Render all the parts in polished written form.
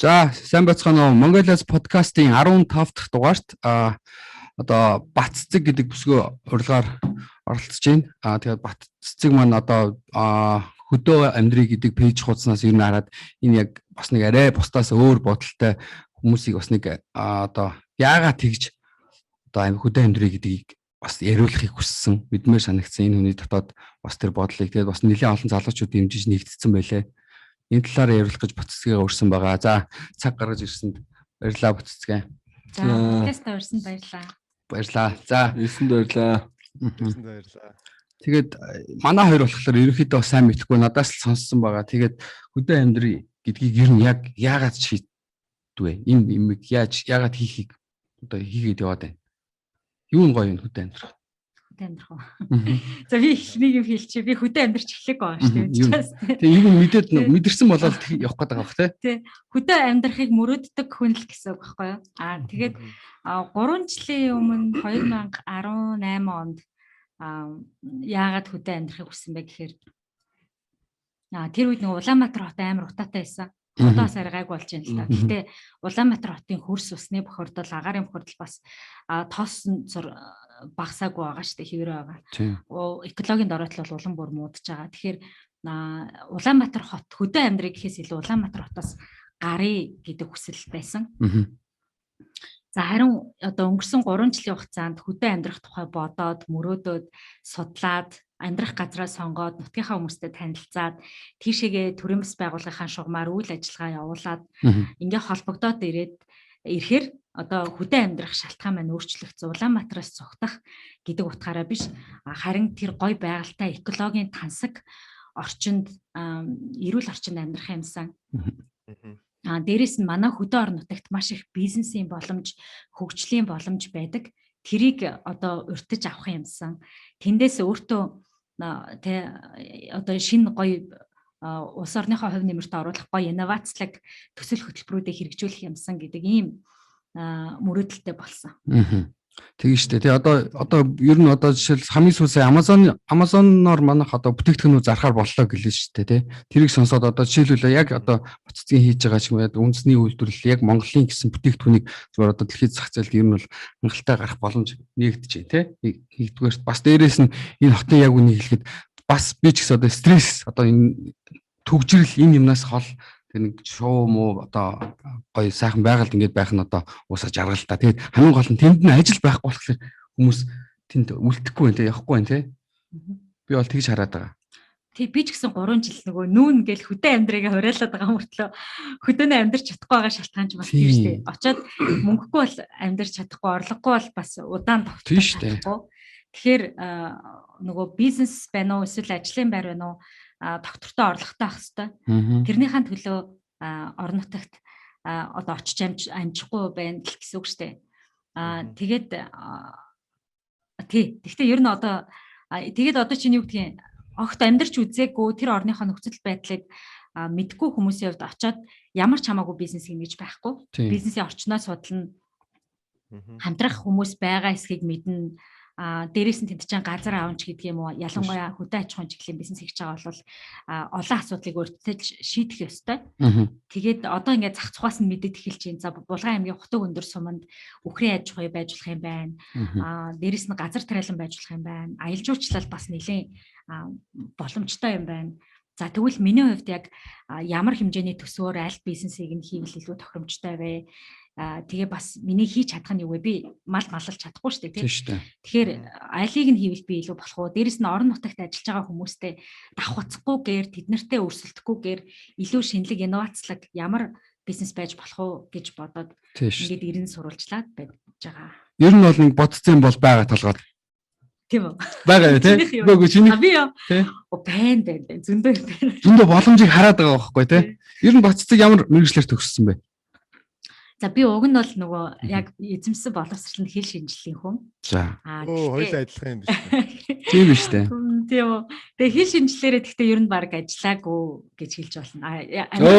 За, сайн байцгаана уу. Mongolians podcast-ийн 15 дахь дугаарт одоо Батцэг гэдэг бүсгүй урилгаар оролцож байна. Тэгээд Батцэг маань одоо хөдөө амьдрий гэдэг пэйж хуудаснаас ер нь хараад энэ яг бас нэг арай бусдаас өөр бодолтой хүмүүсийг бас нэг одоо яагаад тэгж одоо хөдөө амьдрий гэдгийг бас яриулахыг хүссэн, мэдмээр санагдсан энэ хүний дотоод бас тэр бодлыг тэгээд бас нэлээд олон залуучууд дэмжиж нэгдсэн байлээ. Энэ талаар яриулах гэж Батцэгээ урьсан байгаа. За, цаг гаргаж ирсэнд баярлалаа Батцэгээ. За, подкаст урьсанд баярлалаа. Баярлалаа. За, ирсэнд баярлалаа. Ирсэнд баярлалаа. Тэгээд манай хоёр болохоор ерөнхийдөө сайн мэдхгүй надаас л сонссон байгаа. Тэгээд хөдөө амьдрий гэдгийг ер нь яг яагаад шийдвэ? Энэ юмыг яагаад хийхийг одоо хийгээд яваад байна. Юу нь гоё юм хөдөө амьдрах? Амьдрах уу. За би ихнийг юм хэлчихье. Би хөдөө амьдрч эхлэх байгаа шүү дээ. Тэгээ юу мэдээд мэдэрсэн болоод явах гээд байгаа бах тий. Хөдөө амьдрахыг мөрөөддөг хүн л гэсэн үг байхгүй юу? Тэгээд 3 жилийн өмнө 2018 онд яагаад хөдөө амьдрахыг хүссэн бэ гэхээр тэр үед нэг Улаанбаатар хот амар утаатай байсан. Одоос аргайг болж байна л та. Гэхдээ Улаанбаатар хотын хөрс усны бохирдол, агаарын бохирдол бас тоос багасаагүй байгаа шүү дээ, хэвээрээ байгаа. Экологийн дороотлол бол улам бүр муудаж байгаа. Тэгэхээр Улаанбаатар хот хөдөө амьдрыг гэхээс илүү Улаанбаатар хотоос гарыг гэдэг хүсэл байсан. За харин одоо өнгөрсөн 3 жилийн хугацаанд хөдөө амьдрах тухай бодоод, мөрөөдөөд, судлаад, амьдрах газраа сонгоод, нутгийнхаа хүмүүстэй танилцаад, тийшээгээ төрийн бас байгууллагын шугамар үйл ажиллагаа явуулаад ингээ холбогдоод ирэхээр одоо хөдөө амьдрах шалтгаан маань өөрчлөгдсөн. Улаанбаатараас цугтах гэдэг утгаараа биш, харин тэр гоё байгальтай экологийн тансаг орчинд, эрүүл орчинд амьдрах юмсан. Дээрээс нь манай хөдөө орон нутагт маш их бизнесийн боломж, хөгжлийн боломж байдаг. Тэрийг одоо урьдчилж авах юмсан. Тэндээс өөртөө одоо шинэ гоё улс орныхоо хувь нэмэрт оруулах гоё инновацлог төсөл хөтөлбөрүүдийг хэрэгжүүлэх юмсан гэдэг ийм мөрөөдөлтэй болсон. Тэгээ штэ. Тэгээ одоо ер нь одоо жишээл хамгийн сүүлсээ Amazon-оор манайх одоо бүтээгдэхүүнүүд зархаар боллоо гэлээ штэ тий. Тэрийг сонсоод одоо жишээлбэл яг одоо Батцгийн хийж байгаа ч юм уу үндэсний үйлдвэрлэл яг Монголын гэсэн бүтээгдэхүүнийг зөвөр одоо дэлхийд зах зээлд ер нь бол хангалттай гарах боломж нэгдэж байна тий. Нэгдүгээрт бас дээрээс нь энэ хотын яг үнийг хэлэхэд бас би ч гэсэн одоо стресс одоо энэ төгжрөл энэ юмнаас хол тэр нэг шоу муу одоо гоё сайхан байгальд ингэж байх нь одоо уусаа жаргал та. Тэгээд хамгийн гол нь тэнд нь ажил байхгүй болохоор хүмүүс тэнд үлдэхгүй байх, явахгүй байх тий. Би бол тэгж хараад байгаа. Тэг би ч гэсэн 3 жил нөгөө нүүн гэл хөдөө амьдрыгаа хураалаад байгаа мөртлөө хөдөөний амьдрч чадахгүй байгаа шалтгаан ч бас тийм шүү дээ. Очоод мөнгөгүй бол амьдрч чадахгүй, орлогогүй бол бас удаан тогтчихгүй. Тэгэхээр нөгөө бизнес байна уу, эсвэл ажлын байр байна уу? Доктортой орлоготой авах хэрэгтэй. Тэрнийхэн төлөө орон нутагт одоо очиж амжихгүй байна гэсэн үг шүү дээ. Тэгээд тэгвэл ер нь одоо чинь юу гэдгийг огт амьдарч үзээгүй тэр орныхоо нөхцөл байдлыг мэдгүй хүмүүсийн хувьд очиод ямар ч хамаагүй бизнес хийнэ гэж байхгүй. Бизнесийн орчноо судлана. Хамтрах хүмүүс байгаа эсхийг мэднэ. Дээрээс нь тэнд чинь газар аванч гэдэг юм уу, ялангуяа хөдөө аж ахуйн чиглэлийн бизнес хийж байгаа бол олон асуудлыг урьдчилж шийдэх ёстой. Тэгээд одоо ингээд зах цугаас нь мэдээд эхэлж байна. За Булган аймгийн Хутаг өндөр суманд үхрийн аж ахуй байж болох юм байна. Дээрээс нь газар тариалан байж болох юм байна. Аялал жуулчлал бас нэлээд боломжтой юм байна. За тэгвэл миний хувьд яг ямар хэмжээний төсвөөр аль бизнесийг нь хийвэл илүү тохиромжтой вэ? Тэгээ бас миний хийж чадах нь юу вэ? Би маллаж чадахгүй шүү дээ тийм. Тэгэхээр алийг нь хийвэл би илүү болох уу? Дээрэс нь орон нутагт ажиллаж байгаа хүмүүстэй давхцахгүйгээр тэднэртэй өрсөлдөхгүйгээр илүү шинэлэг инновацлог ямар бизнес байж болох уу гэж бодоод ингээд ирэн сурвалжлаад байж байгаа. Ер нь бол нэг бодцсон бол байгаа толгойд. Тийм үү? Байгаа тийм. Үгүй чиний. Би яа. Байна. Зөндөө боломжийг хараад байгаа байхгүй тийм. Ер нь бодцыг ямар мэргэжлэр төгссөн бэ? За би уг нь бол нөгөө яг эзэмсэн боловсрол нь хэл шинжиллийн хүн. За. Хоёул адилхан юм биш үү? Тийм биш үү? Тийм үү. Тэгээ хэл шинжилээрээ гэхдээ ер нь баг ажиллаагүй гэж хэлж болно.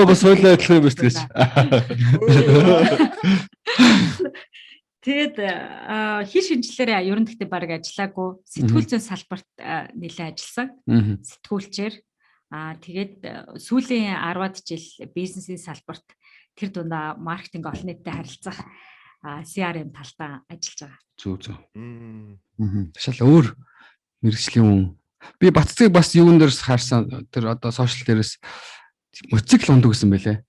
Бас хоёул адилхан юм биш гэж. Тэгээд хэл шинжилээрээ ер нь гэхдээ баг ажиллаагүй. Сэтгүүл зүйн салбарт нэлээд ажилласан. Сэтгүүлчээр тэгээд сүүлийн 10-аад жил бизнесийн салбарт тэр дундаа маркетинг олон нийтэд харилцах CRM талтаа ажиллаж байгаа. Зүг. Ташаал өөр мэргэжлийн хүн. Би Батцыг бас юун дээрс харсан тэр одоо сошиал дээрээс моцикл ундаг гэсэн байлээ.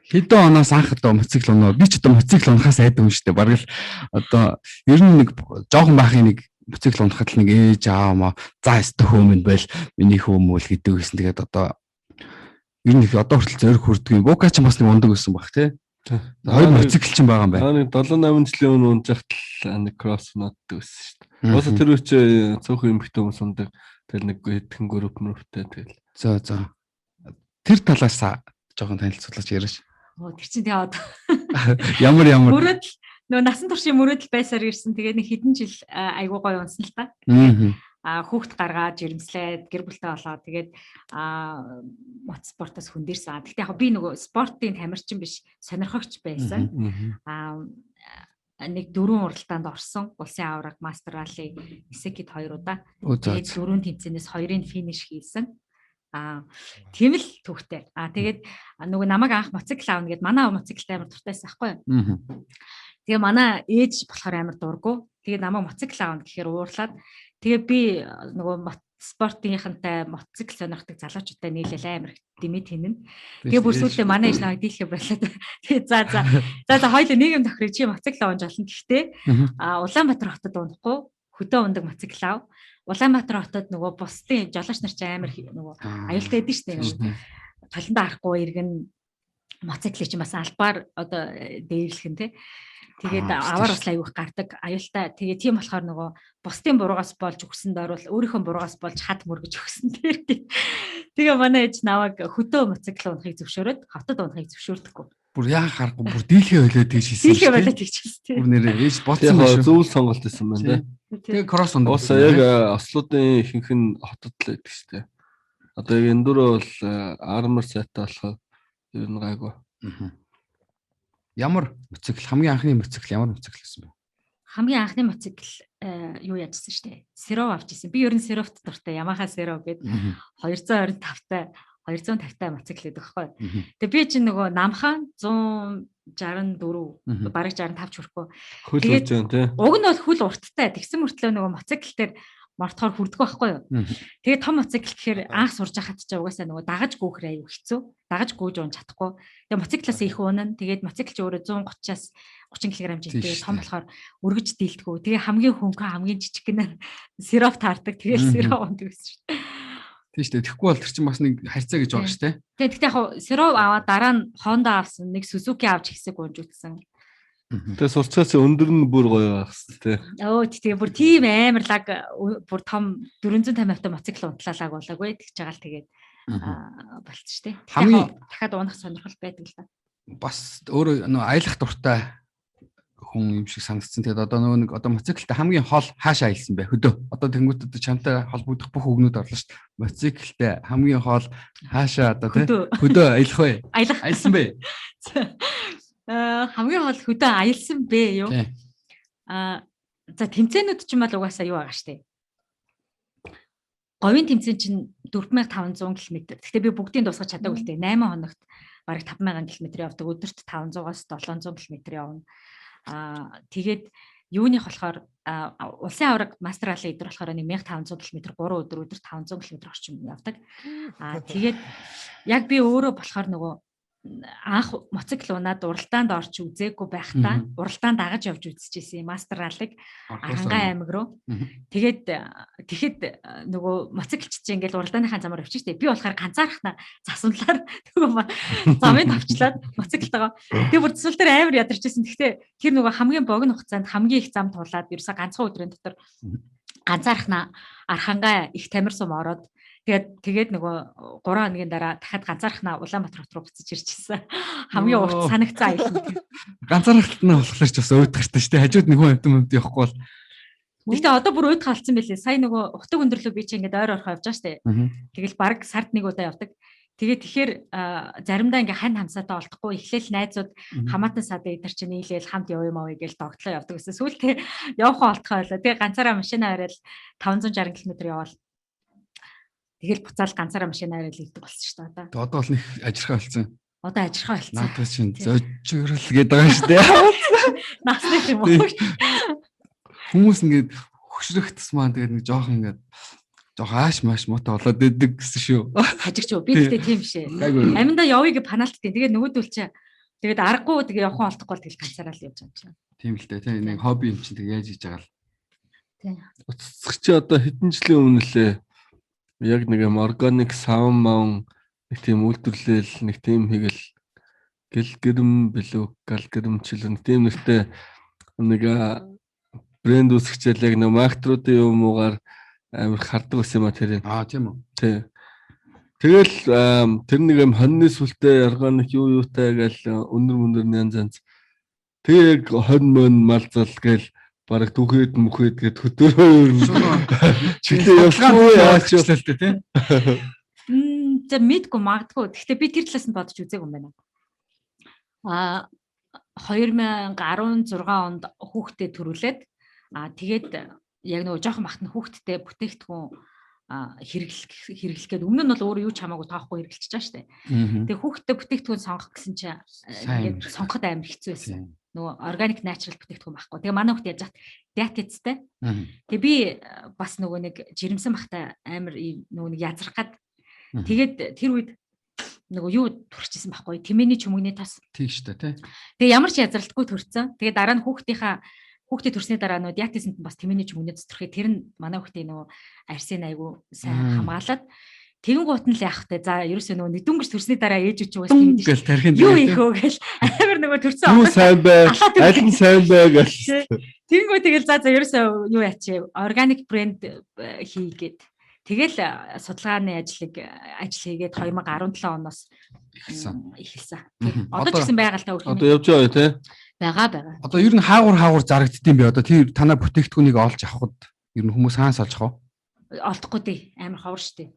Хэдэн оноос анх одоо моцикл унаа. Би ч одоо моцикл унахаас айдаг юм шүү дээ. Бараг л одоо ер нь нэг жоохон баахын нэг моцикл унахад л нэг ээж аав маа за өстө хөөмөнд байл миний хөөмөл гэдэг гэсэн. Тэгээд одоо ер нь одоо хүртэл зөрөх хүрдэг юм. Бука ч бас нэг ундаг гэсэн баг тий. Хоёр моцикл ч байгаа юм байна. Нэг 7-8 жилийн өмнө унж захтал нэг кросс нотд өссөн шүү дээ. Уусаа тэр үуч цөөхөн эмхтэй хүмүүс ундаг. Тэгэл нэг хэдхэн групп мөрөвтэй тэгэл. За. Тэр талаас жоохон танилцуулж яриач. Тэр чинь тэгээ одоо Ямар мөрөдөл нөө насан туршийн мөрөдөл байсаар ирсэн. Тэгээд нэг хэдэн жил айгуу гоё унсан л та. Хүүхд гаргаад жирэмслээд гэр бүлтэй болоод тэгээд мотоспортоос хөндөрсөн. Гэхдээ яг би нөгөө спортын тамирчин биш, сонирхогч байсан. Нэг 4 уралдаанд орсон. Улсын авраг, мастер ралли, эсэкид 2 удаа. Тэгээд 4 тэмцээнээс 2-ыг финиш хийсэн. Тийм л түүхтэй. Тэгээд нөгөө намайг анх моцикл аавна гэд манай моциклтай амар дуртайсан байхгүй юу? Тэгээ манай ээж болохоор амар дургу. Тэгээ намайг моцикл аавна гэхээр уурлаад тэгээ би нөгөө спортынхантай моцикл сонирхдаг залуучуудтай нийлэл амар дэмэд хийнэ. Тэгээ бүр сүүлдээ манай ээж намайг дийлхэ болоод тэгээ за хоёул нийгэм тохирыг чи моцикл аавж олно. Гэхдээ Улаанбаатар хотод унахгүй хөдөө ундаг моцикл аав. Улаанбаатар хотод нөгөө бусдын жолооч нар ч амар нөгөө аюултай байдаг шүү дээ. Таландаа харахгүй иргэн моциклыг чинь бас албаар одоо дээрлэх нь тий. Тэгээд аваар бас аюух гардаг аюултай. Тэгээ тийм болохоор нөгөө бусдын буруугаас болж өгсөнд орвол өөрийнхөө буруугаас болж хад мөргөж өгсөн тэр. Тэгээ манай ээж наваг хөдөө моцикл унахыг зөвшөөрөөд хотод унахыг зөвшөөрдөггүй. Бүр яа харахгүй бүр дийлхэ болоод тийш хийсэн. Дийлхэ болоод тийш хийсэн. Бүр нэрээ ээж боцсон байх шүү. Зөв сонголт байсан байна тий. Тэгээ кросс ундаг. Уусаа яг Ослодын ихэнх нь хотод л байдаг шүү дээ. Одоо яг энэ дөрөв бол армор сайтай болохоор ер нь гайгүй. Ямар моцикл хамгийн анхны моцикл ямар моцикл байсан бэ? Хамгийн анхны моцикл юу яжсан шүү дээ. Серов авч ирсэн. Би ер нь Серовт дуртай. Yamaha Serov гэдэг 225-тай 250-тай моцикл гэдэг байхгүй. Тэгээ би чинь нөгөө намхан 164 бараг 65 ч хүрэхгүй. Хөл болж байна тий. Уг нь бол хөл урттай. Тэгсэн мөртлөө нөгөө моцикл дээр мортохоор хүрдэг байхгүй юу. Тэгээ том моцикл гэхээр анх сурж хахад ч угаасаа нөгөө дагаж гүүхрээ аюу хэцүү. Дагаж гүйж уун чадахгүй. Тэгээ моциклаас их уунана. Тэгээд моцикл ч өөрөө 130-аас 30 кг жинтэй том болохоор өргөж дийлдэггүй. Тэгээ хамгийн хөнгөн хамгийн жижиг гэнэ сироп таардаг. Тэгээд сироп ундаг гэсэн шүү дээ. Тийм шүү дээ. Тэгэхгүй бол тэр чинь бас нэг харьцаа гэж байгаа шүү дээ. Тэгээ гэхдээ яг сироп аваад дараа нь Honda авсан, нэг Suzuki авч ихсэг унж утсан. Тэгээ сурцгаас өндөр нь бүр гоё байх хэвчээ. Тэгээ бүр тийм амар лаг бүр том 450 моцикл унтлалааг болоогүй тэгж байгаа л тэгээд болчих штэ. Хамгийн дахиад унах сонирхол байдаг л да. Бас өөрөө нөө аялах дуртай хүн юм шиг санагдсан. Тэгээд одоо нөгөө нэг одоо моциклтай хамгийн хол хаашаа аялсан бэ? Хөдөө. Одоо тэнгуүт одоо чамтай холбогдох бүх өгнүүд орлоо шүү дээ. Моциклтай хамгийн хол хаашаа одоо хөдөө аялах вэ? Аялсан бэ? Хамгийн хол хөдөө аялсан бэ юу? За тэмцээнүүд ч юм бол угаасаа юу байгаа штэ. Говийн тэмцээн чинь 4500 км. Гэхдээ би бүгдийг дуусгаж чадаагүй л дээ. 8 хоногт бараг 5000 км явдаг. Өдөрт 500-аас 700 км явна. Тэгээд юуних болохоор улсын авраг мастер ралли идэр болохоор 1500 км 3 өдөр өдөрт 500 км орчим явдаг. Тэгээд яг би өөрөө болохоор нөгөө анх моцикл унаад уралдаанд орч үзээгүй байхдаа уралдаанд дагаж явж үзчихсэн мастер раллиг Арангаа аймаг руу. Тэгэхэд нөгөө моциклч чинь ингээл уралдааныхаа замаар явчих штеп. Би болохоор ганцаархнаа засвалаар нөгөө замыг тавчлаад моциклтойгоо тэг бүр засвал дээр амар ядарчсэн. Гэхдээ тэр нөгөө хамгийн богино хугацаанд хамгийн их зам туулаад ерөөсө ганцхан өдрийн дотор ганцаархнаа Архангай их тамир сум ороод тэгээд нөгөө 3 хоногийн дараа дахиад ганцаархнаа Улаанбаатар хот руу буцаж ирчихсэн. Хамгийн урт санагцсан аялал. Ганцаархнаа болохоор ч бас өөдгөртэй шүү дээ. Хажууд нэг хүн амт явахгүй бол. Гэхдээ одоо бүр өөд халцсан байлээ. Сая нөгөө утаг өндөрлөө би чи ингээд ойр орхоо явж байгаа шүү дээ. Тэгэл баг сард нэг удаа явдаг. Тэгэхээр заримдаа ингээ хань хамсаатай олдохгүй эхлээл найзууд хамаатан сад дээр чинь нийлээл хамт явъя маа гэж тогтлоо явдаг гэсэн. Сүүлдээ явахаа олдохоо байлаа. Тэгээ ганцаараа машинаа аваад 560 км яваал. Тэгэл буцаал ганцаараа машинаа аваад илдэг болсон шүү дээ одоо. Одоо бол нэг ажирхаа болсон. одоо ажирхаа болцсон. Надад чинь зөжрөл гээд байгаа шүү дээ. Насны юм уу? Хүмүүс ингээд хөшрөх тусмаа тэгээд нэг жоох ингээд жоох ааш маш муутай болоод идэг гэсэн шүү. Хажигч юу? Би тэгтээ тийм шээ. Айгу. Аминда явъя гэж панаалттай. Тэгээд нөгөөдөл чи тэгээд аргагүй тэгээд явхан олдохгүй бол тэгэл ганцаараа л явж байгаа юм чинь. Тийм л дээ. Тийм нэг хобби юм чинь тэг яаж хийж байгаа л. Тийм. Уцсах чи одоо хэдэн жилийн өмнө лээ яг нэг юм органик савн маун нэг тийм үйлдвэрлэл нэг тийм хийгэл гэл гэрэм билүү гал гэрэмчил нэг тийм нэртэй нэг брэнд үүсгэжэл яг нэг маркетруудын юм уугаар амар хардаг байсан юм а тэрийг. Тийм үү. Тий. Тэгэл тэр нэг юм хоньны сүлтэй органик юу юутай гээл өнөр янз. Тэг хонь мөн малзал гээл бараг түхэд мүхэд гэд хөтөрөө чиглээ явахгүй яач л тэ тий. За мэдгүй магадгүй. Гэхдээ би тэр талаас нь бодож үзээгүй юм байна. 2016 онд хүүхдэд төрүүлээд тэгээд яг нөгөө жоохон бахт нь хүүхдтэй бүтээгдэхүүн хэрэглэх гээд өмнө нь бол өөрөө юу ч хамаагүй тоохгүй хэрэглэж байгаа шүү дээ. Тэгээ хүүхдтэй бүтээгдэхүүн сонгох гэсэн чинь ингээд сонгоход амар хэцүү байсан. Нөгөө органик natural бүтээгдэхүүн байхгүй. Тэгээ манай хүүхд яаж яах диатеттэй. Тэгээ би бас нөгөө нэг жирэмсэн бахта амар нөгөө нэг язрах гад тэгээд тэр үед нөгөө юу төрчихсэн байхгүй. Тэмээний чүмэгний тас. Тийм шүү дээ тий. Тэгээ ямар ч язралтгүй төрсөн. Тэгээ дараа нь хүүхдээ төрсний дараа нөгөө диатесэнд бас тэмээний чүмэгний зүтрэхээ тэр нь манай хүүхдийн нөгөө арсын айгу сайн хамгаалаад тэгэнгуут нь л яах вэ? За ерөөсөө нөгөө дүнгэж төрсний дараа ээж үчиг бас тийм гэл тархинд юу ихөө гэл амар нөгөө төрсөн. Юу сайн бай. Аль нь сайн бай гэл. Тэгэнгүүт тэгэл за ерөөсөө юу яач органик брэнд хийгээд тэгэл судалгааны ажил хийгээд 2017 оноос эхэлсэн. Одоо ч гэсэн байгальтай үргэлж. Одоо явж байгаа тий. Байгаа. Одоо ер нь хаагур зарагддсан бэ? Одоо тэр танаа бүтээгдэхүүнийг олж авахд ер нь хүмүүс хаанаас олж авах вэ? Олдохгүй дээ. Амар ховор штэ.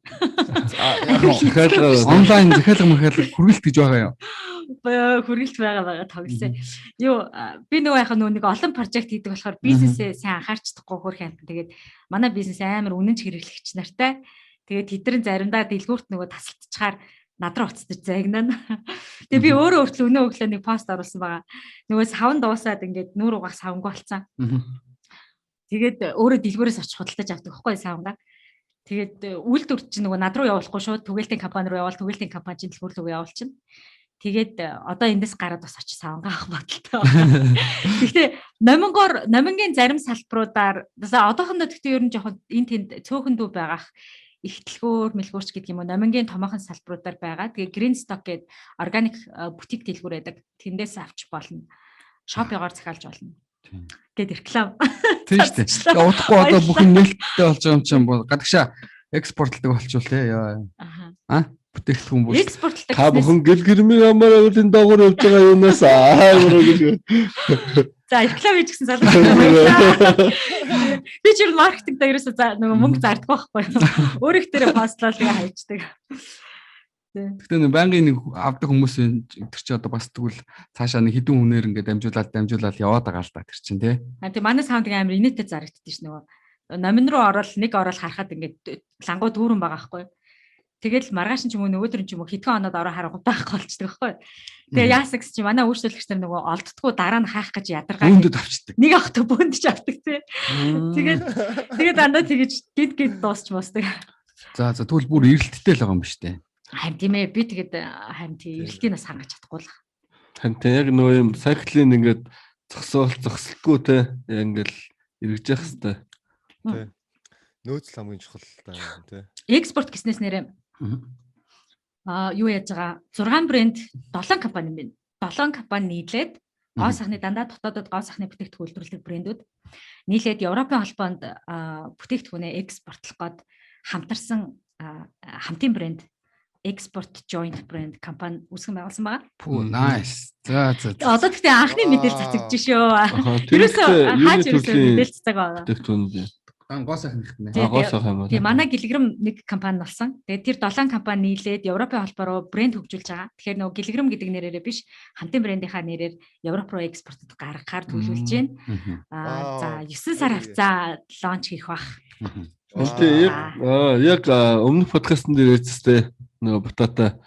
Онлайн захиалга хүргэлт гэж байгаа юу? Хүргэлт байгаа тоглосон. Юу би нөгөө яхаа нэг олон прожект хийдэг болохоор бизнесээ сайн анхаарчдаггүй хөрх юм. Тэгээд манай бизнес амар үнэнч хэрэглэгч нартай. Тэгээд тэдэрэн заримдаа дэлгүүрт нөгөө тасалдчихаар над руу уцтаж загнана. Тэгээ би өөрөө өнөө өглөө нэг пост оруулсан байгаа. Нөгөө савн дуусаад ингээд нүүр угаах савнг болцсон. Тэгээд өөрөө дэлгүүрээс очиж худалдаж авдаг байхгүй савнга. Тэгээд үйлдвэр чинь нөгөө над руу явуулахгүй шууд түгээлтийн компани руу явуул, түгээлтийн компани чинь дэлгүүр рүү явуулчихна. Тэгээд одоо эндээс гараад бас очиж савнга авах бодолтой. Гэхдээ номингийн зарим салбаруудаар одоохондоо гэхдээ ер нь жоохон энэ тэнд цөөхөн дүү байгаах ихтлгүүр мэлгүүрч гэдэг юм уу номингийн томоохон салбаруудаар байгаа. Тэгээ green stock гэдэг органик бутик дэлгүүр байдаг. Тэндээс авч болно. Шопингоор захиалж болно. Гэт реклам. Тийм шүү дээ. Удахгүй одоо бүх юм нээлттэй болж байгаа юм чинь гадагшаа экспортлдог болчихвол те яа. Бүтээгдэхүүн бууш. Экспортлдог. Та бүхэн гэл гэрмийн амаар уулын доогуур явж байгаа юунаас аагаар гэж. За реклам хийж гисэн залуу. Би ч маркетинг дээр ерөөсөө нөгөө мөнгө зарддаг байхгүй. Өөрөөх дээр постлол тэгээ хайчдаг. Гэхдээ нэг байнгын нэг авдаг хүмүүс тэр чи одоо бас тэгвэл цаашаа нэг хідэн хүнээр ингээд дамжуулаад яваад байгаа л да тэр чин тий. Тийм манай саунд амар инээтэй зарагддаг ш нөгөө. Номин руу ороод харахад ингээд лангуу дүүрэн байгаа байхгүй. Тэгэл маргааш ч юм уу нөгөөдөр ч юм уу хэдхэн оноод ороо харах байхгүй болчихдог байхгүй. Тэгээ яасаа гэж чи манай үйлчлүүлэгч нар нөгөө олддгоо дараа нь хаах гэж ядаргаа. Бөөндөд авчдаг. Нэг ахтай бөөнд ч авдаг тий. Тэгээд дандаа тэгэж гид дуусч мосдаг. За тэгвэл бүр эрэлттэй л байгаа юм ба штэ. Харин тийм ээ би тэгээд харин тийм эрэлтийнээс хангаж чадахгүй л. Харин яг нөгөө юм сайклын ингээд зогсолтгүй те ингээл эргэж явах хэвээр. Тий. Нөөцл хамгийн чухал та тий. Экспорт гэснээс нэрээ юу яаж байгаа 6 брэнд 7 компани байна. 7 компани нийлээд гоо сахны дандаа дотоодод гоо сахны бүтээгдэхүүн үйлдвэрлэдэг брэндүүд нийлээд Европын холбоонд бүтээгдэхүүнээ экспортлох гээд хамтарсан хамтын брэнд Export Joint Brand компани үүсгэн байгуулсан байгаа. Пүү nice. За. Одоо тэгтээ анхны мэдээлэл цацагдж шүү. Ерөөсөө хаач ерөөсөө мэдээлэл цацаг байгаа. Тэтгэвчтэй. Гоо сайхан их нэ. Гоо сайхан юм. Тэгээ манай гэлгрэм нэг компани болсон. Тэгээд тэр 7 компани нийлээд Европын холбоо руу брэнд хөгжүүлж байгаа. Тэгэхээр нөгөө гэлгрэм гэдэг нэрээрээ биш хамтын брэндийнхаа нэрээр Европ руу экспортод гаргахаар төлөвлөж байна. За 9 сар хавцаа лонч хийх бах. Яг өмнөх подкастн дээр ярьжтэй нөгөө бутаата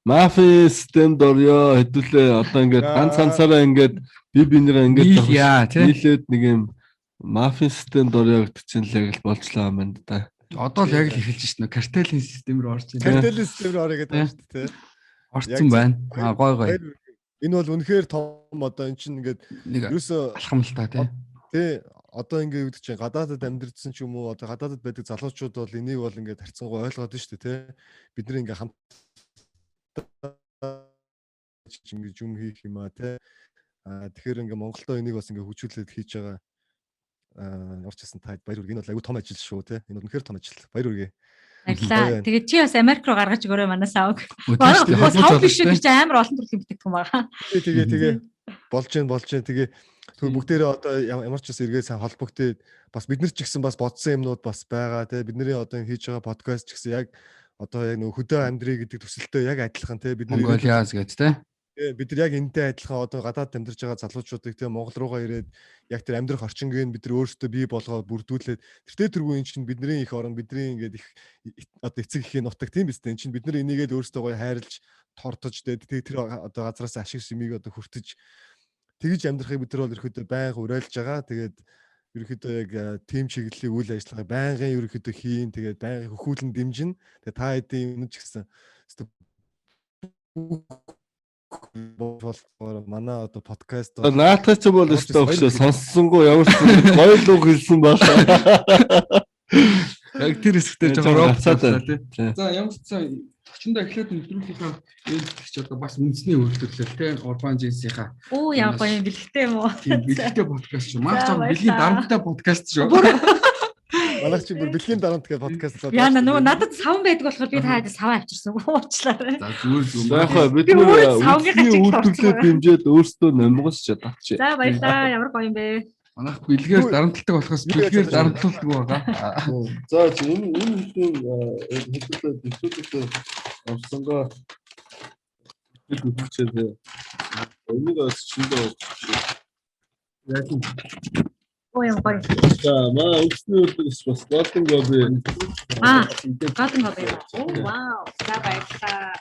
мафи системд орё хэдүүлээ одоо ингээд ганц ганцаараа ингээд бинээрээ ингээд нийлээд нэг юм мафи системд орё гэдэг чинь л яг л болчлаа юм байна да. Одоо л яг л эхэлж шнэ картелийн систем рүү орж байна. Картелийн систем рүү орё гэдэг байна шүү дээ. Орцсон байна. Гой. Энэ бол үнэхээр том одоо эн чинь ингээд ерөөсөө алхамлалтаа тий одоо ингээд юу гэдэг чинь гадаадад амьдэрсэн ч юм уу одоо гадаадад байдаг залуучууд бол энийг бол ингээд харьцангуй ойлгоод байна шүү дээ тий. Бид нэр ингээд хамт ингэж юм хийх юм аа тий. Тэгэхээр ингээд Монголдо энийг бас ингээд хүчүүлээд хийж байгаа орч исэн таад баяр үрг энэ бол аюу том ажил шүү тий. Энэ бол үнэхээр том ажил. Баяр үргээ. Баярлаа. Тэгээд чи бас Америк руу гаргаж өгөөрэй манай савг. Савг биш үү гэж амар олон төрлийн бүтээгдэхүүн байгаа. Тэгээ болж जैन тэгээ бүгдээрээ одоо ямар ч гэсэн эргээ сайн холбогдээд бас бид нар ч гэсэн бас бодсон юмнууд бас байгаа тий. Бидний одоо хийж байгаа подкаст ч гэсэн яг одоо яг нөгөө хөдөө амьдрий гэдэг төсөлтөө яг адилхан тий. Бид нар Монголиас гэж тий. Бид нар яг энтэй адилхан одоо гадаад амьдарч байгаа залуучуудыг тийм Монгол руугаа ирээд яг тэр амьдрах орчингийг бид нар өөрсдөө бий болгоод бүрдүүлээд тэртээ тэргүй эн чинь бидний их орон бидний ингээд их одоо эцэг ихийн нутаг тийм биз дээ. Эн чинь бид нар энийгээд өөрсдөө гоё хайрлж тордож тэр одоо газраас ашиг юмыг одоо хүртэж тэгж амьдрахыг бид нар бол ерөөдөө байнга уриалж байгаа. Тэгээд ерөөдөө яг тим чиглэлийн үйл ажиллагаа байнгын ерөөдөө хийн тэгээд байнгын хөхүүлэн дэмжин. Тэгээд та хэдийн юм ч гэсэн манай одоо подкаст наатач бол өстой өгшөө сонссонгүй ямар ч гоё л үг хэлсэн байна. Яг тэр хэсэгтээ жоохон роцаалаа тий. За ямар ч сан өчөндөө эхлээд нэвтрүүлгийнхаа ээлжлэгч одоо бас үндэсний үйлдвэрлэл тий урбан жинсийнхаа. Оо яа гоё юм бэлгтэй юм уу? Тийм бэлгтэй подкаст шүү. Маш цаа бэлгийн дарамттай подкаст шүү. Манайх чи бүр бэлгийн дарамт гэх подкаст болоо. Яна нөгөө надад савн байдаг болохоор би та саваа авчирсан уучлаарай. За зүгээр. За яхаа бид нэр үйлдвэрлэлээ дэмжиж өөрсдөө номгоос ч ядаач. За баярлаа. Ямар гоё юм бэ? Манайх бэлгээр дарамтлагдаг болохоос бэлгээр дарамтлуулдаг байгаа. За энэ хэдүүлээ бэлгүүдээ авсангаа бид үтчээ. Энийг бас чиндээ яг Ой гоё. за маа өчнөө үйлдвэрлэж бас Golden Gobi. Golden Gobi. Оо вау. За баярлаа.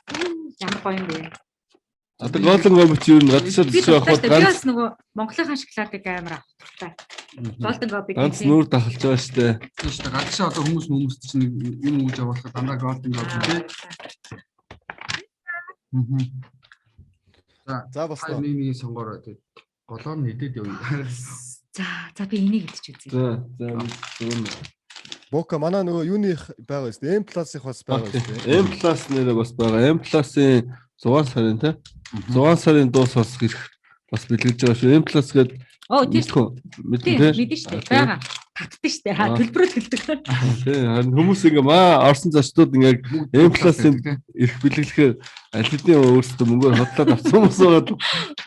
Ямар гоё юм бэ? Одоо Golden Gobi чи юу гадаасаа төсөө авах ганц нөгөө Монголынхаа шоколадыг амар авах туфтаа. Golden Gobi ганц нүүр дахалж байгаа штэ. Тийм шүү дээ. Гадаашаа одоо хүмүүс чинь нэг юм үүж явуулахад дандаа Golden Gobi тий. За бас нэг сонгороо тий. Голоор нь идэд явъя. За би энийг идэж үзье. За Бока манай нөгөө юуны байгаа шүү дээ. M+ их бас байгаа шүү дээ. M+ нэрээ бас байгаа. M+-ийн 6 сарын тий. 6 сарын дуус бас ирэх бас бэлгэж байгаа шүү. M+ гээд мэдэн шүү дээ. Бага. Татдаг шүү дээ. Төлбөрөө төлдөг. Тий. Харин хүмүүс ингээ орсон зочдод ингээ M+-ийн ирэх бэлгэлэхээр аль хэдийн өөрсдөө мөнгөөр хотлоод авсан хүмүүс байгаа.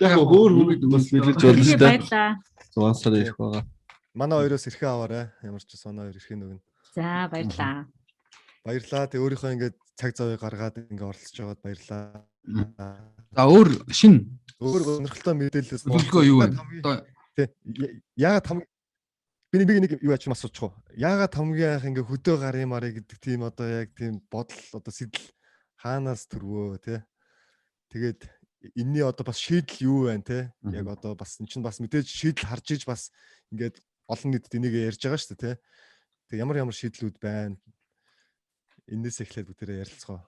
Яг хөөр хүмүүс бас бэлгэж болно шүү дээ. Баярлаа. 6 сар ирэх байгаа. Манай хоёроос ирхэн аваарай. Ямар ч санаа хоёр ирхэн өгнө. За баярлаа. Баярлаа. Тэг өөрийнхөө ингээд цаг завыг гаргаад ингээд оролцож байгаад баярлаа. За өөр сонирхолтой мэдээлэлээс төлөвлөгөө юу вэ? Одоо яагаад би нэг юу ачим асуучих уу? Яагаад хамгийн анх ингээд хөдөө гарын марыг гэдэг тийм одоо яг тийм бодол одоо сэтэл хаанаас төрвөө те. Тэгээд энэний одоо бас шийдэл юу вэ те? Яг одоо бас эн чинь бас мэдээж шийдэл харж иж бас ингээд олон нийтэд энийг ярьж байгаа шүү дээ те. Тэг ямар шийдлүүд байна? Энээс эхлээд бүгдээрээ ярилцгоо.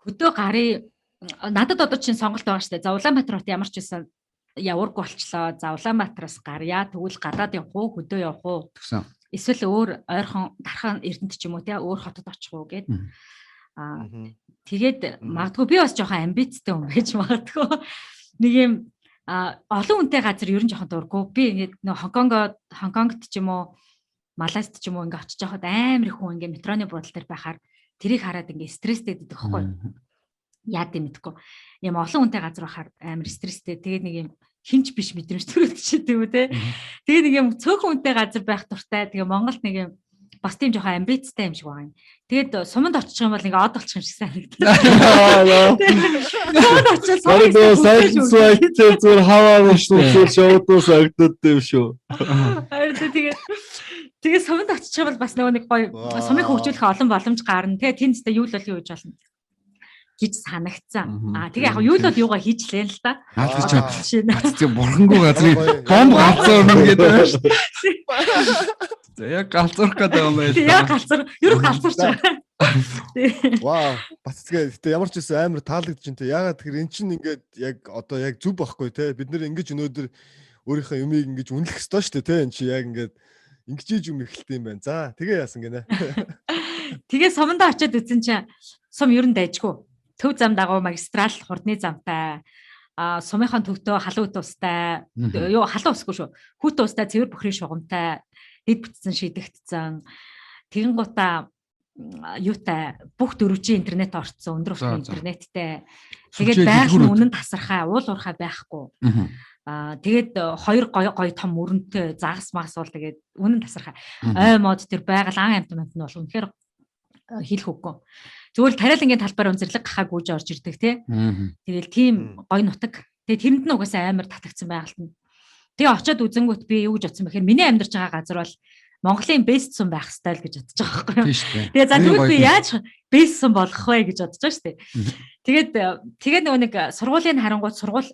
Хөдөө гарын надад одоо чинь сонголт байгаа шүү дээ. За Улаанбаатар хот ямар ч байсан яварг болчлоо. За Улаанбаатараас гарья. Тэгвэл гадаад явах уу, хөдөө явах уу? Тэгсэн. Эсвэл өөр ойрхон дархан Эрдэнэт ч юм уу те өөр хотод очих уу гэд. Тэгээд магадгүй би бас жоохон амбицтай хүн байж магадгүй. Нэг юм олон хүнтэй газар ер нь жоохон дурггүй. Би ингээд нөө Хонконгт ч юм уу, Малайзд ч юм уу ингээд очиж байхад амар их хүн ингээд метроны буудлын дээр байхаар тэрийг хараад ингээд стресстэй гэдэг хэвхэв. Яа гэм мэдгүй. Юм олон хүнтэй газар байхаар амар стресстэй. Тэгээд нэг юм хинч биш мэдрэмж төрөлдөж тийм үү те. Тэгээд нэг юм цөөхөн хүнтэй газар байх дуртай. Тэгээ Монголд нэг юм бас тийм жоохон амбицтай юм шиг байгаа юм. Тэгээд суманд очих юм бол ингээ од болчих юм шиг санагдав. Суманд очиж сайд зүгээр хаваа шүү шоудуу сагддаг юм шүү. Тэгээд Тэгээ суманд очиж байгаа бол бас нөгөө нэг гоё сумыг хөгжүүлэх олон боломж гарна. Тэгээ тэнд ч юу л юу гэж болно гэж санагцсан. Тэгээ яг юу л юугаа хийж лээ л да. Наадах чи Жишээ нь. баццыг бурхангүй газрын бомб галзуу өрнө гэдэг байна шүү дээ. За яг галзуурах гэдэг юм байл. Яг галзуур, ерөө галзуурч байгаа. Вау. Баццгээ гэтээ ямар ч байсан амар таалагдж байна те. Ягаад тэгэхээр эн чинь ингээд яг одоо яг зүв байхгүй те. Бид нэр ингэж өнөөдөр өөрийнхөө юмыг ингэж үнэлэх ёстой шүү дээ те. Эн чинь яг ингээд ингэж юм эхэлт юм байна. За тэгээ яасан гинэ. Тэгээ сумандаа очиод үзэн чинь сум ер нь дайжгүй. Төв зам дагуу магистрал хурдны замтай. Сумынхаа төвдөө халуун устай. Юу халуун усгүй шүү. Хүүт устай цэвэр бөхрийн шугамтай. Дэд бүтцэн шидэгдсэн. Тэгэн гутаа юутай бүх дөрвжийн интернет орцсон. Өндөр өвчний интернеттэй. Тэгээд байгалийн үнэн тасархаа, уул уурхай байхгүй. Тэгээд хоёр гоё том өрөнтэй загас магас бол тэгээд үнэн тасархаа. Ой мод тэр байгаль ан амт нь бол үнэхээр хийх үгүй. Зүгээр тариалангийн талбаар өнзөрлөг гахаа гүйж орж ирдэг тий. Тэгэл тийм гоё нутаг. Тэгээ тэрэнд нь угаасаа амар татагдсан байгальт нь. Тэгээ очиод үзэнгүүт би юу гэж бодсон бэхээр миний амьдарч байгаа газар бол Монголын бест сум байх стайл гэж бодож байгаа байхгүй юу. Тийм шүү дээ. Тэгээ за тэгвэл би яаж бест сум болох вэ гэж бодож байгаа шүү дээ. Тэгээд нөгөө нэг сургуулийн харангуут сургууль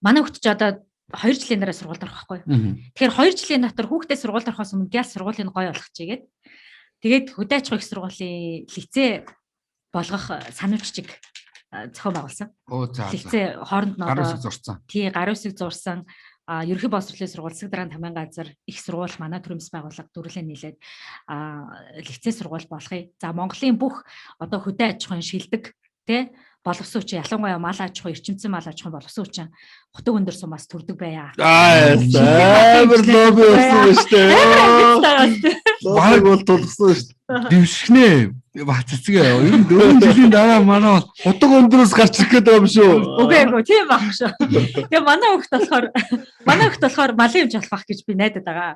манай хүүхд ч одоо 2 жилийн дараа сургуульд орох байхгүй юу. Тэгэхээр 2 жилийн дотор хүүхдээ сургуульд орохоос өмнө гял сургуулийн гоё болох чигээд тэгээд хөдөө аж ахуйн их сургуулийн лицей болгох санамжчиг зохион байгуулсан. Лицей хооронд нь одоо гарын үсэг зурсан ерөнхий боловсролын сургууль, засаг даргын тамирын газар, их сургууль, манай төрөмс байгууллага дөрвөлээ нийлээд лицей сургууль болгоё. За Монголын бүх одоо хөдөө аж ахуйн шилдэг тий боловсон хүчин ялангуяа мал аж ахуй, эрчимцэн мал аж ахуйн боловсон хүчин хотог өндөр сумаас төрдөг байя. Амар лобби болсон шүү дээ. Баг бол тулгсан шүү дээ. Дэвшгнэ. Баццгээ. Ер нь 4 жилийн дараа манай хотог өндөрөөс гарч ирэх гэдэг юм шүү. Үгүй тийм баг шүү. Тэгээ манай хөлт болохоор малын юмж алах гэж би найдаад байгаа.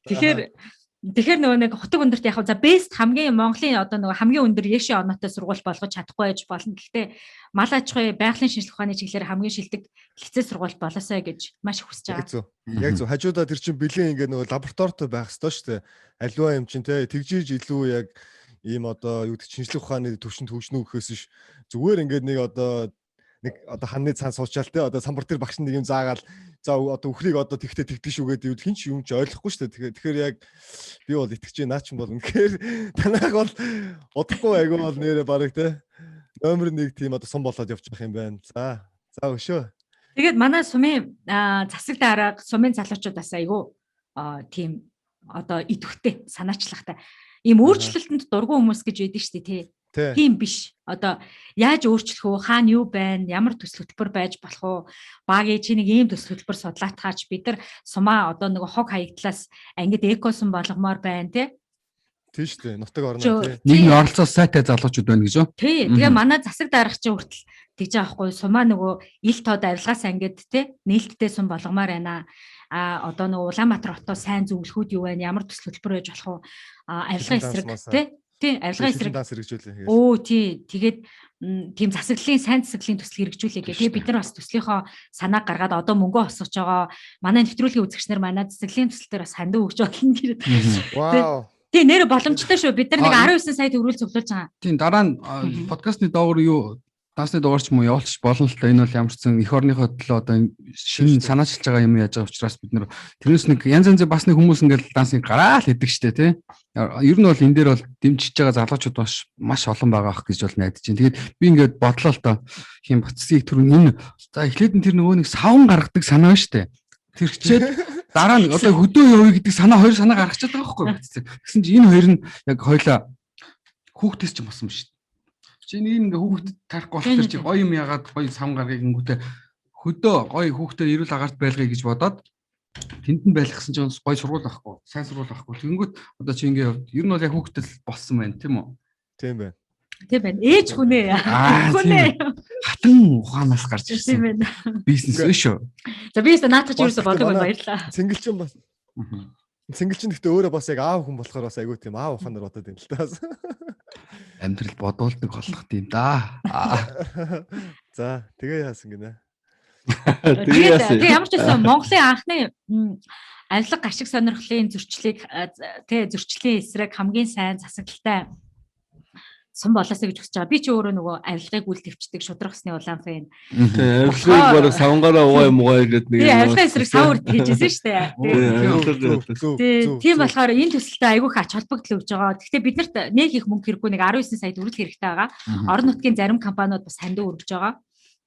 Тэгэхээр нөгөө нэг хотог өндөрт яг за бест хамгийн Монголын одоо нөгөө хамгийн өндөр яшин оноотой сургууль болгож чадахгүй байж болно. Гэхдээ мал аж ахуй байгалийн шинжилгээ ухааны чиглэлээр хамгийн шилдэг лицей сургууль болоосай гэж маш хүсэж байгаа. Яг зөв. Хажуудаа тэр чинь бэлэн ингээ нөгөө лабораторитой байх ёстой шүү дээ. Аливаа юм чинь те тэгжиж илүү яг ийм одоо юу гэдэг шинжилгээ ухааны төвшөнд хөгжнө гэхээс ш зүгээр ингээд нэг одоо ханны цаан суучаал те одоо самбар дээр багш нэг юм заагаал за одоо өхрийг одоо тэгтээ тэгдэж шүү гэдэг хин ч юм ч ойлгохгүй шүү дээ. Тэгэхээр яг би бол итгэж наа ч юм бол үнэхээр танайг бол удахгүй айгүй бол нэрэ барыг те номер 1 тийм одоо сум болоод явчих юм байна. За өшөө. Тэгээд манай сумын засаг дарга сумын залуучуудаас айгүй тийм одоо идэвхтэй санаачлагтай ийм өөрчлөлтөнд дургүй хүмүүс гэж байдаг шүү дээ тий. Тийм биш. Одоо яаж өөрчлөх вэ? Хаана юу байна? Ямар төсөл хөтөлбөр байж болох вэ? Багийн чи нэг ийм төсөл хөтөлбөр судлаатгаач бид нар сумаа одоо нэг хог хаягдлаас ангид экосум болгомоор байна тий. Тийм шүү дээ. Нутаг орно тий. Нийгмийн оролцоос сайтай залуучууд байна гэж үү? Тий. Тэгээ манай засаг дарга чи хүртэл тэгж байгаа хгүй сумаа нөгөө ил тод авилгаас ангид тий нээлттэй сум болгомоор байна. Одоо нөгөө Улаанбаатар хотоо сайн зөвлөхүүд юу байна? Ямар төсөл хөтөлбөр байж болох вэ? Авилгын эсрэг тий. Тийм авилгын эсрэг. Өө тий. Тэгээд тийм засаглалын сайн засаглалын төсөл хэрэгжүүлээ гэх. Тэгээ бид нар бас төслийнхоо санааг гаргаад одоо мөнгө осгож байгаа. Манай нэвтрүүлгийн үзэгч нар манай засаглалын төсөл дээр бас хандив өгч болно гэх. Вау. Тийм нэр боломжтой шүү. Бид нар нэг 19 сая төгрөг цуглуулж байгаа. Тийм дараа нь подкастны доогуур юу дансны дугаарч юм уу явуулчих болно л та энэ бол ямар ч зэн эх орныхоо төлөө одоо шинэ санаачилж байгаа юм яаж байгаа учраас бид нэр тэрнээс нэг янз янзын бас нэг хүмүүс ингээл дансыг гараал хийдэг штэ тий. Ер нь бол энэ дээр бол дэмжиж байгаа залуучууд маш олон байгаа ах гэж бол найдаж байна. Тэгээд би ингээд бодлоо л доо хэм бацсыг түрүү энэ за эхлээд нь тэр нөгөө нэг савн гаргадаг санаа штэ. Тэр хичээд дараа нь одоо хөдөө явъя гэдэг санаа хоёр санаа гаргачихад байгаа байхгүй бацсыг. Тэгсэн чинь энэ хоёр нь яг хоёлаа хүүхдээс ч юм болсон биш. Чи нэг ингээ хүүхдэд тарахгүй болохоор чи гоё юм ягаад гоё сам гаргыг ингэвтэй хөдөө гоё хүүхдэд эрүүл агарт байлгая гэж бодоод тэнд нь байлгасан чинь гоё сургууль байхгүй сайн сургууль байхгүй тэгэнгүүт одоо чи ингээ ер нь бол яг хүүхдэд болсон байна тийм үү? Тийм байна. Тийм байна. Ээж хүнээ. Хүнээ. Хатан ухаанаас гарч ирсэн. Тийм байна. Бизнес шүү. За би өөртөө наатаж юусоо болдог баярлаа. Цэнгэлчин бас. Цэнгэлчин гэхдээ өөрөө бас яг аав хүн болохоор бас айгүй тийм аав ухаанаар бодоод юм л та. Амьдрал бодуулдаг болох тийм да. За тэгээ яасан гинэ. Тэгээ ямар ч байсан Монголын анхны авилга гашиг сонирхлын зөрчлийг зөрчлийн эсрэг хамгийн сайн засаглалтай сум болоосоо гэж хүсэж байгаа. Би чи өөрөө нөгөө авилгыг үл төвчдөг шудрах усны улаан фэн. Тэгээ авилгыг бараг савангаараа угай гэдэг нэг Авилгын эсрэг савар хийжсэн шүү дээ. Тийм болохоор энэ төсөлтөд айгүйх ач холбогдол өгж байгаа. Гэхдээ биднэрт нэг их мөнгө хэрэггүй нэг 19 сая төгрөг хэрэгтэй байгаа. Орон нутгийн зарим компаниуд бас хандив өргөж байгаа.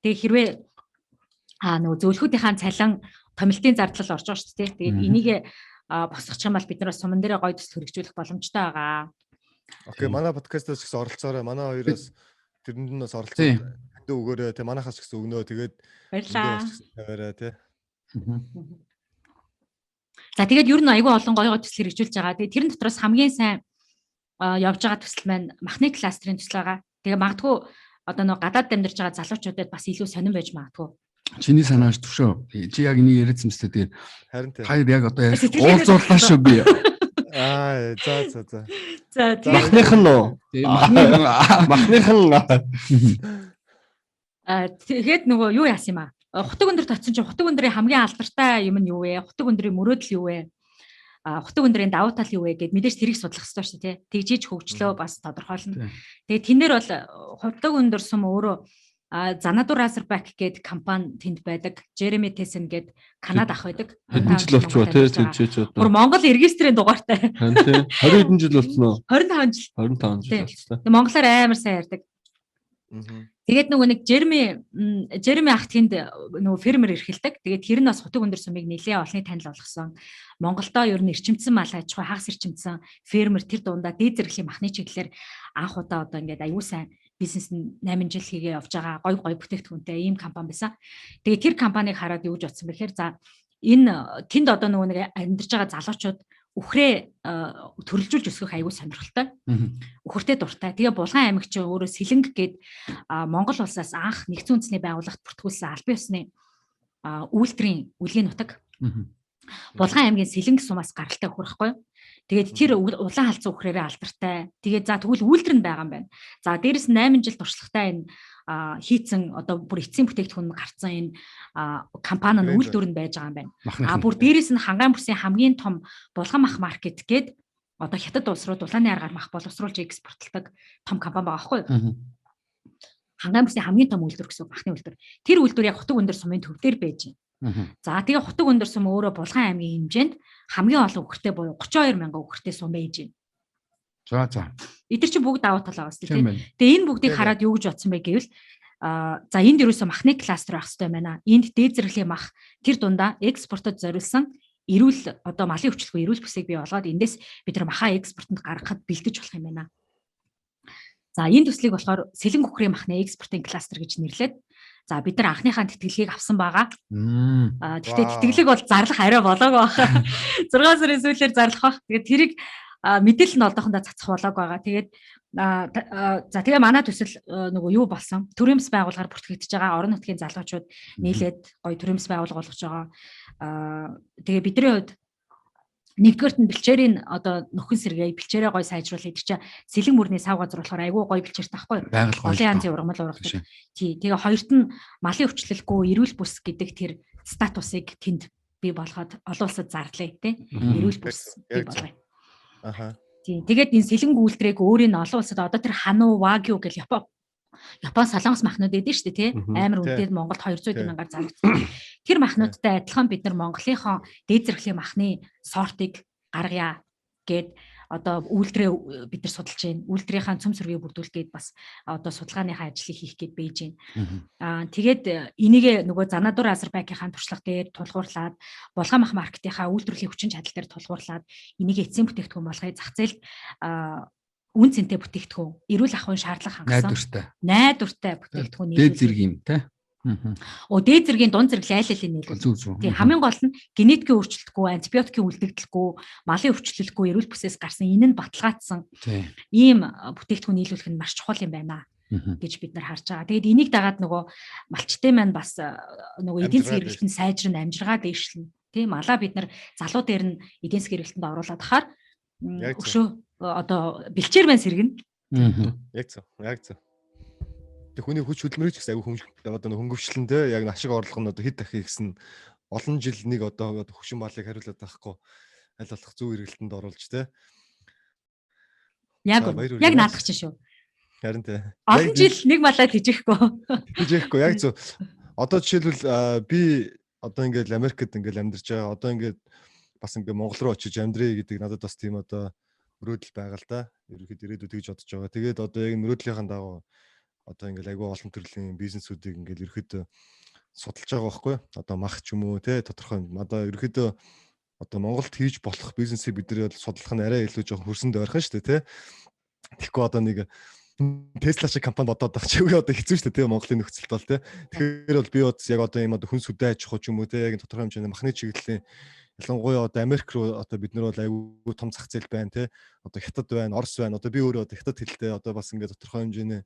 Тэгээ хэрвээ нөгөө зөвлөхүүдийнхаа цалин томилтын зардлал орж байгаа шүү дээ. Тэгээд энийг босгочих юм бол бид нар суман дээр гоё төсөл хэрэгжүүлэх боломжтой байгаа. Окей, манай подкастаас ч гэсэн оролцоорой. Манай хоёроос тэрэнд нь бас оролцоод хандив өгөөрэй. Тэ манайхаас ч гэсэн өгнөө. Тэгээд баярлалаа. тавиарай тий. За тэгээд ер нь айгүй олон гоё төсөл хэрэгжүүлж байгаа. Тэгээд тэрэн дотроос хамгийн сайн явж байгаа төсөл маань махны кластерын төсөл байгаа. Тэгээ магадгүй одоо нөгөө гадаад амьдарч байгаа залуучуудад бас илүү сонирн байж магадгүй. Чиний санааш төвшөө. Чи яг энийг яриадсан мэт тэгээд Харин тий. хайр яг одоо уулзууллаа шүү би. За. махных нь уу? Махных нь. Тэгээд нөгөө юу яасан юм аа? Хутаг өндөр татсан чинь хутаг өндрийн хамгийн алдартай юм нь юу вэ? Хутаг өндрийн мөрөөдөл юу вэ? Хутаг өндрийн давуу тал юу вэ гэд мэдээж тэрийг судлах хэрэгтэй шүү дээ. Тэгжиж хөгжлөө бас тодорхойлно. Тэгээд тэнээр бол хутаг өндөр сум өөрөө Занадур Разербак гэдэг компани тэнд байдаг. Jeremy Tessen гэдэг Канада ах байдаг. Хэдэн жил болчихоо тий чиж одоо. Гур Монгол регистрийн дугаартай. Харин тий 20 хэдэн жил болсон уу? 25 жил. 25 жил болсон. Монголоор амар сайн ярьдаг. Тэгээд нөгөө нэг Jeremy ах тэнд нөгөө фермер эрхэлдэг. Тэгээд тэр нь бас хутаг өндөр сумыг нэлээд олонний танил болгосон. Монголдоо ер нь эрчимцэн мал аж ахуй хагас эрчимцэн фермер тэр дундаа дээд зэрэглэлийн махны чиглэлээр анх удаа одоо ингээд аюул сайн бизнес 8 жил хийгээ явж байгаа гой бүтээгдэхүүнтэй ийм компани байсан. Тэгээд тэр компанийг хараад юу гэж бодсон бэхээр за энэ тэнд одоо нөгөө нэг амьдарч байгаа залуучууд үхрээ төрөлжүүлж өсгөх аюул сонирхолтой. Үхэртэй дуртай. Тэгээ Булган аймаг чинь өөрөө Сэлэнг гээд Монгол улсаас анх нэгдсэн үндэсний байгууллагт бүртгүүлсэн албан ёсны үйлдвэрийн үлгийн нутаг. Булган аймгийн Сэлэнг сумаас гаралтай өхөрөхгүй. Тэгээд тэр улаан халдсан үхрээрээ алдартай. Тэгээд за тэгвэл үйлдвэр нь байгаа юм байна. За дээрэс 8 жил туршлагатай энэ хийцэн одоо бүр эцсийн бүтээгдэхүүн гарцсан энэ компани нь үйлдвэр нь байж байгаа юм байна. Бүр дээрэс нь Хангаан бүсийн хамгийн том Булган мах маркет гээд одоо хятад улс руу дулааны аргаар мах боловсруулж экспортлдог том компани байгаа байхгүй юу? Хангаан бүсийн хамгийн том үйлдвэр гэсэн махны үйлдвэр. Тэр үйлдвэр яг хутаг өндөр сумын төв дээр байж байна. За тэгээ хутаг өндөр сум өөрөө Булган аймгийн хэмжээнд хамгийн олон үхэртэй буюу 32 мянган үхэртэй сум байж байна. За. Эдгээр чинь бүгд давуу тал байгаа шүү дээ. Тэгээ энэ бүгдийг хараад юу гэж бодсон бэ гэвэл за энд ерөөсөө махны кластер авах хэрэгтэй байна. Энд дээд зэрэглэлийн мах тэр дундаа экспортод зориулсан эрүүл одоо малын өвчлөлгүй эрүүл бүсийг бий болгоод эндээс бид нар махаа экспортод гаргахад бэлдэж болох юм байна. За энэ төслийг болохоор Сэлэнг үхрийн махны экспортын кластер гэж нэрлээд за бид нар анхныхаа тэтгэлгийг авсан байгаа. Гэхдээ тэтгэлэг бол зарлах арай болоогүй байна. 6 сарын сүүлээр зарлах баг. Тэгээд тэрийг мэдээлэл нь одоохондоо цацах болоог байгаа. Тэгээд за тэгээ манай төсөл нөгөө юу болсон? Төрөмс байгууллагаар бүртгэгдэж байгаа орон нутгийн залуучууд нийлээд гоё төрөмс байгууллага болгож байгаа. Тэгээ бидний хувьд нэгдүгээрт нь бэлчээрийн одоо нөхөн сэргээ бэлчээрээ гоё сайжруулах гэдэг чинь Сэлэнг мөрний сав газар болохоор айгүй гоё бэлчээртэй байхгүй юу? Олон янзын ургамал ургадаг. Тий. Тэгээ хоёрт нь малын өвчлөлгүй эрүүл бүс гэдэг тэр статусыг тэнд бий болгоод олон улсад зарлаа тий. Эрүүл бүс бий болгоё. Аха. Тий. Тэгээд энэ Сэлэнг үйлдвэрийг өөрийн олон улсад одоо тэр Хануу Вагю гэл Япон солонгос махнууд эдэн шүү дээ тий. Амар үнэтэй Монголд 200 мянгаар зарагдсан. Тэр махнуудтай адилхан бид нар Монголынхон дээд зэрэглэлийн махны сортыг гаргая гэд одоо үйлдвэрээ бид нар судалж байна. Үйлдвэрийнхаа цөм сөргийг бүрдүүлгээд бас одоо судалгааныхаа ажлыг хийх гээд байж байна. Тэгээд энийг нөгөө Занадур Разербакийнхаа туршлага дээр тулгуурлаад Булган мах маркетийнхаа үйлдвэрлэлийн хүчин чадал дээр тулгуурлаад энийг эцсийн бүтээгдэхүүн болгохыг зах зээлд үн цэнтэй бүтээгдэхүүн эрүүл ахуйн шаардлага хангасан найдвартай бүтээгдэхүүн дээд зэрэг юм тий. Дээд зэргийн дунд зэрэг айл алын нийлүүл. Тийм хамгийн гол нь генетикийн өөрчлөлтгүй, антибиотикийн үлдэгдэлгүй, малын өвчлөлгүй эрүүл бүсээс гарсан энэ нь баталгаажсан ийм бүтээгдэхүүн нийлүүлэх нь маш чухал юм байна гэж бид нар харж байгаа. Тэгээд энийг дагаад нөгөө малчтай маань бас нөгөө эдийн засгийн эргэлтэнд сайжрын амжиргаа дээшлэн тийм малаа бид нар залуу дээр нь эдийн засгийн эргэлтэнд оруулаад хахаар өшөө одоо бэлчээр маань сэргэн. Яг зөв. Тэг хүний хүч хөдөлмөрийг ч гэсэн аягүй одоо хөнгөвчлэн те яг ашиг орлого нь одоо хэд дахин ихсэн олон жил нэг одоо хөгшин малыг хариулаад байхгүй аль болох зөв эргэлтэнд оруулж те. Яг За, баяр яг хүргэе. наадах чинь шүү. Харин те. Олон жил нэг малаа хийжихгүй. Тэжээхгүй яг зөв. Одоо жишээлбэл би одоо ингээд Америкт ингээд амьдарч байгаа. Одоо ингээд бас ингээд Монгол руу очиж амьдрий гэдэг надад бас тийм одоо мөрөөдөл байгаа л да. Ерөнхийдөө ирээдүйд тэгж бодож байгаа. Тэгээд одоо яг мөрөөдлийнхэн дагуу одоо ингээд айгүй олон төрлийн бизнесүүдийг ингээд ерөнхийдөө судалж байгаа байхгүй. Одоо мах ч юм уу те тодорхой одоо ерөнхийдөө одоо Монголд хийж болох бизнесийг бид нэр судлах нь арай илүү жоохон хөрсөнд ойрхон шүү дээ те. Тэгэхгүй одоо нэг Tesla шиг компани бодоод байгаа ч үгүй одоо хэцүү шүү дээ тийм Монголын нөхцөлд бол тийм. Тэгэхээр бол би бод яг одоо ийм одоо хүн сүдэ аж ахуй ч юм уу тийм яг тодорхой хэмжээний махны чиглэлийн ялангуяа одоо Америк руу одоо бид нар бол аюу том зах зээл байна тийм. Одоо Хятад байна, Орос байна. Одоо би өөрөө одоо Хятад хэлтэй одоо бас ингээд тодорхой хэмжээний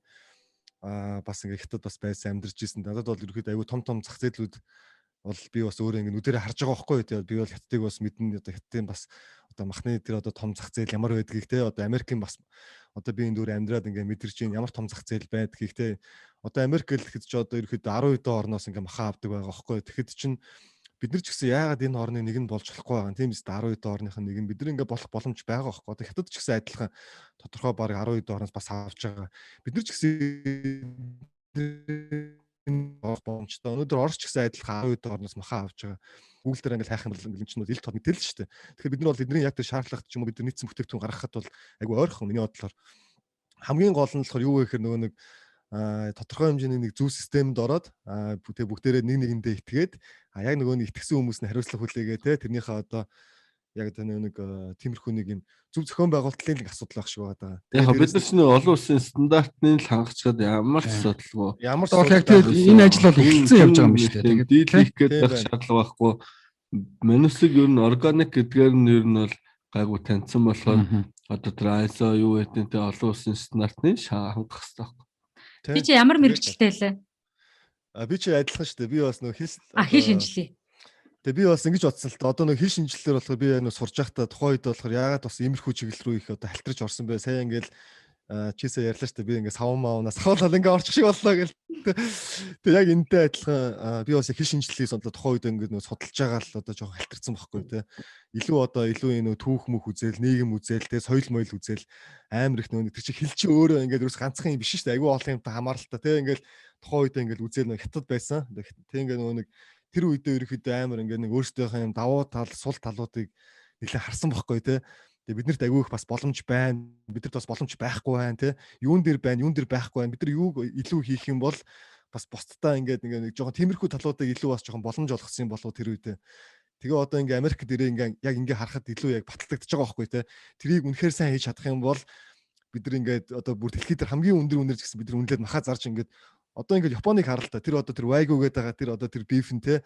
бас ингээд Хятад бас байсан амьдарч ирсэн. Надад бол ерөөд аюу том зах зээлүүд бол би бас өөрөө ингээд нүдэрээ харж байгаа байхгүй тийм. Би бол Хятадыг бас мэднэ одоо Хятадын бас одоо махны тэр одоо том зах зээл ямар байдгийг тийм. Одоо Америкийн бас одоо би энэ дүүрээ амьдраад ингээ мэдэрч байна ямар том зах зээл байдгийг те одоо Америк гэхэд ч одоо ерөөхдөө 10 хэдэн орноос ингээ маха авдаг байгаа байхгүй тэгэхэд чинь бид нар ч гэсэн яагаад энэ орны нэг нь болж болохгүй байгаа юм тийм биз 10 хэдэн орных нь нэг нь бид нар ингээ болох боломж байгаа байхгүй одоо Хятад ч гэсэн адилхан тодорхой баг 10 хэдэн орноос бас авч байгаа бид нар ч гэсэн боломжтой өнөөдөр Орос ч гэсэн адилхан 10 хэдэн орноос маха авч байгаа Google дээр ингээл хайх юм бол энэ чинь илт тод мэдээлэл шүү дээ. Тэгэхээр бид нар бол эдний яг тэр шаардлагатай ч юм уу бид нар нийцсэн бүтээгдэхүүн гаргахад бол айгүй ойрхон миний бодлоор хамгийн гол нь болохоор юу вэ гэхээр нөгөө нэг тодорхой хэмжээний нэг зөв системд ороод бүгдээрээ нэг нэгэндээ итгээд яг нөгөө нэг итгэсэн хүмүүс нь хариуцлага хүлээгээ те тэрнийхээ одоо яг нэг тиймэрхүү нэг юм зөв зохион байгуулалтын нэг асуудал байх шиг байгаа. Яг бид нар ч нэг олон улсын стандартны л хангачаад ямар ч асуудалгүй. Ямар ч бол яг энэ ажил бол эхэлсэн явж байгаа юм шүү дээ. Тэгээд дийлэх гэдэг шаардлага байхгүй. Манусыг ер нь органик гэдгээр нь ер нь бол гайгүй таньсан болохоор одоо тэр ISO юу гэдэг нь олон улсын стандартны хангах хэрэгтэй байхгүй. Би чи ямар мэрэгчлээ лээ? Би чи адилхан шүү дээ. Би бас нөгөө хэл шинжилгээ. Тэгээ би бас ингэж бодсон л та одоо нэг хэл шинжилгээр болохоор би яг сурж байхдаа тухайн үед болохоор яагаад бас иймэрхүү чиглэл рүү их одоо халтарч орсон бэ? Сая ингээл чисээ ярьлаа шүү дээ. Би ингээ саван маунаас савлал ингээ орчих шиг боллоо гэл. Тэгээ яг энэтэй адилхан би бас хэл шинжилгээг сондлоо тухайн үед ингээ нөгөө судалж байгаа л одоо жоохон халтарсан байхгүй те. Илүү энэ түүх мөх үзэл, нийгэм үзэл, те соёл моёл үзэл амар их нөгөө тэр чи хэл чи өөрөө ингээ ерөөс ганцхан юм биш шүү дээ. Айгүй олон юмтай хамааралтай те. Ингээл тухайн үед ингээ үзэл нөгөө Хятад байсан. Тэг ингээ нөгөө нэг тэр үедээ ерөөхдөө амар ингээ нэг өөрсдийнхөө юм давуу тал, сул талуудыг нэлээд харсан байхгүй те. Тэгээ биднэрт агиух бас боломж байна. Бидэрт бас боломж байхгүй байна те. Юун дээр байна, юун дээр байхгүй байна. Бид нар юу илүү хийх юм бол бас бусдаа ингээ нэг жоохон тиймэрхүү талуудыг илүү бас жоохон боломж олгосон юм болов тэр үедээ. Тэгээ одоо ингээ Америкт ирээ ингээ яг ингээ харахад илүү яг батлагдчихж байгаа байхгүй те. Тэрийг үнэхээр сайн хийж чадах юм бол бид нар ингээд одоо бүр дэлхийд хамгийн өндөр ч гэсэн бид нар үнэлээд махаа зарж ингээд одоо ингээд Японыг харалтаа тэр одоо тэр Wagyu гэдэг байгаа тэр одоо тэр beef нь те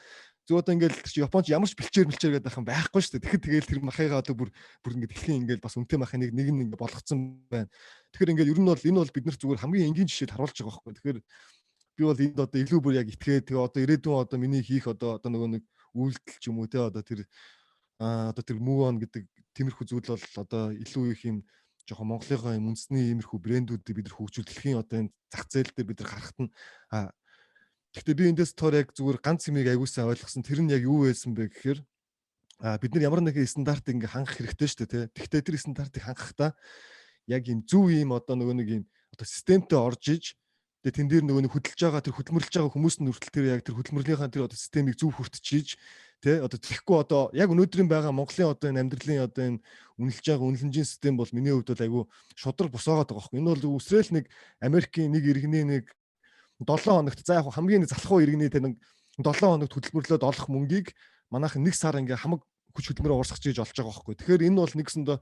зөв одоо ингээд тэр Японч ямар ч бэлчээр гэдэг юм байхгүй шүү дээ. Тэгэхээр тэр махыгаа одоо бүр ингээд дэлхийн ингээд бас үнэтэй махын нэг нь ингээд болгоцсон байна. Тэгэхээр ингээд ер нь бол энэ бол бид нар зүгээр хамгийн энгийн жишээд харуулж байгаа байхгүй. Тэгэхээр би бол энд одоо илүү бүр яг итгээд тэгээ одоо ирээдүйн одоо миний хийх одоо нөгөө нэг үйлдэл ч юм уу те одоо тэр move on гэдэг тиймэрхүү зүйл бол одоо илүү их юм жоохон Монголынхаа юм үндэсний иймэрхүү брэндүүдийг бид нар хөгжүүл дэлхийн одоо энэ зах зээл дээр бид нар гарахт нь гэхдээ би эндээс тоор яг зүгээр ганц юмыг аягуулсан ойлгосон тэр нь яг юу байсан бэ гэхээр бид нар ямар нэгэн стандартыг ингээ хангах хэрэгтэй шүү дээ тий. Гэхдээ тэр стандартыг хангахдаа яг юм зөв юм одоо нөгөө нэг юм одоо системтэй орж иж тэгээ тэн дээр нөгөө нэг хөдөлж байгаа тэр хөдөлмөрлж байгаа хүмүүс нь хүртэл тэр яг тэр хөдөлмөрлийнхаа тэр одоо системийг зөв хүртчихийж тэ одоо тэгэхгүй одоо яг өнөөдрийн байгаа Монголын одоо энэ амьдралын одоо энэ үнэлж байгаа үнэлэмжийн систем бол миний хувьд бол айгүй шудраг босоогоод байгаа байхгүй. Энэ бол үсрээл нэг Америкийн нэг иргэний нэг 7 хоногт за яг хамгийн залхуу иргэний тэр нэг 7 хоногт хөдөлмөрлөөд олох мөнгийг манайхан нэг сар ингээ хамаг хүч хөдөлмөрөөр уурсгаж ийж олж байгаа байхгүй. Тэгэхээр энэ бол нэгсэндээ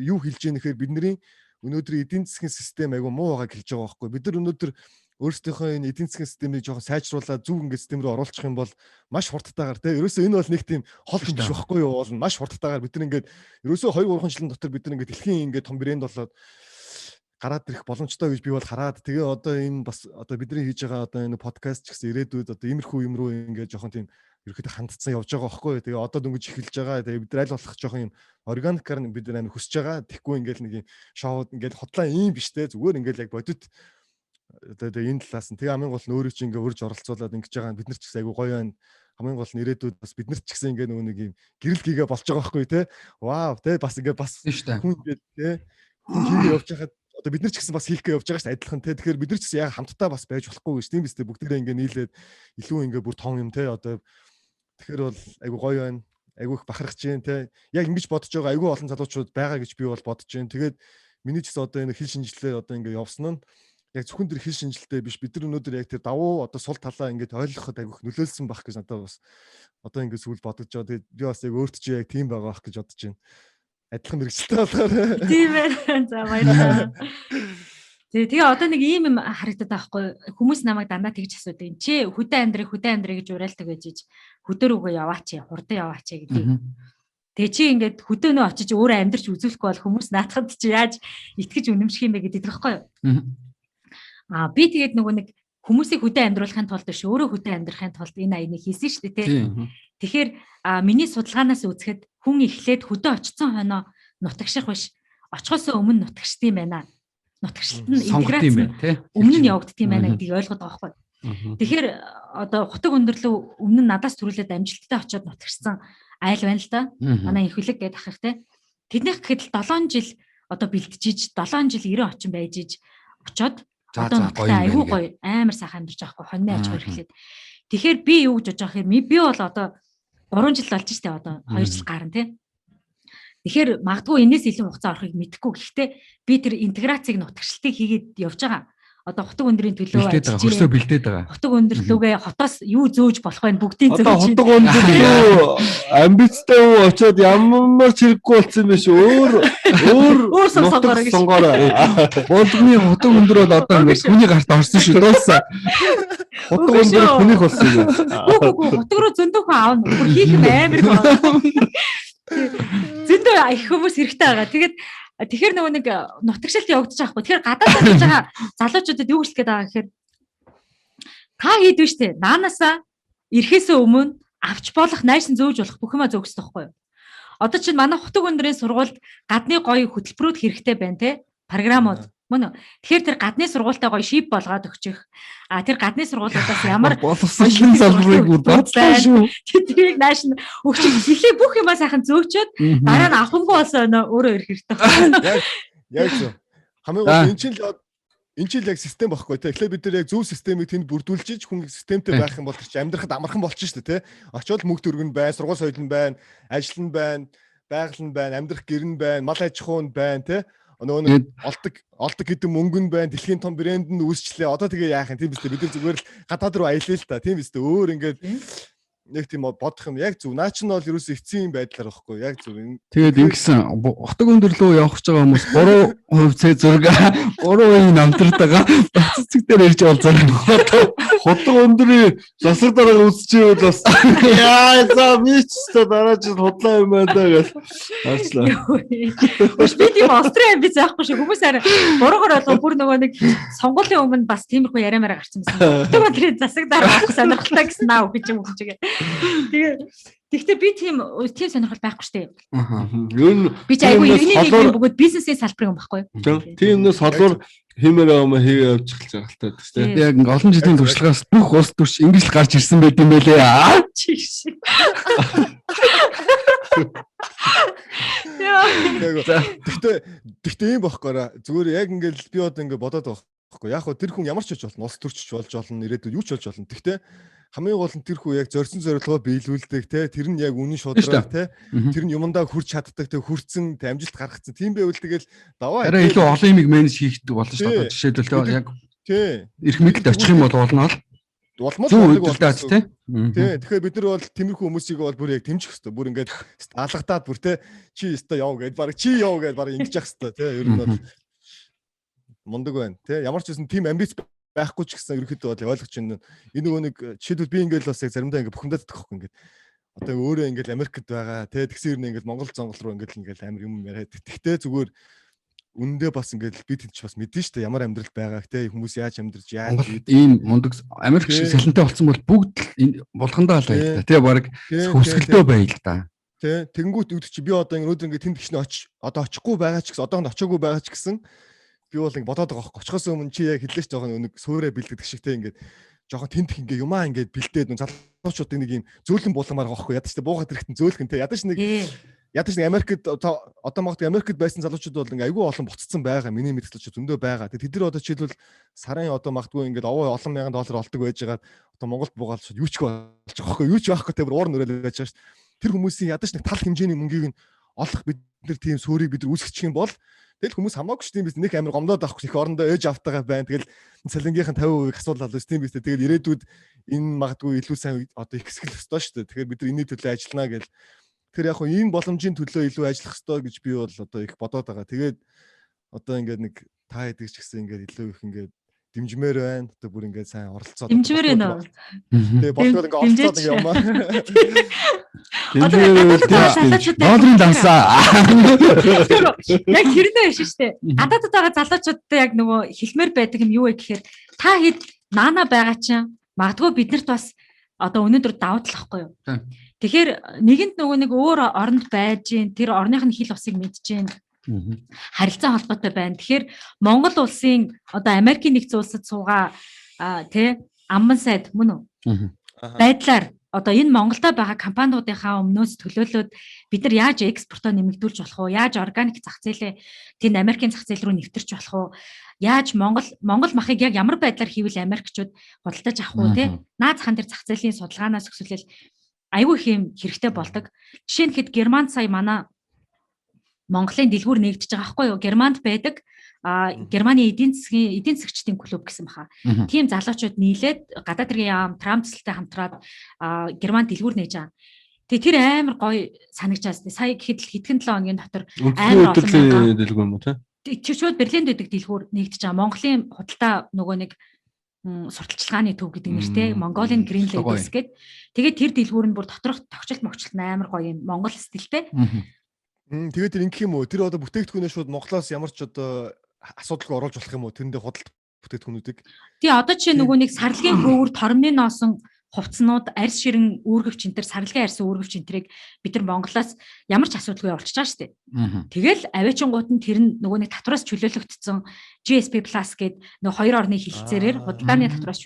юу хэлж яах нэхээр бидний өнөөдрийн эдийн засгийн систем айгүй муу байгааг хэлж байгаа байхгүй. Бид нар өнөөдөр өөрсдийнхөө энэ эдийн засгийн системийг жоохон сайжруулаад зөв ингээд систем рүү оруулах юм бол маш хурдтайгаар тийм ерөөсөө энэ бол нэг тийм хол юм биш байхгүй юу бол маш хурдтайгаар бид нар ингээд ерөөсөө 2-3 жилийн дотор бид нар ингээд дэлхийн ингээд том брэнд болоод гараад ирэх боломжтой гэж би бол хараад тэгээ одоо энэ бас одоо бидний хийж байгаа одоо энэ подкаст ч гэсэн ирээдүйд одоо иймэрхүү юм руу ингээд жоохон тийм ерөөхдөө хандцсан явж байгаа байхгүй. Тэгээ одоо дөнгөж эхэлж байгаа. Тэгээ бид нар аль болох жоохон юм органикаар бид нар амир хүсэж байгаа. Тэгэхгүй ингээд нэг юм шоуд ингээд хотлоо ийм биш те зүгээр ингээд яг бодит одоо энэ талаас нь тэгээ хамгийн гол нь өөрөө чинь ингээд урьж оролцуулаад ингэж байгаа бид нар ч гэсэн айгу гоё байна. хамгийн гол нь ирээдүйд бас бид нарт ч гэсэн ингээ нөгөө нэг юм гэрэл гээгээ болж байгаа байхгүй те. Вау те бас ингээ бас Тийм шүү дээ. хүн ингээ те хүн хийгээ явж байхад одоо бид нар ч гэсэн бас хийх гээ явж байгаа шүү дээ адилхан те. Тэгэхээр бид нар ч гэсэн яг хамтдаа бас байж болохгүй гэж тийм биз дээ. Бүгдээрээ ингээ нийлээд илүү ингээ бүр том юм те одоо тэгэхээр бол айгу гоё байна. Айгу их бахархаж जैन те. Яг ингэж бодож байгаа айгу олон залуучууд байгаа гэж би бол бодож जैन. Тэгээд миний ч гэсэн одоо энэ хил шинжилгээ одоо ингээ явсан нь яг зөвхөн тэр хил шинжилтэй биш бид нар өнөөдөр яг тэр давуу одоо сул талаа ингээд ойлгоход айгүйх нөлөөлсөн байх гэж надад бас одоо ингээд сүүл бодож байгаа. Тэгээд би бас яг өөртөө яг тийм байгаа байх гэж бодож байна. Адилхан мэрэгчлээ болохоор. Тийм байна. За баярлалаа. Тэгээ одоо нэг ийм юм харагдаад байгаа хгүй хүмүүс намайг дандаа тэгж асуудаг. Чи хөдөө амьдрыг гэж уриалдаг байж ич хөдөр үгүй яваач, хурдан яваач гэдэг. Тэгээ чи ингээд хөдөөнөө очиж өөрөө амьдрч үзүүлэхгүй бол хүмүүс наатахад чи яаж итгэж үнэмших юм бэ гэдэг байхгүй юу? Би тэгээд нөгөө нэг хүмүүсийг хөдөө амьдруулахын тулд биш өөрөө хөдөө амьдрахын тулд энэ аяныг хийсэн шүү дээ тий. Тэгэхээр миний судалгаанаас үзэхэд хүн эхлээд хөдөө очсон хойноо нутагших биш очихоос өмнө нутагшд юм байна. Нутагшлт нь интеграц өмнө нь явагддаг юм байна гэдгийг ойлгоод байгаа байхгүй. Тэгэхээр одоо хутаг өндөрлөө өмнө нь надаас төрүүлээд амжилттай очиод нутагшсан айл байна л да. Манай их хүлэг гэдэг ах ихтэй. Тэднийх гэхэд 7 жил одоо бэлтжиж 7 жил 90 очин байж иж очиод одоо нутагтай айгүй гоё амар сайхан амьдарч байгаа хгүй хоньны аж ахуй эхлээд. Тэгэхээр би юу гэж бодож байгаа хэрэг би бол одоо 3 жил болж штэ одоо 2 жил гарна тий. Тэгэхээр магадгүй энэс илүү хугацаа орохыг мэдэхгүй. Гэхдээ би тэр интеграцийг нутагшлтыг хийгээд явж байгаа. Одоо хутаг өндрийн төлөө хөрсөө бэлдээд байгаа. Хутаг өндөрлөөгөө хотоос юу зөөж болох вэ? Бүгдийн зөөж. Одоо хутаг өндөрлөө амбицтай уу очоод ямар ч хэрэггүй болсон юм биш өөр сонгоорой. Болгоны хутаг өндөр бол одоо ингэ хүний гарт орсон шүү дуусаа. Хутаг өндөр хүнийх болсон юм. Үгүй хутаг руу зөндөхөн аавна. Бүр хийх юм амар байна. Зөндөө их хүмүүс хэрэгтэй байгаа. Тэгэхээр нөгөө нэг нутагшилт явагдаж байгаа хгүй. Тэгэхээр гадаад ажиллаж байгаа залуучуудад юу хэлэх гээд байгаа гэхээр та хийдвэ штэ. Наанаасаа ирэхээс өмнө авч болох найш нь зөөж болох бүх юма зөөгсдөг хгүй. Одоо чинь манай хутаг өндрийн сургуульд гадны гоё хөтөлбөрүүд хэрэгтэй байна те. Програмууд мөн үү. Тэгэхээр тэр гадны сургуультай гоё шип болгоод өгчих. Тэр гадны сургуулиудаас ямар боловсролын салбарыг бодлоо шүү. Тэрийг нааш нь өгчих. Эхлээ бүх юмаа сайхан зөөчөөд дараа нь авахгүй болсон өөрөө ирэх хэрэгтэй байна. Яг зөв. Хамгийн гол энэ чинь яг систем багхгүй те. Эхлээ бид нар яг зөв системийг тэнд бүрдүүлж хүн системтэй байх юм бол тэр чинь амьдрахад амархан болчих шүү дээ те. Очоод мөнгө төргөн байна, сургууль соёл нь байна, ажил нь байна, байгаль нь байна, амьдрах гэр нь байна, мал аж ахуй нь байна те. Нөгөө олдог гэдэг мөнгө нь байна, дэлхийн том брэнд нь үүсчлээ. Одоо тэгээ яах юм тийм биз дээ. Бид нар зүгээр л гадаад руу аялаа л та. Тийм биз дээ. Өөр ингээд нэг тийм бодох юм яг зөв. Наа чинь бол ерөөсөө эцсийн байдлаар байхгүй. Яг зөв. Тэгээд ингэсэн хутаг өндөрлөө явах гэж байгаа хүмүүс 3% цэ зураг 3% намтартайгаа цэцэг дээр ирж олзаа. Хутаг өндрийн засаг дарга үсчихвэл бас яа за мич та дараа жил худлаа юм байна да гэж харчлаа. Би тийм Австрали би заахгүй шүү. Хүмүүс арай буруугаар болгоо бүр нөгөө нэг сонгуулийн өмнө бас тиймэрхүү яриамаараа гарсан байсан. Хутаг өндрийн засаг дарга сонирхолтой гэсэн наа гэж юм гэж. Тэгэхдээ би тийм сонирхол байхгүй шүү дээ. Би ч айгүй иргэний бүгд бизнесийн салбарын юм байхгүй. Тиймнээс холбоор хэмээр юм хийгээ явж эхэлж байгаа л та тийм. Яг олон жилийн туршлагаас бүх улс төрч ингэж л гарч ирсэн байт юм байлээ. Чиш. Тэгтээ юм байхгүй. Зүгээр яг ингээд би одоо ингээд бодоод байгаа байхгүй. Яг хөө тэр хүн ямар ч ч болно, улс төрчч болж болно, ирээдүйд юу ч болж болно. Тэгтээ хамгийн гол нь тэр хүү яг зорьсон зорилгоо биелүүлдэг те тэр нь яг үнэн шударга те тэр нь юмдаа хүрч чаддаг те хүрцэн амжилт гаргацсан тийм байвал тэгэл даваа арай илүү олон юмыг менеж хийхдэг болно шүү дээ. Жишээлбэл яг эрх мэдэлд очих юм бол болно л болмол болдог те. Тэгэхээр бид нар бол тиймэрхүү хүмүүсийг бол бүр яг дэмжих хэрэгтэй. Бүр ингээд алгадаад бүр те чи өстой яв гэд баг чи яв гэд баг ингэж явах хэрэгтэй те ер нь бол мундаг байна те ямар ч үсэн тийм амбиц байхгүй ч гэсэн ерөөхдөө бол ойлгож байна. Энэ нөгөө нэг жишээлбэл би ингээл бас яг заримдаа ингээд бухимдаад идэх хөхгүй ингээд. Одоо өөрөө ингээд Америкт байгаа те тэгсэн юм ингээд Монгол зонгол руу ингээд амар юм яриад. Тэгтээ зүгээр үнэндээ бас ингээд би тэнд ч бас мэдэн штэ ямар амьдрал байгааг те хүмүүс яаж амьдрж яаж ийм мундаг Америк шиг салентай болсон бол бүгд болгондоо л байл та те баг хөсгөлдөө байл та. Тэ тэгэнгүүт үүд чи би одоо өнөөдөр ингээд тэнд гişний одоо очихгүй байгаа ч гэсэн одоохонд очоогүй байгаа ч гэсэн би бол ингэ бодоод байгаа байхгүй. Очихоос өмнө чи яг хэллээч жоохон нэг суурэ бэлддэг шиг те ингээд жоохон тентх ингээ юмаа ингээд бэлдээд залуу залуучуудын нэг юм зөөлөн булгамаар гохгүй ядаж тэ буугаад ирэхтэн зөөлхөн тэ ядаж нэг Америкт одоо магадгүй Америкт байсан залуучууд бол ингээ айгүй олон буццсан байгаа. Миний мэдэх залуучууд зөндөө байгаа. Тэд нар одоо жишээлбэл сарын одоо магадгүй ингээ олон мянган доллар олдог байж байгаа. Одоо Монголд буугаад юу ч болж байгаа байхгүй юу ч байхгүй тэ уур нүрэл байж байгаа ш. Тэр хүмүүсийн ядаж нэг тал хэмжээний мөнгийг нь олох бид нар тийм суурийг бид нар үүсгэж юм бол тэгэл хүмүүс хамаагүй ш тийм биз нэг амар гомдоод авахгүй их орондоо ээж автагаа байна. Тэгэл цалингийнх нь 50% асуулал аль тийм биз тэгэл ирээдүйд энэ магадгүй илүү сайн одоо их хэсгэл өстой ш. Тэгэхээр бид нар энэний төлөө ажиллана гэл тэр яг хуу ийм боломжийн төлөө илүү ажиллах ёстой гэж би бол одоо их бодоод байгаа. Тэгээд одоо ингээд нэг та хэдэг ч гэсэн ингээд илүү их ингээд дэмжмээр байна. Одоо бүр ингээд сайн оролцоод дэмжмээр байна. Тэгээ болтол ингээд оролцоод ингээд юмаа. Долларын дансаа. Яг тэрнээ биш шүү дээ. Гадаадд байгаа залуучуудтай яг нөгөө хэлмээр байдаг юм юу вэ гэхээр та хэд наана байгаа чинь магадгүй биднэрт бас одоо өнөөдөр давуу тал ахгүй юу? Тэгэхээр нэгэнт нөгөө нэг өөр оронд байж гин тэр орных нь хил усыг мэдж гин харилцаа холбоотой байна. Тэгэхээр Монгол улсын одоо Америкийн нэгдсэн улсад суугаа тий амман сайд мөн үү? Байдлаар одоо энэ Монголда байгаа компаниудынхаа өмнөөс төлөөлөөд бид нар яаж экспортоо нэмэгдүүлж болох вэ? Яаж органик зах зээлээ тэнд Америкийн зах зээл рүү нэвтэрч болох вэ? Яаж Монгол махыг яг ямар байдлаар хийвэл Америкчууд худалдаж авах вэ тий? Наад захын дээр зах зээлийн судалгаанаас өсвөл айгүй их юм хэрэгтэй болдог. Жишээ нь хэд Германд сая манай Монголын дэлгүүр нэгдэж байгаа байхгүй юу? Германд байдаг Германы эдийн засгчдын клуб гэсэн баха. Тийм залуучууд нийлээд гадаад хэргийн яам Трамп цэцэлтэй хамтраад Германд дэлгүүр нээж байгаа. Тэгээ тэр амар гоё санагчаас сая гэхэд л хэдхэн 7 хоногийн дотор амар олон дэлгүүр юм уу тий? Чичүүд Берлинд байдаг дэлгүүр нэгдэж байгаа. Монголын худалдаа нөгөө нэг сурталчилгааны төв гэдэг нэртэй Mongolian Green Labels гэдэг. Тэгээд тэр дэлгүүр нь бүр доторх тогтчлт амар гоё юм Монгол стилтэй. Тэгээд тэр ингэх юм уу? Тэр одоо бүтээгдэхүүнээ шууд Монголоос ямар ч одоо асуудалгүй оруулж болох юм уу? Тэрэндээ худалдаа бүтээгдэхүүнүүдийг. Тий одоо жишээ нөгөө нэг сарлагын хөвөр тормны носон хувцснууд арьс ширэн үүргэвч энэ төр сарлагын арьс үүргэвч энэ тэрийг бид нар Монголоос ямар ч асуудалгүй явуулчихж байгаа шүү дээ. Тэгэл авиачингууд нь тэр нь нөгөө нэг татвараас чөлөөлөгдсөн GSP+ гээд нөгөө хоёр орны хилцээрээр худалдааны татвараас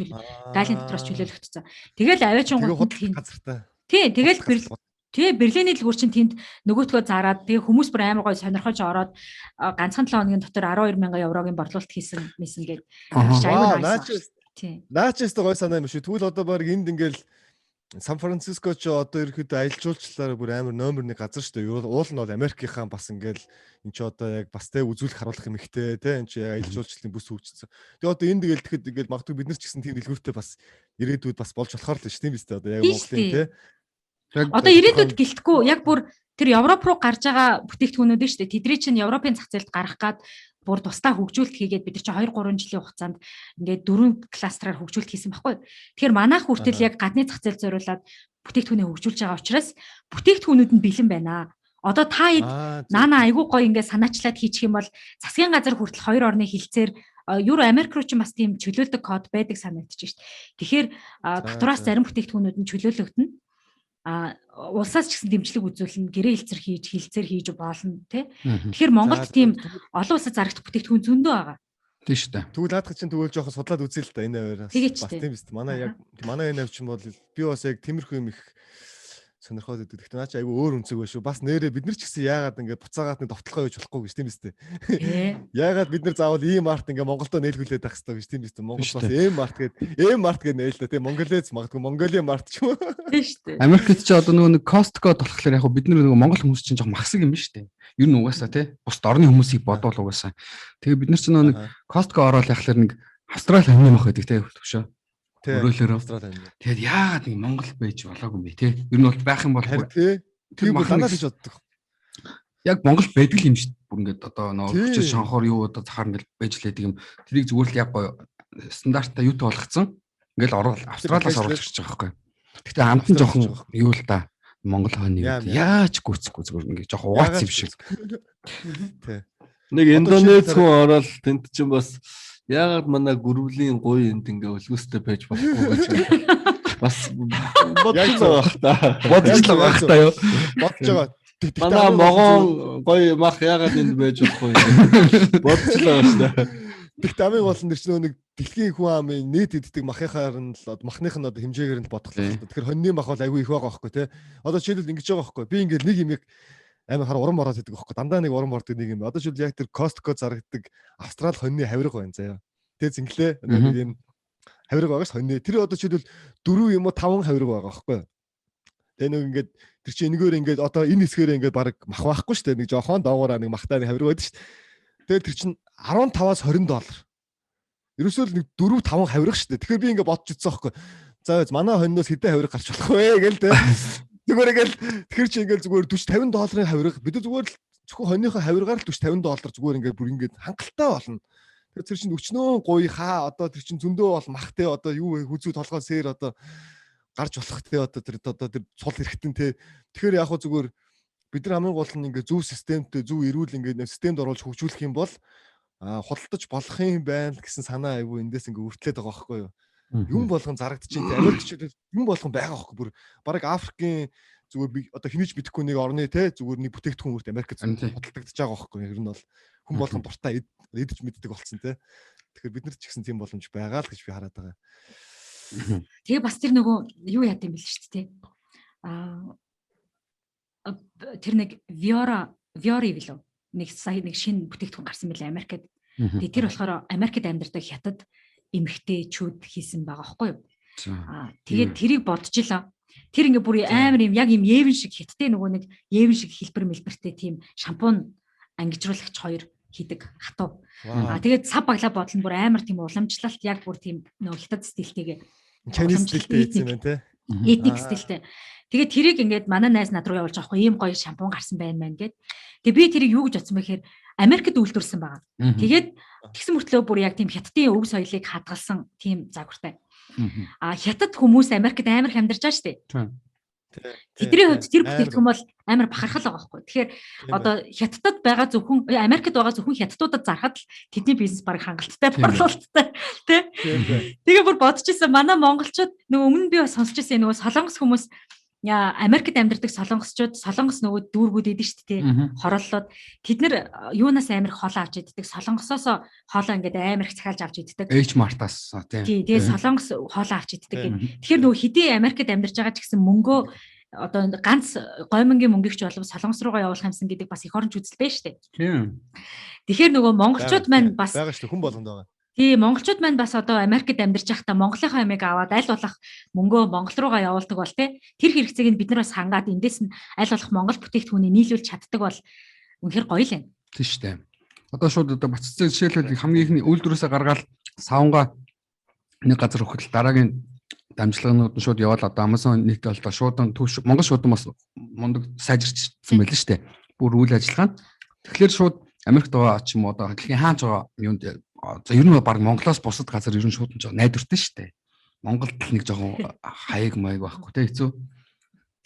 галийн татвараас чөлөөлөгдсөн. Тэгэл авиачингууд нь газартай. Тий тэгэл Берлиний дэлгүүр чинь тэнд нөгөөтгөө зараад тэгээ хүмүүс бүр амар гой сонирхож ороод ганцхан 7 хоногийн дотор 12,000 еврогийн борлуулалт хийсэн гээд аюул найс. Наачээс гой санаа юм шүү. Тэгвэл одоо баг энд ингээл Сан Франциско ч одоо ерөөхдөө аялал жуулчлалаар бүр амар номер 1 газар шүү дээ. Уул нь бол Америкийнхаа бас ингээл эн чи одоо яг бас тэ үзүүлэх харуулах юм ихтэй тэ эн чи аялал жуулчлалын бүс хөгжсөн. Тэгээ одоо энд тэгэл тэгэхэд ингээл магадгүй бид нар ч гэсэн тийм дэлгүүртэй бас ирээдүйд бас болж болохоор л шүү тийм биз дээ. Одоо яг Монголын тэ одоо ирээдүйд гэлтгүй яг бүр тэр Европ руу гарч байгаа бүтээгдэхүүнүүд нь шүү дээ. Тэдний чинь Европын зах зээлд гарах гад бүр тусдаа хөгжүүлэлт хийгээд бид нар чинь 2-3 жилийн хугацаанд ингээд 4 кластераар хөгжүүлэлт хийсэн байхгүй. Тэгэхээр манайх хүртэл яг гадны зах зээл зориулаад бүтээгдэхүүнээ хөгжүүлж байгаа учраас бүтээгдэхүүнүүд нь бэлэн байна. Одоо та наана айгүй гоё ингээд санаачлаад хийчих юм бол засгийн газар хүртэл 2 орны хилцээр Евро Америк руу ч бас тийм чөлөөлдөг код байдаг санагдчих шүү дээ. Тэгэхээр татвараас зарим бүтээгдэхүүнүүд нь чөлөөлөгдөнө. Улсаас ч гэсэн дэмжлэг үзүүлнэ, гэрээ хилцээр хийж болно тий. Тэгэхээр Монголд тийм олон улсад зарагдах бүтээгдэхүүн зөндөө байгаа. Тийм шүү дээ. Тэгвэл наадах чинь тэгвэл жоохон судлаад үзье л да энэ аваараас. Бас тийм биз дээ. Манай энэ авч юм бол би бас яг тиймэрхүү юм их сонирхоод идэв. Гэхдээ наа чи айгүй өөр өнцөг байш шүү. Бас нэрээ бид нар ч гэсэн яагаад ингэ буцаагаад нэг довтлогоо хийж болохгүй гэж тийм биз дээ. Яагаад бид нар заавал март ингэ Монголдо нээлгүүлээд байх хэрэгтэй гэж тийм биз дээ. Монгол бас март гээд нээлдэ тийм Монголээс магадгүй Mongolia март ч юм уу. Тийм шүү дээ. Америкт ч одоо нөгөө нэг Costco болохоор яг бид нар нөгөө Монгол хүмүүс чинь жоох махсаг юм шүү дээ. Ер нь угаасаа тий. Бусд орны хүмүүсийг бодвол угаасаа. Тэгээ бид нар чинь нөгөө нэг Costco ороод яхахлаар нэг Австрали хэмнэм ах байдаг тий төвшөө. Өрөөлөөр Австрали хэмнэм. Тэгээд яагаад нэг Монгол байж болоогүй юм бэ тий. Ер нь бол байх юм бол тийм махнаа гэж боддог. Яг Монгол байдаг юм шүү дээ. Бүр ингээд одоо нөгөө хүчээр шанхоор юу одоо захаар ингээд байж лээдэг юм. Тэрийг зүгээр л яг гоё стандартаа юутай болгоцсон. Ингээд Австралиас оруулж ирж байгаа байхгүй. Гэхдээ амтан жоохон юу л да. Монгол хааны яаж гүцэхгүй зүгээр ингээд жоохон угаац юм шиг. Тий. Нэг Индонез хүн ороод тэнд чинь бас яагаад манай гөрвлийн гоё энд ингээ өлгөөстэй байж болохгүй гэж бас бодож байгаа та юу бодож байгаа. Манай могон гоё мах яагаад энд байж болохгүй бодож байгаа шүү дээ. Тэгт амиг болсон дэр чинь нэг дэлхийн хүн амын нийт иддэг махынхаар нь л махных нь одоо хэмжээгээр нь л бодох л байна. Тэгэхээр хоньны мах бол айгүй их байгаа байхгүй тий. Одоо жишээлбэл ингэж байгаа байхгүй. Би ингээд нэг юм амар хар уран бороод идэг байхгүй. Дандаа нэг уран бордог нэг юм. Одоо жишээл яг тэр Costco зарагддаг австрал хоньны хавирга байна заяа. Тэгээ зинглээ нэг юм хавирга байгаа ш хоньны. Тэр одоо жишээлбэл 4 юм уу 5 хавирга байгаа байхгүй. Тэгээ нэг ингээд тэр чинь энэгээр ингээд одоо энэ хэсгээр ингээд баг мах байхгүй шүү дээ. Нэг жоохон доогоороо нэг махтай нэг хавирга байдаг шүү дээ. Тэгээ тэр чинь 15-аас $20. Ерөөсөө л нэг 4-5 хавирга шүү дээ. Тэгэхээр би ингээд бодож үзсэн байхгүй. За манай хоньноос хэдэн хавирга гарч болох вэ гээл тэ. Зүгээр ингээл тэр чинь ингээл зүгээр $40-50 хавирга. Бид зүгээр л зөвхөн хоньныхоо хавиргаар л $40-50 зүгээр ингээд бүр ингээд хангалттай болно. Тэр чинь өчнөө гоё хаа одоо тэр чинь зөндөө бол махтэй одоо юу вэ хүзүү толгой сэр одоо гарч болох те одоо тэр цул хэрэгтэн те. Тэгэхээр яг хөө зүгээр бид нар хамгийн гол нь ингээд зөв системтэй зөв эрүүл ингээд системд оруулж хөгжүүлэх юм бол худалдаж болох юм байна гэсэн санаа айвуу эндээс ингээд өртлээд байгаа байхгүй юу. Юм болгон зарагдчихээн те. Америкч юм болгон байгаа байхгүй бүр бараг Африкийн зүгээр одоо хинэж бидэхгүй нэг орны те зүгээр нэг бүтээгдэхүүн үрт Америкт худалдагдаж байгаа байхгүй юу. Ер нь бол хүн болгон дуртай идэж мэддэг болсон те. Тэгэхээр бид нар ч гэсэн тийм боломж байгаа л гэж би хараад байгаа. Тэгээ бас тэр нөгөө юу яд юм бэл шүү дээ. Тэр нэг Viori билүү. Нэг сая нэг шинэ бүтээгдэхүүн гарсан байлаа Америкт. Тэгээ тэр болохоор Америкт амьдардаг хятад эмэгтэйчүүд хийсэн байгаа байхгүй юу? Тэгээд тэрийг бодчихлоо. Тэр ингээ бүр амар юм яг юм Евэн шиг хятадын нөгөө нэг Евэн шиг хэлбэр мэлбэртэй тийм шампунь ангижруулагч хоёр хийдэг хатуу. Тэгээд сав баглаа бодол нь бүр амар тийм уламжлалт яг бүр тийм нөгөө хятад стилтэйгээ Chinese стилтэй хийсэн юм те. Этник стилтэй. Тэгээд тэрийг ингээд манай найз над руу явуулж авахгүй ийм гоё шампунь гарсан байна мэн гэд. Тэгээд би тэрийг юу гэж бодсон бэ гэхээр Америкт үйлдвэрсэн байгаа. Тэгээд тэгсэн мөртлөө бүр яг тийм хятадын өв соёлыг хадгалсан тийм загвартай. Хятад хүмүүс Америкт амар их амьдарч байгаа шүү дээ. Тэдний хувьд тэр бүтээгдэхүүн бол амар бахархал байгаа байхгүй. Тэгэхээр одоо хятадд байгаа зөвхөн Америкт байгаа зөвхөн хятадуудад зархад л тэдний бизнес баг хангалттай борлуулалттай тий. Тэгээ бүр бодож ирсэн манай монголчууд нөгөө өмнө би бас сонсч ирсэн нөгөө солонгос хүмүүс Америкт амьдардаг солонгосчууд солонгос нөгөө дүүргүүд идэв шүү дээ тий. Хорооллоод тэд нэр юунаас амар хоолоо авч иддэг солонгосоос хоолоо ингээд амар их захиалж авч иддэг. H-Mart-аас тий. Тэгээ солонгос хоолоо авч иддэг гэх. Тэгэхээр нөгөө хэдий Америкт амьдарч байгаа ч гэсэн мөнгөө одоо ганц гоймонгийн мөнгөгч болов солонгос руугаа явуулах юмсан гэдэг бас их оронч үзэл байна шүү дээ. Тийм. Тэгэхээр нөгөө монголчууд маань бас байгаа шүү дээ хүн болгонд байгаа. Тий, монголчууд маань бас одоо Америкт амьдарч байхдаа Монголынхаа ямиг аваад аль болох мөнгөө Монгол руугаа явуулдаг бол тий. Тэр хэрэгцээг нь бид нар бас хангаад эндээс нь аль болох Монгол бүтээгдэхүүнийг нийлүүлж чаддаг бол үнэхээр гоё л байна. Тийм шүү дээ. Одоо шууд одоо баццээ жишээлбэл хамгийн ихний үйлдвэрээсээ гаргаад савнгаа нэг газар өгөхөд дараагийн дамжлагнууд нь шууд яваад одоо Amazon нийт болоо шуудан Монгол шуудан бас мундаг сайжирчсан байл шүү дээ. Бүр үйл ажиллагаа. Тэгэхээр шууд Америкт байгаа ч юм уу одоо дэлхийн хаанч байгаа юунд за ер нь баг Монголоос бусад газар ер нь шууд нь найдвартай шүү дээ. Монголд л нэг жоохон хаяг маяг байхгүй те хэцүү.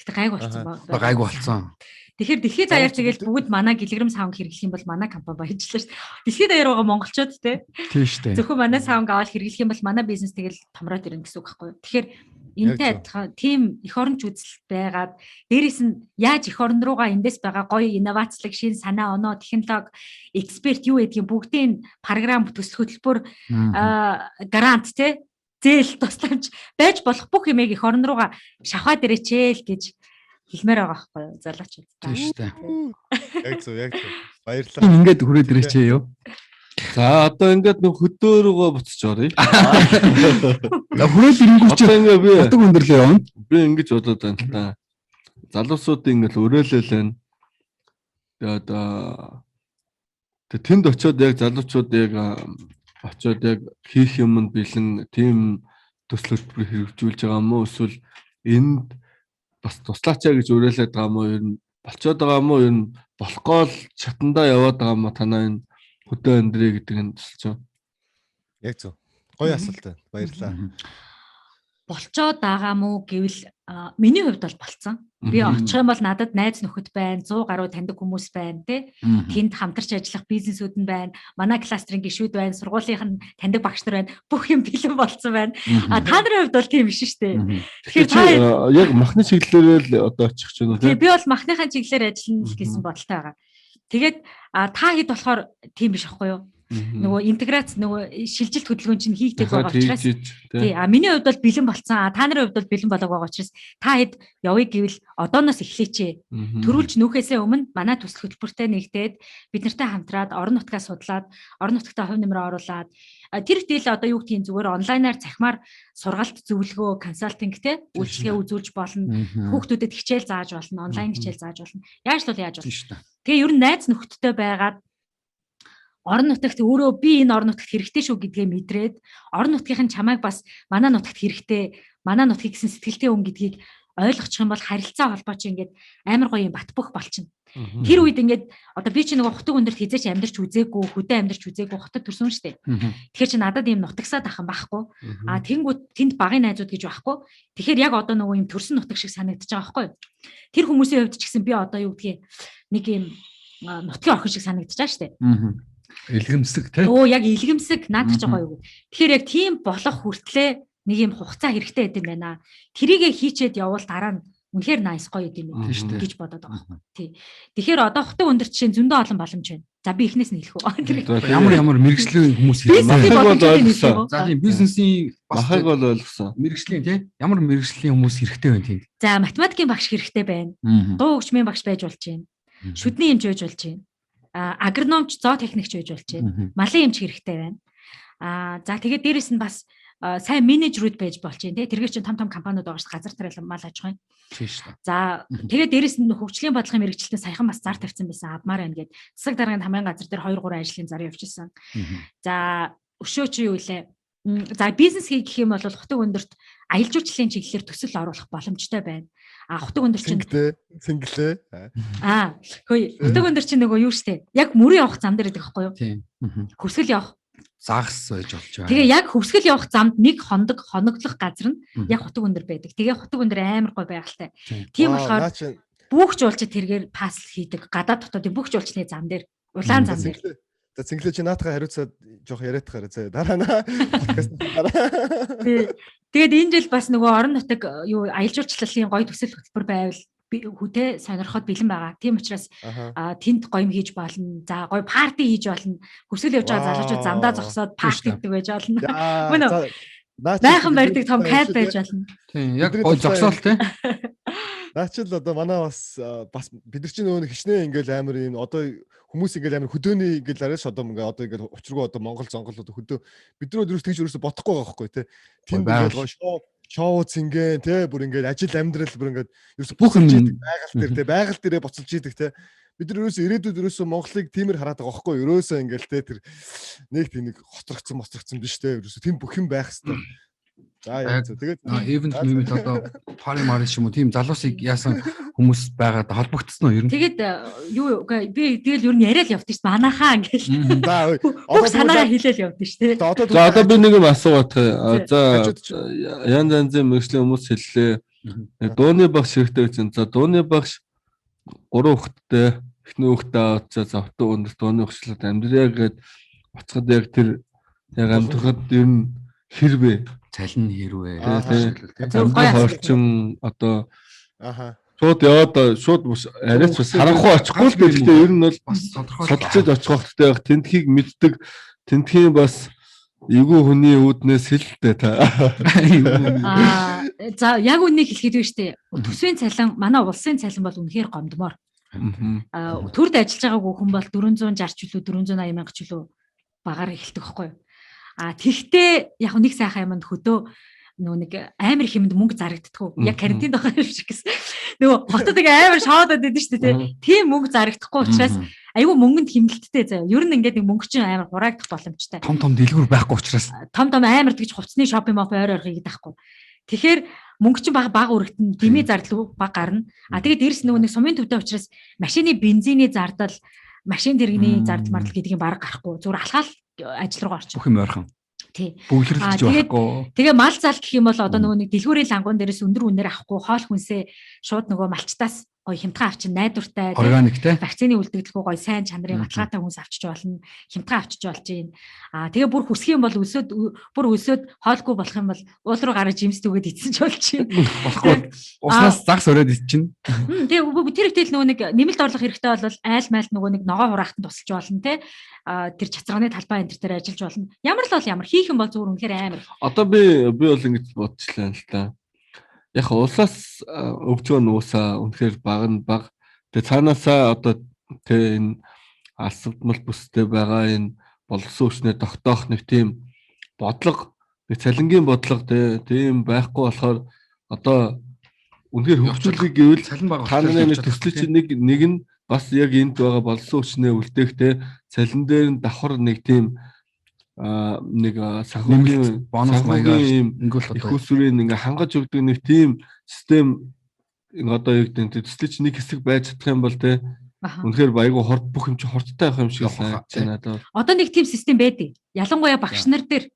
Гэтэ гайг болсон ба. Гайг болсон. Тэгэхээр дэлхийн даяар тэгэл бүгд манай гэлгрэм савнг хэрэглэх юм бол манай компани баяжлаа шүү дээ. Дэлхийн даяар байгаа монголчууд те. Тийм шүү дээ. Зөвхөн манай савнг аваад хэрэглэх юм бол манай бизнес тэгэл томроод ирнэ гэсэн үг байхгүй юу. Тэгэхээр энэтэй адилхан тийм эх оронч үзэл байгаад дээрээс нь яаж эх орон руугаа эндээс байгаа гоё инновацлог шин санаа оноо технологи эксперт юу гэдгийг бүгдийн програм төсөл хөтөлбөр грант те зээл тусламж байж болох бүх юмыг эх орон руугаа шавхаад ирээчээл гэж хэлмээр байгаа байхгүй юу залуучууд. Тийм шүү дээ. Яг зөв. Баярлалаа. Ингээд хүрээд ирээчээ юу. За одоо ингээд нэг хөдөө рүүгээ буцаж оръё. Хүрээд ирэнгүүт ингээ би утга өндөрлөө явна. Би ингэж бодоод байна л та. Залуусуудын ингээд өрөөлөл байна. Тэгээ одоо тэнд очиод яг залуучууд яг очиод яг хийх юмд бэлэн тийм төсөл хөтөлбөр хэрэгжүүлж байгаа юм уу эсвэл энд бас туслаач гэж өрөөлөд байгаа юм уу ер нь болцоод байгаа юм уу ер нь болохгүй л чатандаа яваад байгаа юм уу танаа энэ хөдөө өндрөө гэдэг нь тусалж байна. Яг зөв. Гоё асуулт байна. Баярлалаа. Болцоод байгаа мó гэвэл миний хувьд бол болцсон. Би очих юм бол надад найз нөхөд байна, 100 гаруй таньдаг хүмүүс байна тий. Тэнд хамтарч ажиллах бизнесүүд нь байна. Манай кластерын гишүүд байна, сургуулийн таньдаг багш нар байна. Бүх юм бэлэн болцсон байна. Та нарын хувьд бол тийм биш шүү дээ. Тэгэхээр яг махны чиглэлээр л одоо очих ч юм уу тий. Би бол махныхаа чиглэлээр ажиллана гэсэн бодолтой байгаа. Тэгээд та хэд болохоор тийм биш аахгүй юу? Нөгөө интеграц нөгөө шилжилт хөдөлгөөн чинь хийгдэх байгаа учраас тий. миний хувьд бол бэлэн болцсон. Та нарын хувьд бол бэлэн болоог байгаа учраас та хэд явъя гэвэл одооноос эхлэеч. Төрүүлж нүүхээсээ өмнө манай төсөл хөтөлбөртэй нэгдээд бид нартай хамтраад орон нутгаа судлаад, орон нутгатаа хувь нэмрээ оруулаад тэр ихтэл одоо юу гэдгийг зүгээр онлайнаар цахимаар сургалт зөвлөгөө, консалтингтэй үйлчлэгээ үзүүлж болно. Хүүхдүүдэд хичээл зааж болно, онлайн хичээл зааж болно. Яаж бол яаж болно. Тэгээ ер нь найз нөхдөдтэй байгаад орон нутагт өөрөө би энэ орон нутагт хэрэгтэй шүү гэдгээ мэдрээд орон нутгийн чамайг бас манай нутагт хэрэгтэй, манай нутгийг гэсэн сэтгэлтэй хүн гэдгийг ойлгочих юм бол харилцаа холбоо чи ингээд амар гоё юм батбөх болчихно. Тэр үед ингээд одоо би чи нөгөө хотог өндөрт хизээч амьдарч үзээгүй, хөдөө амьдарч үзээгүй хотод төрсөн шүү дээ. Тэгэхээр чи надад ийм нутагсаад ахын байхгүй. Тэнгүүд тэнд багын найзууд гэж байхгүй. Тэгэхээр яг одоо нөгөө ийм төрсөн нутаг шиг санагдаж байгаа байхгүй. Тэр хүмүүсийн хувьд ч гэсэн би одоо юу гэдгийг нэг ийм нутгийн охин шиг санагдаж байгаа шүү дээ. Илгэмсэг тий. Яг илгэмсэг наадах ч гоё юу. Тэгэхээр яг тийм болох хүртлээр нэг юм хугацаа хэрэгтэй байд юм байна. Тэрийгэ хийчээд явбал дараа нь үнэхээр nice гоё юм гэж бодоод байгаа. Тий. Тэгэхээр одоо хотог өндөр чинь зөндөө олон боломж байна. За би эхнээс нь хэлэх үү. Ямар мэрэгжлийн хүмүүс хэрэгтэй. За тийм бизнесийн махаг бол ойлгосон. Мэрэгжлийн тий. Ямар мэрэгжлийн хүмүүс хэрэгтэй байна тийм. За математикийн багш хэрэгтэй байна. Дуу хөгжмийн багш байж болж байна. Шүдний эмч байж болж байна. Агрономч, зоотехникч байж болж байна. Малын эмч хэрэгтэй байна. За тэгээд дээрэс нь бас сайн менежерүүд байж болж байна тий. Тэргээр чинь том компаниуд байгаа ш газар тариалан мал аж ахуйн. Тийм шүү. За тэгээд дээрэс нь хөгжлийн бодлогын мэрэгчлэлтэй саяхан бас зар тавьсан байсан авмаар байна гэд засаг дарганы хамгаалын газар дээр 2-3 ажлын зар явж исэн. За өшөө чи юу вэ? За бизнес хийх гэх юм бол хотог өндөрт аялал жуулчлалын чиглэлээр төсөл оруулах боломжтой байна. Хотог өндөр чинь синглээ. Хотог өндөр чинь нөгөө юу штэ. Яг мөрөө явах зам дээр байдаг байхгүй юу? Тийм. Хөвсгөл явах загас байж болж байгаа. Тэгээ яг хөвсгөл явах замд нэг хоногдлох газар нь яг хотог өндөр байдаг. Тэгээ хотог өндөр амар гой байгальтай. Тийм болохоор бүх жуулчид тэргээр пасс хийдэг. Гадаад дотоодын бүх жуулчны зам дээр, улаан зам дээр. За цэнгэлээ чи наатаха хариуцаад жоох яриад тахаар заа дараа нь подкаст дараа. Тэгээд энэ жил бас нөгөө орон нутаг юу аялал жуулчлалын гоё төсөл хөтөлбөр байвал хүтээ сонирхоод бэлэн байгаа. Тийм учраас тэнд гоё юм хийж болно. За гоё парти хийж болно. Хөвсгөл явж байгаа залуучууд замдаа зогсоод парти хийдэг байж болно. Мөн үү? Байхан барьдаг том кайф байж болно. Тийм яг гоё зогсоол тий. Наачил одоо манай бас бид нар чинь нөгөө хичнээн ингээл амар юм одоо хүмүүс ингээл амар хөдөөний ингээл арайш одоо ингээл учиргүй одоо Монгол зонгол одоо хөдөө бид нар өөрөөс тэгж өөрөөсө бодохгүй байгаа байхгүй тий. Тэнд ингээл гоё шоу цингэн тий бүр ингээл ажил амьдрал бүр ингээд ерөөсө бүх юм байгаль дээр тий байгаль дээрээ боцолж идэг тий. Бид нар ерөөсө ирээдүйд ерөөсө Монголыг тиймэр хараад байгаа байхгүй ерөөсө ингээл тий тэр нэг тийм нэг хоцрогцсон биш тий ерөөсө тийм бүх юм байх хэвээр. За яа тэгээд event мемэд одоо пари мари ч юм уу тийм залуусыг яасан хүмүүс байгаад холбогдсон уу ер нь. Тэгээд юу би тэгэл ер нь яриад явдсан шүү дээ. Манайхаа ингээл. За одоо санаараа хэлээл явдсан шүү дээ. За одоо би нэг юм асуугаад. За янз янзын мэргэжлийн хүмүүс хэллээ. Дууны багш хэрэгтэй гэж. За дууны багш 3 хүүхэдтэй эхний хүүхдээ аваад за хотод өндөр дууны багшлаад амьдраа гээд оцоход яг тэр яг амьдрахад ер нь хэрвээ цалин хэрвээ хорчин одоо шууд яваад шууд арайч бас харанхуй очихгүй л гэхдээ ер нь бол судалцаж очих хэрэгтэй байх тентхийг мэддэг тентхийн бас эвгүй хүний үүднээс хэлэлтэй та. За яг үнийг хэлэхэд байна штэ. Төсвийн цалин манай улсын цалин бол үнэхээр гомдмоор. Төрд ажиллаж байгаагүй хүн бол 460 ч үлээ 480 мянга ч үлээ багаар эхэлдэг байхгүй юу? Тэгтээ яг нэг сайхан юмд хөдөө нөгөө нэг амар их юмд мөнгө зарагддаг. Яг карантинд байгаа юм шиг гэсэн. Нөгөө хотод амар шоодод байдаг шүү дээ. Тийм мөнгө зарагдахгүй учраас айгүй мөнгөнд хэмнэлттэй заяа. Ер нь ингээд нэг мөнгө чинь амар хураагдах боломжтой. Том дэлгүүр байхгүй учраас. Том амар тэгж хувцсны шопинг моп ойр ойрхийг байхгүй. Тэгэхээр мөнгө чинь бага өргөтөн дэмий зардал бага гарна. Тэгээд дээрэс нөгөө нэг сумын төвтэй учраас машины бензиний зардал, машин тэрэгний зардал мардал гэдгийг баг гарахгүй. Зүгээр алхаал ажил руу орчих. Бүх юм ойрхон. Тий. Бүглэрлэж байхгүй. Тэгээ мал зал гэх юм бол одоо нөгөө нэг дэлгүүрийн лангуун дээрээс өндөр үнээр авахгүй хоол хүнсээ шууд нөгөө малчтаас гоё хямдхан авчин найдвартай тий. Органик те. Вакцины үлдэгдэлгүй гоё сайн чанарын баталгаатай хүмүүс авчиж болно. Хямдхан авчиж болж байна. Тэгээ бүр хүсэх юм бол өсөөд хоолгүй болох юм бол уул руу гараж жимс түгээд эцэн ч болж байна. Болохгүй. Уснаас загс өрөөд идчихнэ. Тэгээ тэр ихтэл нөгөө нэг нэмэлт орлого хэрэгтэй бол айл майл нөгөө нэг ногоо хураахтанд тусалж болно тий. Тэр чацрагны талбай энэ төр ажиллаж болно. Ямар л бол ямар хийх юм бол зүгээр үнэхээр амар. Одоо би бол ингэж бодчихлаа л да. Яг улсаас өвчөө нуусаа үнэхээр баг. Тэгээ цаанаасаа одоо тэ энэ асуудмал бүстэй байгаа энэ боловсон хүчнээ тогтоох нэг тийм бодлого, нэг цалингийн бодлого тийм байхгүй болохоор одоо үнэхээр хөгжүүлэх гэвэл Цалин баг тананы нэг төсөл чинь нэг нь бас яг энд байгаа боловсон хүчнээ үлдэхтэй цалин дээр нь давхар нэг тийм нэг санхүүгийн бонус маягаар их усрын ингээ хангаж өгдөг нэг тийм систем одоо юу гэдэг төсөл чинь нэг хэсэг байж чадах юм бол те үнэхээр айгу бүх юм чи хурдтай байх юм шиг санагдаж байна надад. Одоо нэг тийм систем байдаг. Ялангуяа багш нар дээр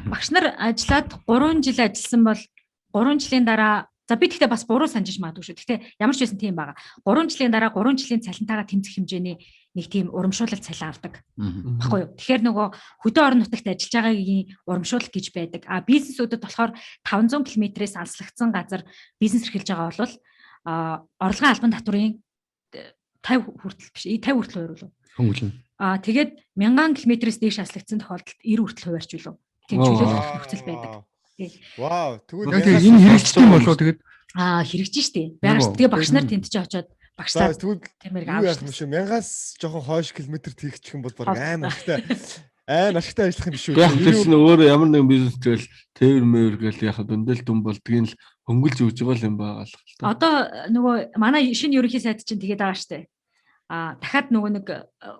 багш нар ажиллаад 3 жил ажилласан бол 3 жилийн дараа за би тэгтээ бас буруу санджиж магадгүй шүү. Тэгтээ ямар ч байсан тийм байгаа. 3 жилийн дараа 3 жилийн цалинтайгаа тэмцэх хэмжээний нэг тийм урамшуулал цалин авдаг. Баггүй юу? Тэгэхээр нөгөө хөдөө орон нутагт ажиллаж байгаагийн урамшуулал гэж байдаг. Бизнесүүдэд болохоор 500 км-ээс алслагдсан газар бизнес эрхэлж байгаа бол орлогын албан татврын 50 хүртэл биш 50 хүртэл хувиар хөнгөлнө. Тэгээд 1000 км-ээс дээш алслагдсан тохиолдолд 90 хүртэл хувиарч билүү. Тийм чөлөөлөх нөхцөл байдаг. Вау, тэгвэл энэ хэрэгждэг юм болоо тэгээд хэрэгжиж штий. Байгаа ш. Тэгээ багш нар тэнд ч очоод багшлаа тиймэрэг авах юм шүү. 1000-аас жоохон хойш километр тэгчих юм бол баг амар ашигтай ажиллах юм биш үү? Яг тийм өөр ямар нэгэн бизнес гээл тээвэр мэвэр гээл яг дөндөл дүн болдгийг л хөнгөлж өгж байгаа юм байгаа л. Одоо нөгөө манай шинэ ерөнхий сайд чинь тэгээд байгаа штэ. Дахиад нөгөө нэг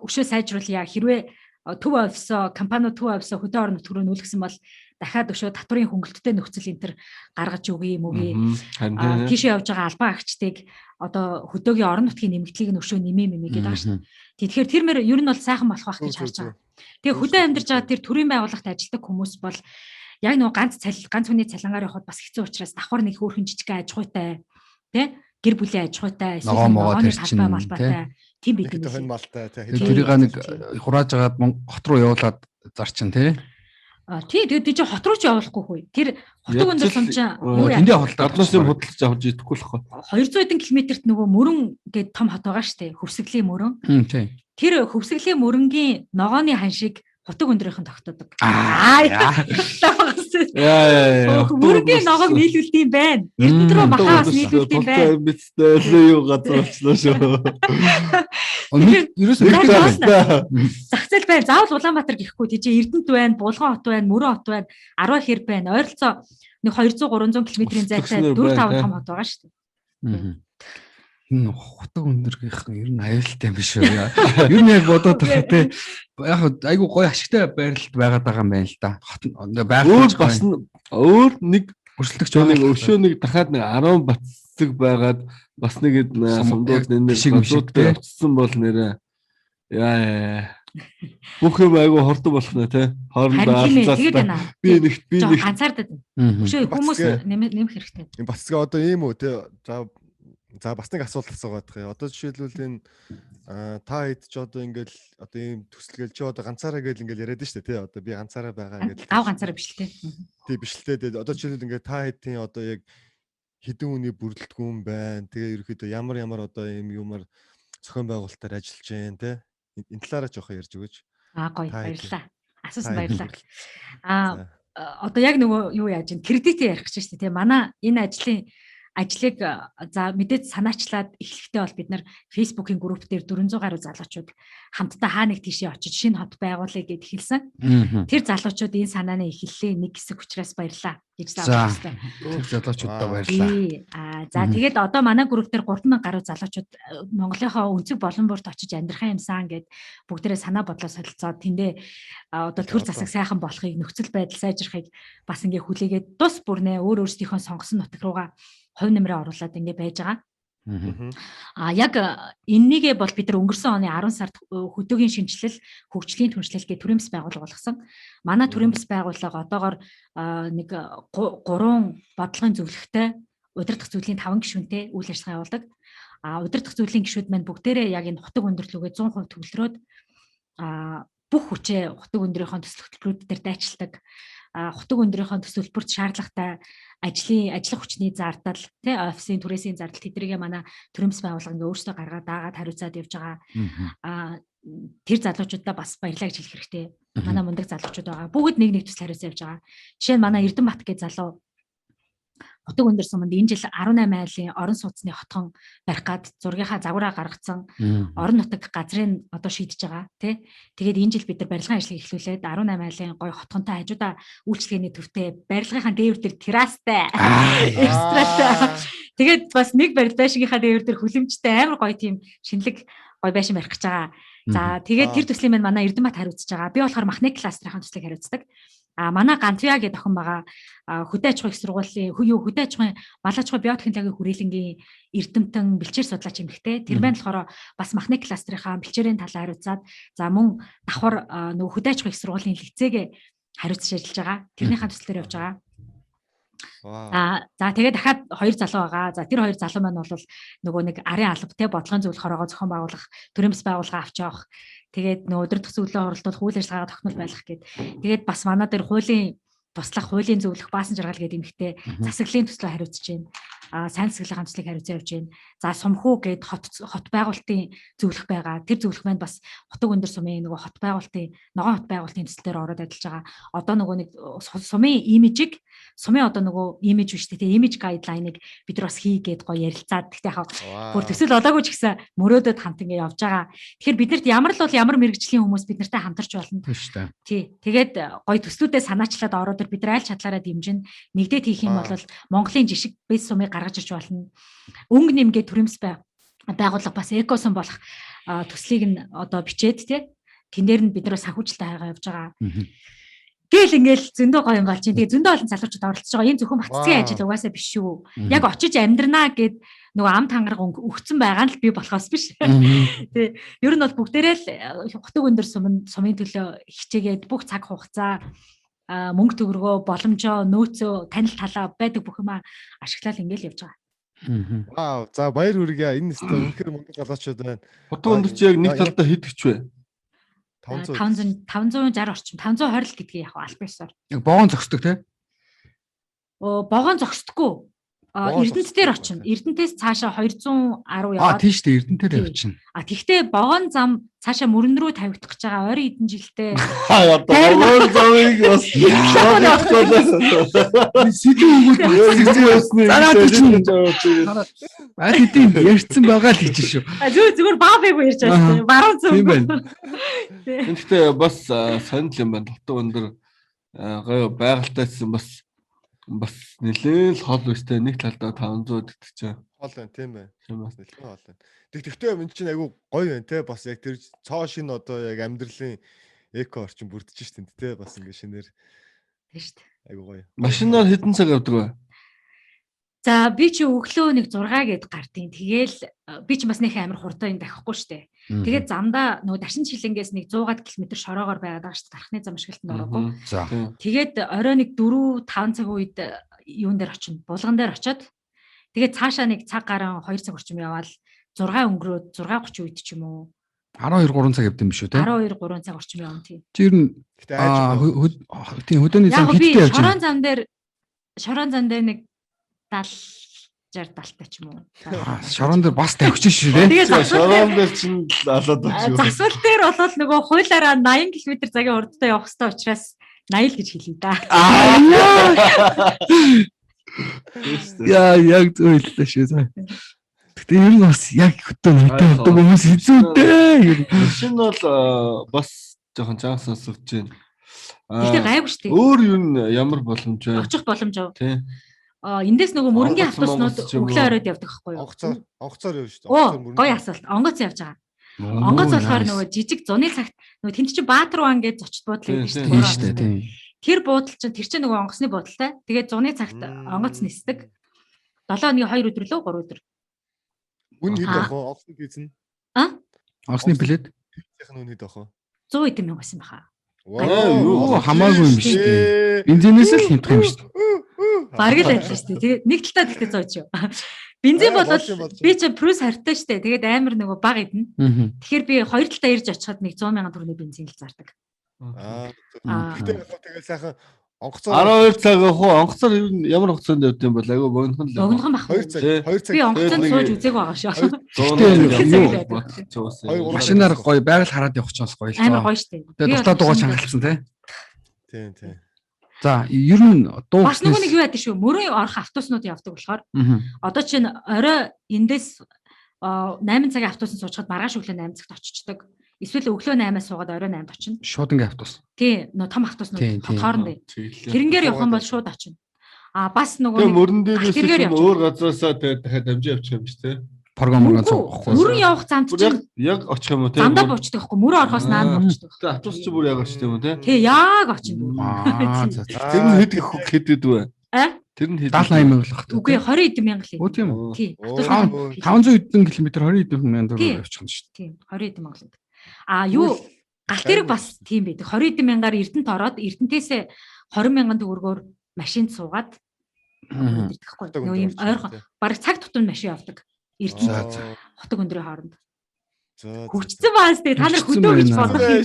өшөө сайжруулъя хэрвээ төв офисоо компани төв офисоо хөдөө орон нутгаар нүүлгсэн бол дахиад өшөө татврын хөнгөлөлттэй нөхцөл энэ төр гаргаж өгье юм үгүй. Тийшээ явж байгаа албан агчдыг одоо хөдөөгийн орон нутгийн нэмэгдлийг нь өшөө нэмээ гэдэг байгаа шүү. Тэгэхээр тэр мөр ер нь бол сайхан болох байх гэж харж байгаа. Тэгээ хөдөө амьдарч байгаа тэр төрийн байгууллагт ажилладаг хүмүүс бол яг нөгөө ганц хүний цалингаар явахад бас хэцүү учраас давхар нэг хөөрхөн жижигхэн аж ахуйтай тий гэр бүлийн аж ахуйтай ногоо талбай малбайтай тийм бид юм. Малтай тий. Тэрийг нэг хурааж агаад хот руу явуулаад зарчин тий. Тий тэгээд чи хот руу ч явуулахгүй хөө. Тэр хотог өндөр сум чинь тэндээ худалдаа гаднаас юм худалдаж авч идэхгүй л хоо. 200 хэдэн километрт нөгөө мөрөн гээд том хот байгаа штэ. Хөвсгөлийн мөрөн. Тий. Тэр хөвсгөлийн мөрөнгийн ногооны ханшиг хотог өндөрийнхэн тогтоодог. Мөрөнгийн ногоог нийлүүлдэг юм байна. Эрдэнэ рүү махаас нийлүүлдэг юм байна. Бицтэй юу газар очлоо шүү. Ерөөсөө зах зээл байна. Заавал Улаанбаатар гэхгүй тийч Эрдэнэт байна, Булган хот байна, Мөрөн хот байна, 10 хэр байна. Ойролцоо нэг 200 300 км-ийн зайтай 4 5 том хот байгаа шүү дээ. Энэ хотог өндөргийнхэн ер нь аюултай юм биш үү? Ер нь яг бодоод байгаа те. Яг айгу гоё ашигтай байрлалд байгаад байгаа юм байна л да. Өөр бас өөр нэг өрсөлдөгч нэг өшөө нэг дахиад нэг 10 бацэг байгаад бас нэг сумдууд энэ гадуудтай очсон бол нэрээ яа бүх юм айгу хордог болох нэ те. Хоорондоо алцаалаа. Би нэг ганцаардаад байна. Өшөө хүмүүс нэмэх хэрэгтэй. Энэ бацгаа одоо ийм үү те. За бас нэг асуулт асуугаад байгаа. Одоо жишээлбэл энэ та хэд ч одоо ингээл одоо ийм төсөлгөл чи одоо ганцаараа гэл ингээл яриад штэ тий. Одоо би ганцаараа байгаа гэдэг. Гав ганцаараа биш л тий. Тий биш л тий. Одоо жишээлбэл ингээд та хэдийн одоо яг хэдэн үний бүрэлдэхүүн байна. Тэгээ ерөөхдөө ямар одоо ийм юмар зохион байгуулалтаар ажиллаж байна тий. Энэ талаараа жоохоо ярьж өгөөч. Гоё баярлалаа. Асуусан баярлалаа. Одоо яг нөгөө юу яаж ин кредит ярих гэж штэ тий. Манай энэ ажлыг за мэдээд санаачлаад эхлэхдээ бол бид нар Facebook-ийн групп дээр 400 гаруй залуучууд хамтдаа хаа нэг тийшээ очиж шинэ хот байгуулъя гэд хэлсэн. Тэр залуучууд энэ санааны эхлэлээ нэг хэсэг учраас баярлаа гэж заавалчтай. Тэр залуучуудаа баярлаа. За тэгээд одоо манай групп дээр 3000 гаруй залуучууд Монголынхоо өнцөг болон бүрт очиж амьдрахаа юмсан гэд бүгдээрээ санаа бодлоо солилцоод тэндээ одоо төр засаг сайхан болохыг нөхцөл байдал сайжрахыг бас ингээ хүлээгээд тус бүрнээ өөрсдийнхөө сонгосон нутаг руугаа хувь нэмрээ оруулаад ингэ байж байгаа. Яг энэнийг бол бид нар өнгөрсөн оны 10 сард хөдөөгийн шинжилэл, хөгжлийн түншлэл гэх төрийн бас байгууллага болгосон. Манай төрийн бас байгууллага одоогоор нэг 3 бодлогын зөвлөгтэй удирдах зүйлийн 5 гишүүнтэй үйл ажиллагаа явуулдаг. удирдах зүйлийн гишүүд маань бүгдээрээ яг энэ хутаг өндөрлөгөө 100% төвлөрөөд бүх хүчээ хутаг өндрийнхөө төсөл хөтөлбөрүүд дээр дайчилдаг. Хутаг өндрийнхөө төсөл хөтөлбөрт шаардлагатай ажиллах хүчний зардал, тий офисын түрээсийн зардал тэднийг манай төрөмс байгууллага ингээ өөрсдөө гаргаад дагаад хариуцаад явж байгаа. Тэр залуучуудаа бас баярлалаа гэж хэлэх хэрэгтэй. Манай мундаг залуучууд байгаа. Бүгд нэг төсөл хариуцсан явж байгаа. Жишээ нь манай Эрдэнэбат гэх залуу хутаг өндөр суманд энэ жил 18 айлын орон сууцны хотхон барих гад зургийнхаа загвараа гаргацсан орон нутаг газрын одоо шийдэж байгаа тий. Тэгээд энэ жил бид нар барилгын ажлыг эхлүүлээд 18 айлын гой хотхонтой хажуудаа үйлчлэгээний төвтэй барилгынхаа дээвэр дээр террастай экстратай. Тэгээд бас нэг барил байшингийнхаа дээвэр дээр хүлэмжтэй амар гоё тийм шинэлэг гоё байшин барих гэж байгаа. За тэгээд тэр төслийн маань манай Эрдэнэбат хариуцж байгаа. Би болохоор Махнек кластрын төслийг хариуцдаг. Манай Гантвиа гэдэг охин байгаа. Хөдөө аж ахуйн их сургуулийн хөдөө аж ахуйн мал аж ахуйн биотехнологийн хүрээлэнгийн эрдэмтэн бэлчээр судлаач эмэгтэй. Тэр маань болохоор бас Махнек кластрынхаа бэлчээрийн талаа хариуцаад за мөн давхар нөгөө хөдөө аж ахуйн их сургуулийн лицейгээ хариуцж ажиллаж байгаа. Тэрнийхээ төслөөр явж байгаа. За тэгээд дахиад хоёр залуу байгаа. За тэр хоёр залуу маань бол нөгөө нэг арын алба те бодлогын зөвлөх хорогоо зохион байгуулах, төрөмс байгууллага авч явах. Тэгээд нөгөө өдөртөх зөвлөлөө оролдуулах, үйл ажиллагаагаа тогтмол байлгах гээд. Тэгээд бас манай дээр хуулийн туслах, хуулийн зөвлөх, баасан жаргал гэдэг эмэгтэй засаглалын төслөө хариуцж байна. Сайн засаглалын төслийг хариуцсан явж байна. За сумхүү гээд хот байгуулалтын зөвлөх байгаа. Тэр зөвлөх маань бас хутаг өндөр сумын нөгөө хот байгуулалтын, ногоон хот байгуулалтын төслөөр ороод ажиллаж байгаа. Одоо нөгөө нэг сумын имижийг сумын одоо нөгөө имиж биш тийм имиж гайдлайныг бид нар бас хийгээд гоё ярилцаад гэхдээ яг бүр төсөл олоогүй ч гэсэн мөрөөдөд хамт ингэ явж байгаа. Тэгэхээр биднэрт ямар мэрэгжлийн хүмүүс бид нартай хамтарч болно. Тий. Тэгээд гоё төслүүдээ санаачлаад ороод бид нар аль чадлаараа дэмжин нэгдээд хийх юм бол Монголын жишг бис сумыг гаргаж ирж болно. Өнгө нэмгээ төрөмс байгууллага бас экосум болох төслийг нь одоо бичээд тий. Тэн дээр нь бид нар санхүүжилттэй хайгаа явж байгаа. Гэл ингээл зөндөө гоё юм болж байна. Тэгээ зөндөө олон залуучууд оролцож байгаа. Энэ зөвхөн батцгийн ажил угаасаа биш шүү. Яг очиж амьдрнаа гэд нөгөө ам тангараг өгцөн байгаа нь л би болохоос биш. Тэ ер нь бол бүгдээрээ л хутаг өндөр сумын төлөө хичээгээд бүх цаг хугацаа мөнгө төгрөгөө боломжоо нөөцөө танил талаа байдаг бүх юм ашиглаад ингээл явж байгаа. Вау, за баяр хүргэе. Энэ нэстэ үнэхээр мундаг залуучууд байна. Хутаг өндөр чи яг нэг талдаа хэд гэж вэ? 560 орчим 520 л гэдгийг яг аль бисаар. Яг богоон зогсдог тий? Богоон зогсдоггүй. Эрдэнэт дээр очино. Эрдэнэтээс цаашаа 210 яваад. Тийм шүү дээ, Эрдэнэтээр явчихна. Тэгвэл богоон зам цаашаа мөрөн рүү тавигдах гэж байгаа 20 хэдэн жилдээ. Одоо богоон замыг бас хэдийн ярьсан байгаа л гэж шүү. Зүгээр баабайгүй ярьж байгаа шүү. Баруун зүг. Тийм байна. Гэхдээ бас сонирхол юм байна. Хутаг өндөр гоё байгальтайсан бас нэлээд л хол өстэй нэг талдаа 500 гэдэг чинь хол байна тийм байна. Бас нэлээд хол байна. Тэгтээ энэ чинь айгүй гоё байна те бас яг тэр цоо шин одоо яг амьдралын эко орчин бүрдэж штэ те бас ингэ шинээр тийм штэ. Айгүй гоё. Машинаар хэдэн цаг явдаг вэ? За би чи өглөө нэг 6 гээд гардیں۔ Тэгээл би чи бас нэг амар хурдан дахихгүй штэ. Тэгээд замдаа нөгөө дашин шилэнгээс нэг 100 км шороогоор байгаад байгаа штэ. Тархны зам ашиглалтанд ороогүй. За. Тэгээд орой нэг 4-5 цаг үед юун дээр очино. Булган дээр очиод тэгээд цаашаа нэг цаг гарan 2 цаг орчим яваал 6 өнгөрөөд 6:30 үед ч юм уу 12-3 цаг явд юм биш үү те? 12-3 цаг орчим явна тий. Чи ер нь тийм хөдөөний зам хиттэй явж байна. Шорон зам дээр нэг 70-60 ч юм уу. Шорон дээр бас тавьчих шүү дээ. Тэгээд шорон дээр чинь алаад байна шүү. Засвал дээр болоод нөгөө хуулаараа 80 км цагийн урдтай явах хэрэгтэй учраас 80 л гэж хэлээ да. Яа яг зөвлөлөө шүү. Гэтэ ер нь бас яг хөтөө найтай болдог хүмүүс хэзүүдээ. Машин бол бас жоохон чанга сонсогдож байна. Гэтэ гайгүй шүү дээ. Өөр юу н ямар боломж вэ? Очих боломж уу? Тий. Эндээс нөгөө мөрөнгийн автобуснууд өглөө оройд явдаг байхгүй юу? Онгоцоор явж шүү. Оо, гоё асуулт. Онгоц явж байгаа. Онгоц болохоор нөгөө жижиг зуны цагт нөгөө тэнд чинь Баатарван гэж зочд буудлын Тийм шүү дээ, тийм. Тэр буудал чинь тэр чинь нөгөө онгоцны буудалтай. Тэгээд зуны цагт онгоц нисдэг. 7 өдрийн 2 өдөр лөө 3 өдөр. Үн хэд ах вэ? Онгоцны виз нь? Онгоцны билет? Визийнх нь үн хэд ах вэ? 100 эд байсан баха. Юу хамаагүй юм биш үү? Бензинээс л хямдах юм шүү дээ. Бараг л адилхан шүү дээ. Тэгээд нэг талдаа тэгтээ 100 ч юу. Бензин бол болж юм. би ч плюс 20-тай штэ. Тэгээд амар нөгөө баг идэнэ. Тэгэхээр би хоёр талаа ирж очиход нэг 100,000 төгрөгийн бензин л зардаг. Гэтэ тэгээд сайхан онгоцоор 12 цаг явах уу? Онгоцоор ер нь ямар хугацаанд явд юм бол айгүй богинохон л. Богинохон баг. 2 цаг. Би онгоцонд сууж үзег байгаа шүү. Машинаар гоё байгаль хараад явах ч бас гоё л. Амар гоё штэ. Тэгээд дуртай дуугаа чангалцсан тий. Тийм. За ер нь дуу бас нөгөө нэг юу яадаг шүү. Мөрөө орох автобуснууд явдаг болохоор одоо чинь орой эндээс 8 цагийн автобусанд суучгаад маргааш өглөө 8 цагт очичдаг. Эсвэл өглөө 8-аас суугаад орой 8-д очино. шууд ингээ автобус. Тий, нөгөө том автобуснууд хоорондоо. Тэрнгээр явах юм бол шууд очино. Бас нөгөө Тэгээ мөрөн дээрээс тэргээр ч өөр газараасаа тэгээд дахиад дамжиж явчих юм шүү, тэ. Програм цугахгүй. мөрөн явах замд чинь Яг очих юм уу, тэ? замдаа буучдаг байхгүй. Мөрөө орохоос наанд буучдаг. Тэгээ автобус чи бүр яг оччих юм уу, тэ? Тий, яг очино. За. Тэр нь хэд их хэдэд вэ? Тэр нь хэд 70-80 мянга л баг. Үгүй 20 мянга л. Өө тийм үү. Тий. 500 хэдэн километр 20 хэдэн мянган төгрөг явчих юм шүү дээ. Тийм 20 мянга л. Юу галт хэрэг бас тийм байдаг. 20 мянгаар Эрдэнэт ороод Эрдэнэтээс 20 мянган төгрөгөөр машинд суугаад ирдэхгүй. Нөгөө юм ойрхон бараг цаг тутам машин явдаг. Эрдэнэт хотог өндрийн хооронд. Хүчсэн баас тий та нар хөдөө гэж бодлоо.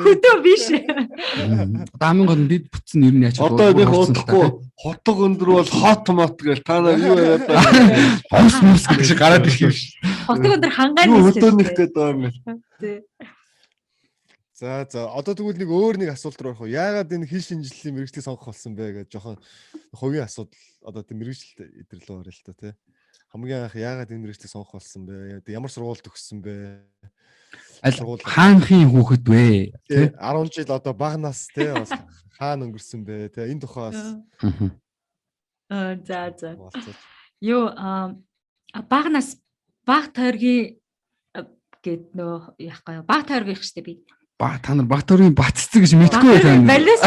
Хөдөө биш. Одоо хамгийн гол нь бид бүтсэн ер нь яач одоо нэг удахгүй хотог өндөр бол хот мот гэл та нар юу яриад хос мус гэж гараад ирэх юм шүү. Хотог өндөр хангаан хөдөө нэг гэдэг байгаа юм байна. Тий. За одоо тэгвэл нэг өөр нэг асуулт руу орох уу? Яагаад энэ хил шинжиллийн мэргэжлийг сонгох болсон бэ гэж жоохон хувийн асуудал одоо тийм мэргэжил идэрлээ орё л та тий. Хамгийн анх яагаад энэ мэргэжлийг сонгох болсон бэ? Ямар сургуульд төгссөн бэ? Хаанхын хүүхэд вэ? Тий 10 жил одоо бага нас тий бас хаана өнгөрсөн бэ? Тий энэ тухай бас За. Юу бага нас баг тойргийн гэд нөө яахгүй баг тойрог их штэ би. Та нар Батөрийн Батцэг гэж мэдгүй байна. Балес.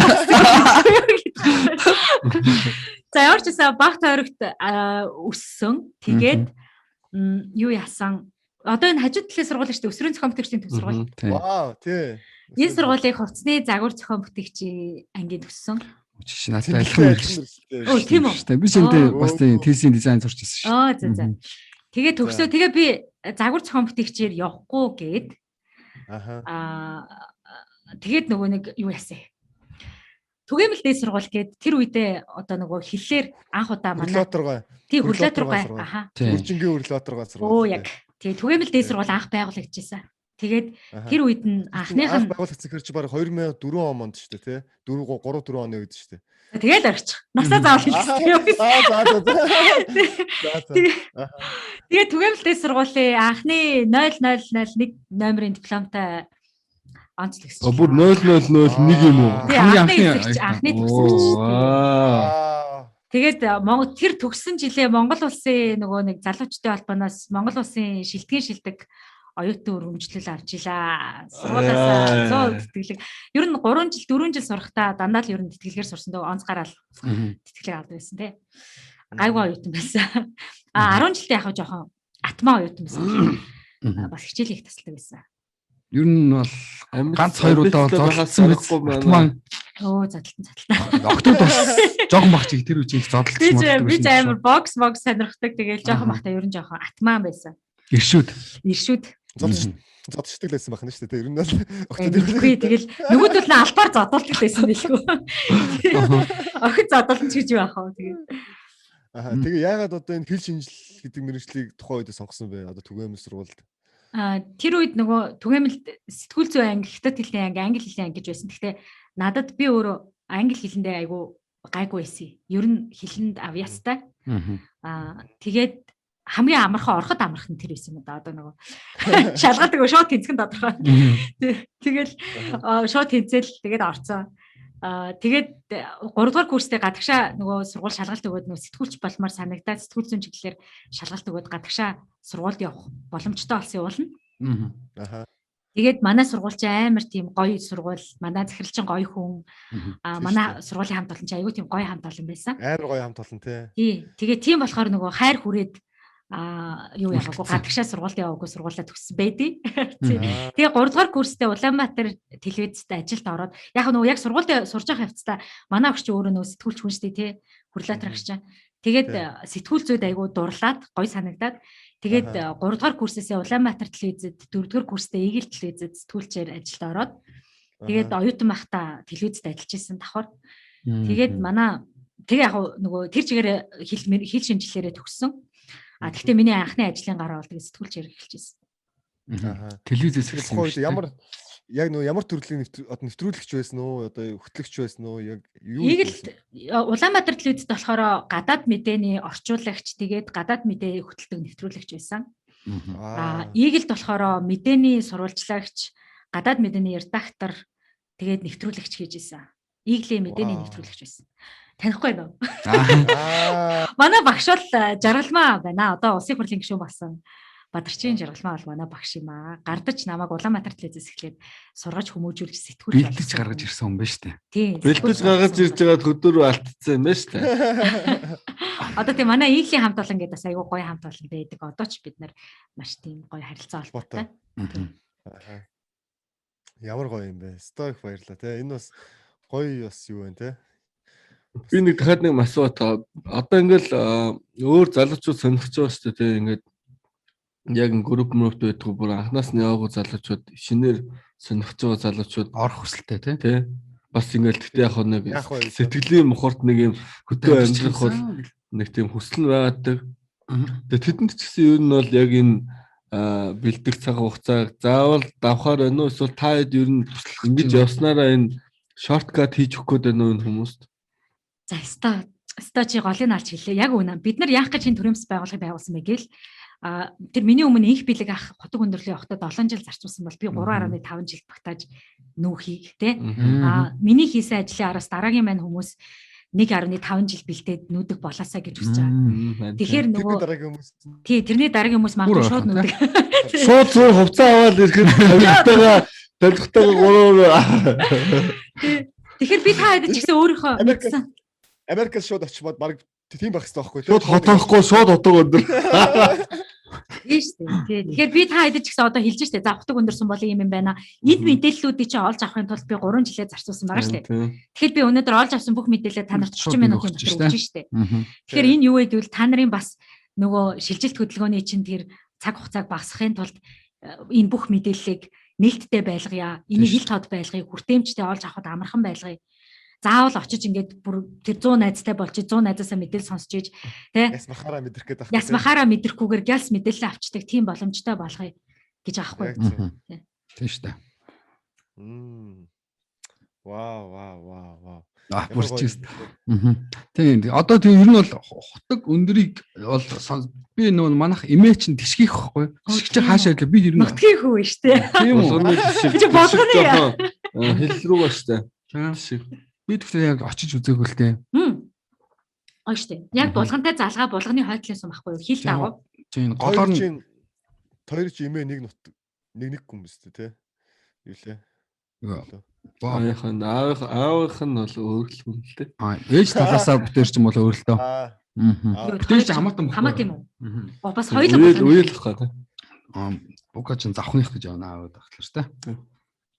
За ямар ч гэсэн баг тойрогт өссөн. Тэгээд юу яасан? Одоо энэ хажууд талын сургууль шүү дээ. Өсвөрийн зохион бүтээгчдийн төв сургууль. Вау, тий. Энэ сургуулийг хувцсны загвар зохион бүтээгчийн ангийн төссөн. Жишээ нь надад альхан мэргэжтэй. Оо тийм үү. Би шиндээ бас тийм TC дизайн сурч ирсэн шүү. За. Тэгээд төгсөө тэгээ би загвар зохион бүтээгчээр явахгүй гээд тэгээд нөгөө нэг юу яасан. Түгээмэл дээд сургууль гээд тэр үедээ одоо нөгөө хиллээр анх удаа манай тий хөрлөөтргой Үржингийн хөрлөөтргой сургууль. Оо яг тий түгээмэл дээд сургууль анх байгуулагдчихсан. Тэгээд тэр үед нь анхных нь байгуулагдсан хэрэг чи баг 2004 онд шүү дээ тий 3-4 оны үед шүү дээ. Тэгэл орчих. Насаа заавал хэлсэн. Тэгээд түгээмэл дээд сургуулийн анхны 0001 номерын дипломтой онцлогч. Бүр 0001 юм уу? Анхны төгсөгч. Тэгээд Монгол тэр төгссөн жилээ Монгол улсын нөгөө нэг залуучдын холбооноос Монгол улсын шилтгэн шилдэг оюутан өргөмжлөл авч илаа. Сургуулиасаа 100 тэтгэлэг. Ер нь 3 жил 4 жил сурахтаа дандаа л ер нь тэтгэлгээр сурсан дөө онц гараал тэтгэлэг авдаг байсан тий. Гайгүй оюутан байсан. 10 жилдээ яг жоохон атмаа оюутан байсан. Бас хичээл их тасалдаг байсан. Ер нь бол ганц 2 удаа зодлсон байсан. Оо задлалтан. Октод бас жоохон багч тэр үеийг зодлсон. Би амар бокс сонирхдаг. Тэгээл жоохон бахта ер нь жоохон атмаа байсан. Иршүүд. Зодчдаг байсан байх нь шүү дээ. Ер нь бол Үгүй тэгэл нөгөөдөл нь албаар зодуулдаг байсан байлгүй. Охид зодуулсан ч гэж юу аах вэ тэгээд. Тэгээ яагаад одоо энэ хил шинжил гэдэг мэргэжлийг тухайн үед сонгосон бэ? Одоо түгээмэл сургуульд. Тэр үед нөгөө түгээмэл сэтгүүл зүйн анги, хятад хэлний анги, англи хэлний анги гэж байсан. Гэхдээ надад би өөрөө англи хэлэндээ айгүй гайгүй байсан. Ер нь хэлэнд авьяастай. Тэгээд хамгийн амархан ороход амархан тэр байсан юм да. Одоо нөгөө шалгалт нөгөө шууд тэнцхэн тодорхой. Тэгэл шууд тэнцэл тэгээд орцсон. Тэгээд 3 дугаар курстэй гадагшаа нөгөө сургууль шалгалт өгөөд нөгөө сэтгүүлч болмоор санагдаад сэтгүүл зүйн чиглэлээр шалгалт өгөөд гадагшаа сургуульд явах боломжтой болсон явуулна. Тэгээд манай сургууль чи амар тийм гоё сургууль, манай захиралчин гоё хүн. Манай сургуулийн хамт олон чи аягүй тийм гоё хамт олон байсан. Амар гоё хамт олон тий. Тэгээд тийм болохоор нөгөө хайр хүрээд юу яваагүй гадагшаа сургуульд яваагүй сургуулаа төгссөн байдیں۔ Тэгээ 3 дугаар курстэй Улаанбаатар телевизэд ажилд ороод яг нөгөө яг сургуульд сурж байгаа явцдаа манай өгч өөрөө нөгөө сэтгүүлч хүн штэ тий хөрлөөтөр агч чинь. Тэгээд Тий. сэтгүүл зүйд айгуу дурлаад гой санагдаад тэгээд 3 дугаар курсээсээ Улаанбаатар телевизэд 4 дугаар курстээ Игэл телевизэд сэтгүүлчээр ажилд ороод тэгээд оюутан байхдаа телевизэд ажиллаж исэн давхар. Тэгээд манай тэгээ яг нөгөө тэр чигээр хэл шинжилгээрээ төгссөн. Гэхдээ миний анхны ажлын гараа бол тэгээд сэтгүүлчээр эхэлж исэн. Телевизээс Тэгэхээр эхэлсэн тухайн шүү үед дээ. ямар төрлийн нэвтрүүлэгч байсан уу? Одоо хөтлөгч байсан уу? Яг юу Игэл Улаанбаатар телевизэд болохоор гадаад мэдээний орчуулагч тэгээд гадаад мэдээ хөтэлдэг нэвтрүүлэгч байсан. Игэлд болохоор мэдээний сурвалжлагч, гадаад мэдээний редактор тэгээд нэвтрүүлэгч хийж исэн. Иглийн мэдээний нэвтрүүлэгч байсан. Танихгүй байна уу? Манай багш бол жаргалмаа байна. Одоо улсын хурлын гишүүн болсон. Бадарчин жаргалмаа бол манай багш юм аа. Гардаж намайг Улаанбаатар телевизээс эхлээд сургаж хүмүүжүүлж сэтгүүл Бэлдэж гаргаж ирсэн хүн байна шүү дээ. Тийм. Бэлдэж гаргаж ирж байгаа хөдөр алдсан юм байна шүү дээ. Одоо тийм манай Иглийн хамт олон гэдэг бас айгүй гоё хамт олон байдаг. Одоо ч бид нар маш тийм гоё харилцаа холбоотой. Ямар гоё юм бэ? Стойк баярлаа те. Энэ бас гоё бас юу вэ те? Би нэг дахиад нэг асууад одоо ингээл өөр залуучууд сонирхож байгаа шүү дээ. Ингээд яг групп байдаг бүр анханаас нь яваагүй залуучууд шинээр сонирхож байгаа залуучууд Орох хүсэлтэй тий. тий бас ингээл тэгтээ яг нэг сэтгэлийн мухарт нэг юм хөдөө амьдрах бол нэг тийм хүсэл нь байдаг. Тэгээ тэдэнд ч гэсэн ер нь бол яг энэ бэлдэх цаг хугацааг заавал давхаар байна уу эсвэл та хэд ер нь ингэж явснараа энэ шорткат хийж өгөх гээд байна уу энэ хүмүүст? За ста чи голыг алж хэлээ. Яг үнэ. Бид нар яах гэж энэ төрөмс байгууллагыг байгуулсан бэ гээл тэр миний өмнө инх бэлэг ах хотог өндөрлөлийн явахдаа 7 жил зарцуулсан бол би 3.5 жил багтааж нүүхийг тий. Миний хийсэн ажлын араас дараагийн маань хүмүүс 1.5 жил бэлдээд нүүдэг болоосаа гэж хүсэж байгаа. Тэгэхээр нөгөө тэрний дараагийн хүмүүс магадгүй шууд нүүдэг. Шууд зур хувцас аваад ирэхэд тавилтайгаа Тэгэхээр би та хэд ч гэсэн өөрийнхөө мэдсэн Америкас шууд очимод баг тийм байх хэрэгтэй байхгүй шууд хотоохгүй шууд утга өндөр. Тийм шүү дээ. Тэгэхээр би та хэд ч гэсэн одоо хэлж штэ. За утга өндөрсөн бол юм байна. Энэ мэдээллүүдийг чи олж авахын тулд би 3 жилээ зарцуулсан байгаа штэ. Тэгэхээр би өнөөдөр олж авсан бүх мэдээлэлээ та нарт 30 минутын дотор өгч штэ. Тэгэхээр энэ юу вэ гэвэл та нарын бас нөгөө шилжилт хөдөлгөөний чинь тэр цаг хугацааг багасгахын тулд энэ бүх мэдээллийг нээлттэй байлгая. Энийг хил тод байлгая. Хүртээмжтэй олж авахд амархан байлгая. Заавал очиж ингээд бүр тэр 100 найзтай болж 100 найзаасаа мэдээлэл сонсч ийж тий ясмахаараа мэдэрх гээд яс махаараа мэдрэхгүйгээр гялс мэдээлэл авчдаг тийм боломжтой болгоё гэж аахгүй тийм шүү дээ. Вау. Бүрчээс. Тийм. Одоо тийм ер нь бол хотог өндөрийг бол би нөгөө манайх эмээ чинь тишгийх байхгүй. Тишгэж хаашаа ирлээ би ер нь нутгийн хүү шүү дээ. Тийм үү. Чи болгоны хэл рүү ба штэ. Би тэгэхээр яг очиж үзээгүй л дээ. Ой штэ. Яг булгантай залгаа булганы хойтлын сум байхгүй юу? Хил дагав. Тийм голоор нь хоёр чи эмээ нэг хүмүүс тий. Юу лээ. Аавынх нь бол өөрчлөлт юм л дээ. Ээж талаасаа бүтээр ч юм бол өөрлөлтөө. Бүтээр ч хамаатан хамаат юм уу? Бас хоёул болгоно. Үйл баха тий. Бука ч завхных гэж явна аваад ахлаа шүү дээ.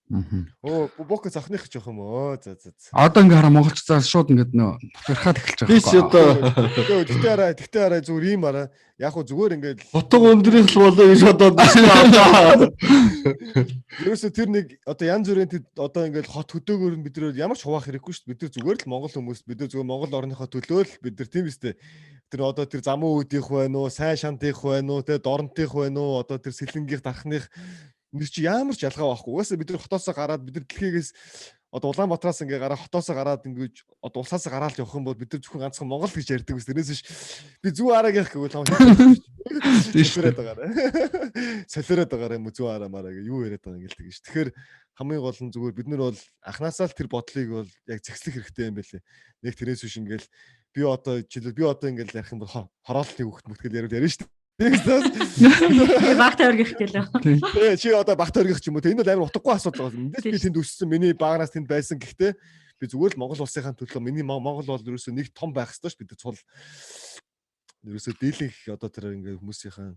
Бука завхных гэж явах юм оо. За. Одоо ингээ хараа монголчуудаа шууд ингээ нөө бутгархаад эхэлж байгаа. Би ч одоо тэгтээ арай зүгээр юм арай. Яг хөө зүгээр ингээд хотог өндрийнх л болоо гэж бодоод байна. Ерөөсө тэр нэг одоо янз бүрийн одоо ингээд хот хөдөөгөр нь бид нар ямар ч хуваах хэрэггүй шүү дээ. Бид нар зүгээр л монгол хүмүүс бид нар зүгээр монгол орныхоо төлөө л бид нар тийм үстэй. Тэр одоо тэр замун үүдийнх байна уу, сайн шантынх байна уу, тэ дорнтынх байна уу, одоо тэр сэлэнгийнх дарахных нэр чи ямар ч ялгаа байхгүй. Угаасаа бид нар хотоосоо гараад бид нар дэлхийгээс одоо Улаанбаатараас ингээ гараа хотоосоо гараад ингэж одоо улсаасаа гараал явах юм бол бид нар зөвхөн ганцхан Монгол гэж ярьдаг ус. Тэрнээс биш би зүү араа гэх гэвэл солиороод байгаа юм зүү араа мараа гэ юу яриад байгаа юм гэлдэг ш. Тэгэхээр хамгийн гол нь зүгээр бид нар бол анханасаа л тэр бодлыг бол яг зэгслэх хэрэгтэй юм байлээ. Нэг тэрнээс биш ингээл би одоо ингээл ярих юм бол хороолтын хөвгт мөтгөл яриад ш. Багт өргөх гэлээ. Чи одоо багт өргөх ч юм уу. Энэ бол амар утгагүй асуудал байна. Мэдээж би тэнд өссөн, миний багараас тэнд байсан гэхдээ би зүгээр л Монгол улсынхаа төлөө миний Монгол бол ерөөсөө нэг том байх ёстой ш. Бид цул ерөөсөө дийлэнх одоо тэр ингээ хүмүүсийнхаа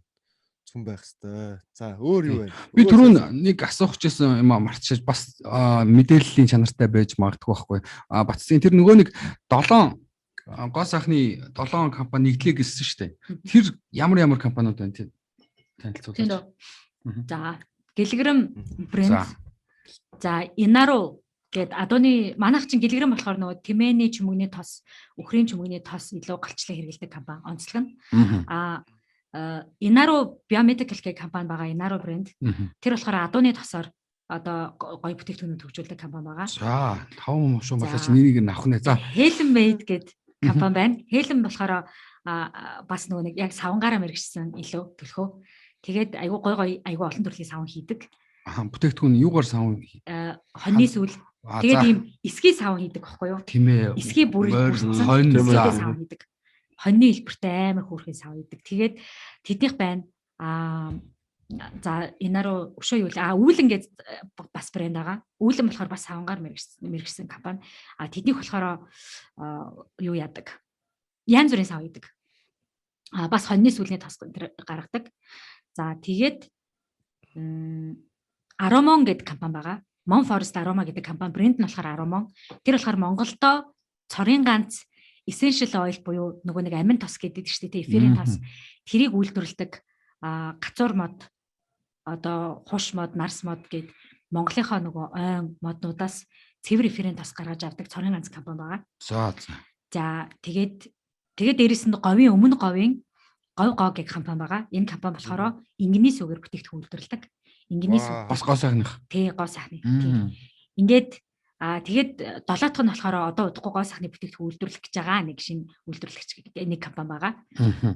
цүн байх ёстой. За өөр юу вэ? Би түрүүн нэг асуух гэсэн юм мартчихаж бас мэдээллийн чанартай байж магадгүй байхгүй. Батцын тэр нөгөө нэг 7 гоо сайхны 7 компани нэгдлээ гэсэн шүү дээ. Тэр ямар компаниуд байна тийм танилцуулаач. Тийм үү. За, гэлгрэм брэнд. За. За, Inaro гэд адууны манайх чинь гэлгрэм болохоор нөгөө тэмээний чүмэгний тос, өхрийн чүмэгний тос илүү галчлан хэрэглэдэг компани онцлог нь. Inaro Biomedical гэх компани байгаа, Inaro брэнд. Тэр болохоор адууны тосоор одоо гоё бүтээгдэхүүнүүд хөгжүүлдэг компани байгаа. За, 5 шуум болооч нэрийг нь авах нэ. За. Helen Made гэд компани байна. Helen болохоор бас нөгөө нэг яг савнгаараа мэргэжсэн илүү төлхөө. Тэгээд айгүй гоё олон төрлийн савн хийдэг. Бүтээгдэхүүн юугаар савн? Хоньны сүүл. Тэгээд ийм эсгий савн хийдэг байхгүй юу? Тийм ээ. Эсгий бүрэлдэхүүн савн хийдэг. Хоньны хэлбэртэй амар хөөрхөн савн хийдэг. Тэгээд тэднийх байна. За Inaro өшөө юу үүлэн гэж бас брэнд байгаа. Үүлэн болохоор бас савнгаар мэргэжсэн компани. Тэднийх болохоор юу яадаг? Янз бүрийн сав хийдэг. Бас хоньны сүүлийн тос гаргадаг. За тэгээд Aромon гэдэг компани байгаа. Mon Forest Aroma гэдэг компани брэнд нь болохоор Aромon. Тэр болохоор Монголдо цорын ганц essential oil буюу нөгөө нэг амин тос гэдэг шүү дээ. Эфирийн тос. Тэрийг үйлдвэрлэдэг гацуур мод, одоо хуш мод, нарс мод гэдэг Монголынхаа нөгөө ойн моднуудаас цэвэр эфирийн тос гаргаж авдаг цорын ганц компани байгаа. За тэгээд дээрэс нь говийн говь гоо гэх компани байгаа. Энэ компани болохоор ингиний сүгээр бүтээгдэхүүн үйлдвэрлэдэг. Ингиний сүг бас гоо сайхных. Тий, гоо сайхны. Ингээд тэгээд 7 дахь нь болохоор одоо удахгүй гоо сайхны бүтээгдэхүүн үйлдвэрлэх гэж байгаа нэг шинэ үйлдвэрлэгч нэг компани байгаа.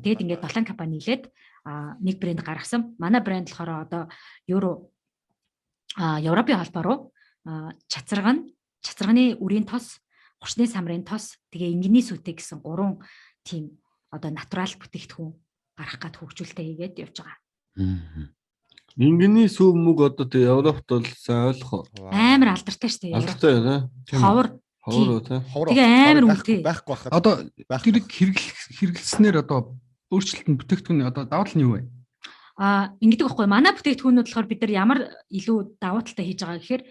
Тэгээд ингээд 7 компани нийлээд нэг брэнд гаргасан. Манай брэнд болохоор одоо Европын холбоо руу чацарганы үрийн тос, хурцны самрын тос, тэгээ ингиний сүтэй гэсэн 3 тийм одоо натурал бүтээгдэхүүн гарах гад хөгжүүлэлтээ хийгээд явж байгаа. Ингиний сүм мүг одоо тэг Европт бол сайн ойлгох. Амар алдартай шүү дээ. Алдартай тий. Ховор тий. Тэгээ амар үнэтэй. Байхгүй байхад. Одоо тэрийг хэрэглэснээр одоо өөрчлөлт нь бүтээгдэхүүн одоо давуу тал нь юу вэ? Ингэдэг байхгүй. Манай бүтээгдэхүүнүүд болохоор бид нар ямар илүү давуу талтай хийж байгаа гэхээр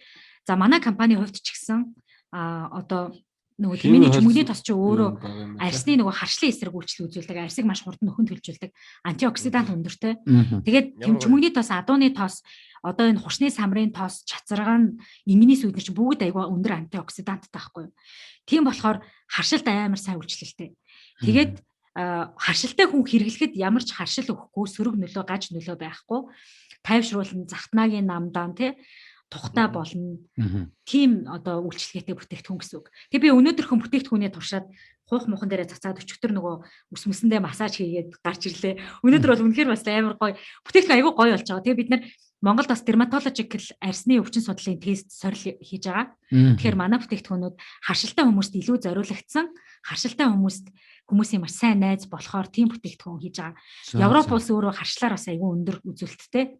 за манай компани хувьд ч гэсэн одоо нөгөө тэмээний чүмэгний тос чи өөрөө арсны нөгөө харшлын эсрэг үйлчлэл үзүүлдэг, арсыг маш хурдан нөхөн төлжүүлдэг, антиоксидант өндөртэй. Тэгээд чүмэгний тос, адууны тос, одоо энэ хурцны самрын тос, чацарган, ингиний сүднэр чи бүгд аяга өндөр антиоксиданттай байхгүй юу? Тийм болохоор харшилт амар сайн үйлчлэлтэй. Тэгээд харшилтай хүн хэрэглэхэд ямар ч харшил өгөхгүй, сөрөг нөлөө, гаж нөлөө байхгүй, тайвшруулна, захтнаагийн намдаан тий тухтай болно. Тим одоо үйлчлэгээтэй бүтээгдэхүүн гэсэн үг. Тэг би өнөөдөрхөн бүтээгдэхүүнээ туршаад хуух мухан дээрээ цацаад өчигдөр нөгөө ус мөсөндөө массаж хийгээд гарч ирлээ. Өнөөдөр бол үнэхээр бас амар гоё. Бүтээгдэхүүн аягүй гоё болж байгаа. Тэгээ бид нар Монголд бас dermatological арсны өвчин судлалын тест сорил хийж байгаа. Тэгэхээр манай бүтээгдэхүүнүүд харшилтай хүмүүст илүү зориулагдсан, харшилтай хүмүүсийн маш сайн найз болохоор тийм бүтээгдэхүүн хийж байгаа. Европ улс өөрөө харшлаар бас аягүй өндөр үзүүлэлттэй.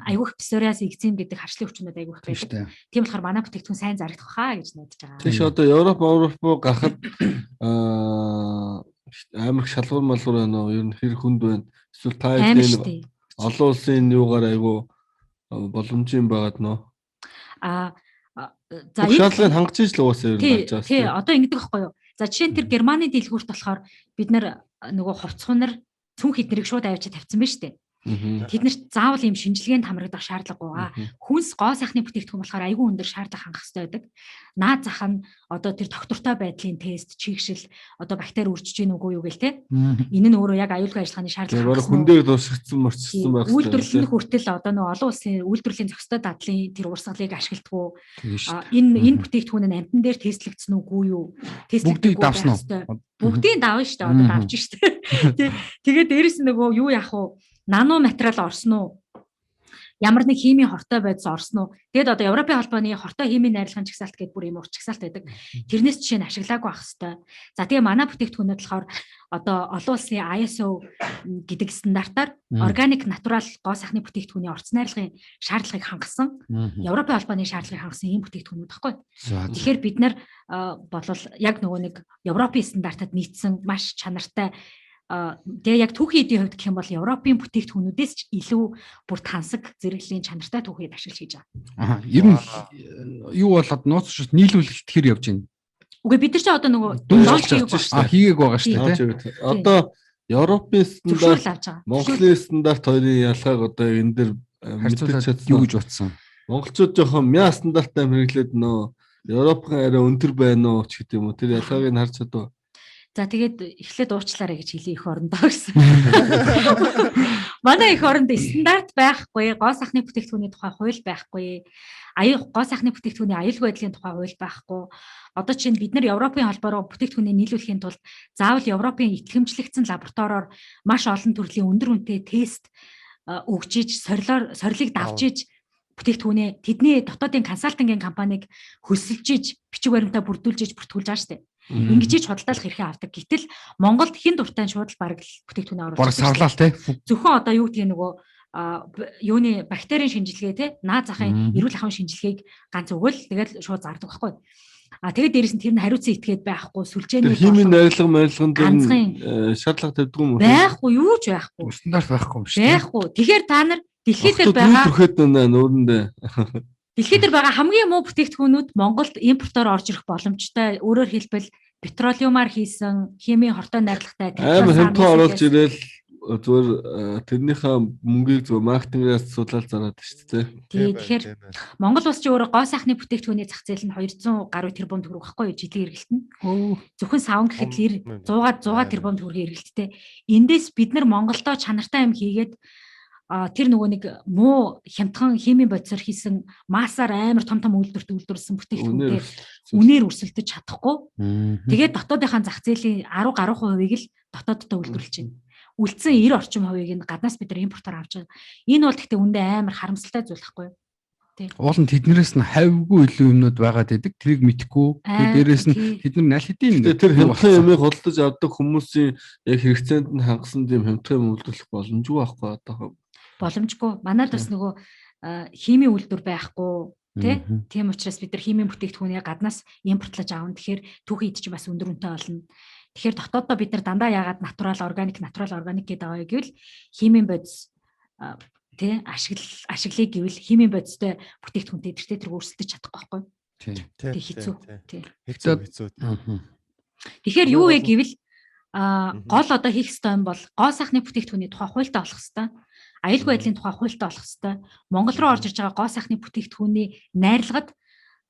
Аягүй их псориаз экзем гэдэг харшлын өвчнүүд аягүй их байдаг. Тийм болохоор манай бүтээгдэхүүн сайн зарагдах хаа гэж найдаж байгаа. Тийш одоо Европ гарахад амар их шалгуур малгуур байна уу? Ер нь хэр хүнд байна? Эсвэл та энэ олон улсын юугаар аягүй боломжийн байгаад нөө. За шалгыг хангаж иж л уусаа ер нь болж байгаа. Тий, одоо ингэдэг байхгүй юу? За жишээ нь тэр Германы дэлгүүрт болохоор бид нар нөгөө хувцхунар цүнх эднэрийг шууд авчиж тавьсан байна шүү дээ. Тэд нарт заавал ийм шинжилгээнд хамрагдах шаардлагагүй. Хүнс гоо сайхны бүтээгдэхүүн болохоор аягүй өндөр шаардлага хангах хэрэгтэй байдаг. Наад зах нь одоо тэр доктортой байдлын тест, чигшил, одоо бактери үржиж гин үгүй юу гэл те. Энэ нь өөрөө яг аюулгүй ажиллагааны шаардлага. Яг хүндээ дуусгацсан морчсон байх хэрэгтэй. Үйлдвэрлэлийн хүртэл одоо нөгөө олон улсын үйлдвэрлэлийн зохистой дадлын тэр урсгалыг ашигладаг. Энэ бүтээгдэхүүн нь амтан дээр тестлэгдсэн үгүй юу? Бүгдийг давсан уу? Бүгдийг давна шүү дээ. Одоо давж шүү дээ. Тэгээд дээрэс нь нөгөө юу яах вэ? Нано материал орсон уу? Ямар нэг химийн хортой байдс орсон уу? Тэгэд одоо Европын холбооны хортой химийн найрлагын чагсаалт гэдэг бүр юм урт чагсаалт байдаг. Тэрнээс жишээ нь ашиглаагүй байх хэвээр. За тэгээ манай бүтээгдэхүүнүүд болохоор одоо олон улсын ISO гэдэг стандартаар органик натурал гоо сайхны бүтээгдэхүүний орц найрлагын шаардлагыг хангасан. Европын холбооны шаардлагыг хангасан ийм бүтээгдэхүүнүүд баггүй. Тэгэхээр бид нар болол яг нөгөө нэг Европын стандартад нийцсэн маш чанартай тэгээ яг түүхийн эдийн хувьд гэх юм бол Европын бүтээгдэхүүнүүдээс ч илүү бүр тансаг зэрэглэлийн чанартай түүхийд ашиглаж хийж байгаа. Ер нь юу болоод нууц шүт нийлүүлэлт хэр явж байна? Үгүй бид нар ч одоо нөгөө Дүн лонч хийж хийх чадчих шүү. хийгээг байгаа шүү дээ. Одоо Европын зөвшөөрөл стандарт, авч байгаа. Монголын стандарт хоёрын ялгааг одоо энэ дэр мэдэж Харьцуулаад чадсан. юу гэж утсан? Монголчууд жоохон мяа стандарттай хэрэглээд нөө Европын арай өндөр байна уу ч гэдэг юм уу. Тэр ялгааг нь харж чадав. За тэгээд эхлээд уучлаарай гэж хэлээ их орондоо гэсэн. Манай их оронд стандарт байхгүй, гоо сайхны бүтээгдэхүүний тухай хууль байхгүй, гоо сайхны бүтээгдэхүүний аюулгүй байдлын тухай хууль байхгүй. Одоо чинь бид нар Европын холбоороо бүтээгдэхүүнээ нийлүүлэхийн тулд заавал Европын итгэмжлэгдсэн лабораториор маш олон төрлийн өндөр үнэтэй тест өгж иж, сорилыг давж иж бүтээгдэхүүнээ тэдний дотоодын консалтингийн компанийг хөсөлж иж, бичиг баримтаа бүрдүүлж иж бүртгүүлж байгаа шүү дээ. Ингэж иж худалдаалах хэрэг авдаг. Гэтэл Монголд хэн дуртай шууд бараг л бүтээгдэхүүнээ оруулж Бараг сарлаа те. зөвхөн одоо юу гэдгийг нөгөө юуны бактерийн шинжилгээ те наад захын эрүүл ахуйн шинжилгээг ганц өгөөл тэгэл шууд зардаг байхгүй. Тэгээд дээрэс нь тэр нь хариуцсан этгээд байхгүй сүлжээний химийн найрлага дээр шаардлага тавьдаг юм уу? байхгүй юу ч байхгүй. Стандарт байхгүй юм шүү дээ. Байхгүй. Тэгэхээр та нар дэлхийд дээр байгаа түрхэд нүүрэндээ дэлхийд дээр байгаа хамгийн муу бүтээгдэхүүнүүд Монголд импортоор орж ирэх боломжтой. Өөрөөр хэлбэл петролеумаар хийсэн химийн хортой найрлагатай амар хэмтэн оруулж ирээл зүгээр тэрнийхээ мөнгийг зүгээр маркетингээс суулаад зараад шүү дээ. Тэгэхээр Монгол улс чи өөрөө гоо сайхны бүтээгдэхүүний зах зээл нь 200 гаруй тэрбум төгрөг байхгүй юу жилийн эргэлт нь. Зөвхөн савн гэхэд 100 тэрбум төгрөгийн эргэлттэй. Эндээс бид нар Монголдоо чанартай юм хийгээд тэр нөгөө нэг муу хямдхан химийн бодисоор хийсэн массаар амар том үйлдвэрлэсэн бүтээгдэхүүнээр үнээр өрсөлдөж чадахгүй. Тэгээд дотоодынхаа зах зээлийн 10 гаруй хувийг л дотооддоо үйлдвэрлэж байна. Үлдсэн 90 орчим хувийг нь гаднаас бид нар импортоор авч байгаа. Энэ бол гэхдээ үндэ амар харамсалтай зүйл байхгүй юу? Уул нь тэднээс нь хавьгүй илүү юмнууд байгаад идэг. Тэрийг мэдхгүй. Тэгээд дээрэс нь тэд нар аль хэдийн тэр хямдхан юмыг худалдаж авдаг хүмүүсийн яг хэрэгцээнд нь хангасан тийм хямдхан юм үйлдвэрлэх боломжгүй байхгүй одоо. Боломжгүй. Манайд бас нөгөө химийн үйлдвэр байхгүй тийм учраас бид нар химийн бүтээгдэхүүнийг гаднаас импортлож аавн. Тэгэхээр түүхий идчих бас өндөр үнэтэй болно. Тэгэхээр дотооддоо бид нар дандаа яагаад натурал органик гэдэг байгаа гэвэл химийн бодис ашиглыг гэвэл химийн бодистой бүтээгдэхүүнтэй тэртээ өрсөлдөж чадахгүй байхгүй. Тэг хэцүү. Хэцүү. Тэгэхээр юу вэ гэвэл гол одоо хийх ёстой юм бол гоо сайхны бүтээгдэхүүний тухай хуультай болох ёстой. Аюулгүй байдлын тухай хуультай болох ёстой. Монгол руу орж ирж байгаа гоо сайхны бүтээгдэхүүний найрлагад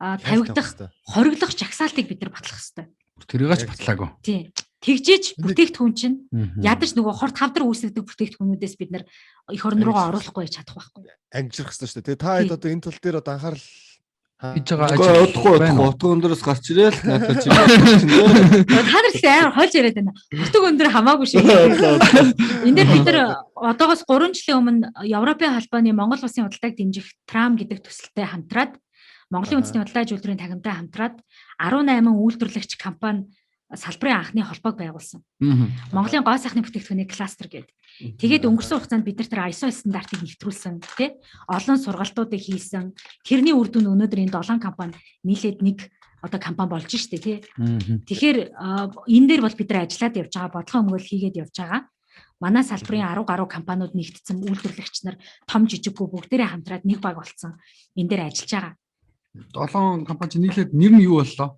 тавигдах, хориглох жагсаалтыг бид нар батлах ёстой. Тэрийг ч батлаагүй. Тийм. Тэгжиж бүтээгдэхүүн чинь ядаж нөгөө хорт хавдар үүсгдэг бүтээгдэхүүнүүдээс бид нар эх орн руугаа оруулахгүй чадах байхгүй. Ангижрах хэрэгтэй шүү дээ. Та хэд одоо энэ тал дээр одоо анхаарал хийж байгаа удахгүй утга өндөрөөс гарч ирээл надад чи. Та нар ихтэй амар хольж яриад байна. Утга өндөр хамаагүй шүү. Энд дээр бид нар одоогоос 3 жилийн өмнө Европын холбооны Монгол улсын худалдааг дэмжих TRAM гэдэг төсөлтэй хамтраад Монголын үндэсний худалдаа аж үйлдвэрийн тахимтай хамтраад 18 үйлдвэрлэгч компани салбарын анхны холбоог байгуулсан. Монголын гоо сайхны бүтээгдэхүүний кластер гэдэг. Тэгээд өнгөрсөн хугацаанд бид нар ISO стандартыг нэвтрүүлсэн тий олон сургалтуудыг хийсэн. Тэрний үр дүн өнөөдөр энэ 7 компани нийлээд нэг одоо компани болж штэ тий. Тэгэхээр энэ дээр бол бид нар ажиллаад явж байгаа, бодлого өмгөөл хийгээд явж байгаа. Манай салбарын 10 гаруй компаниуд нэгдсэн үйлдвэрлэгч нар том жижиггүй бүгдээрээ хамтраад нэг баг болсон. Энэ дээр ажиллаж байгаа. 7 компани нийлээд нэр нь юу боллоо?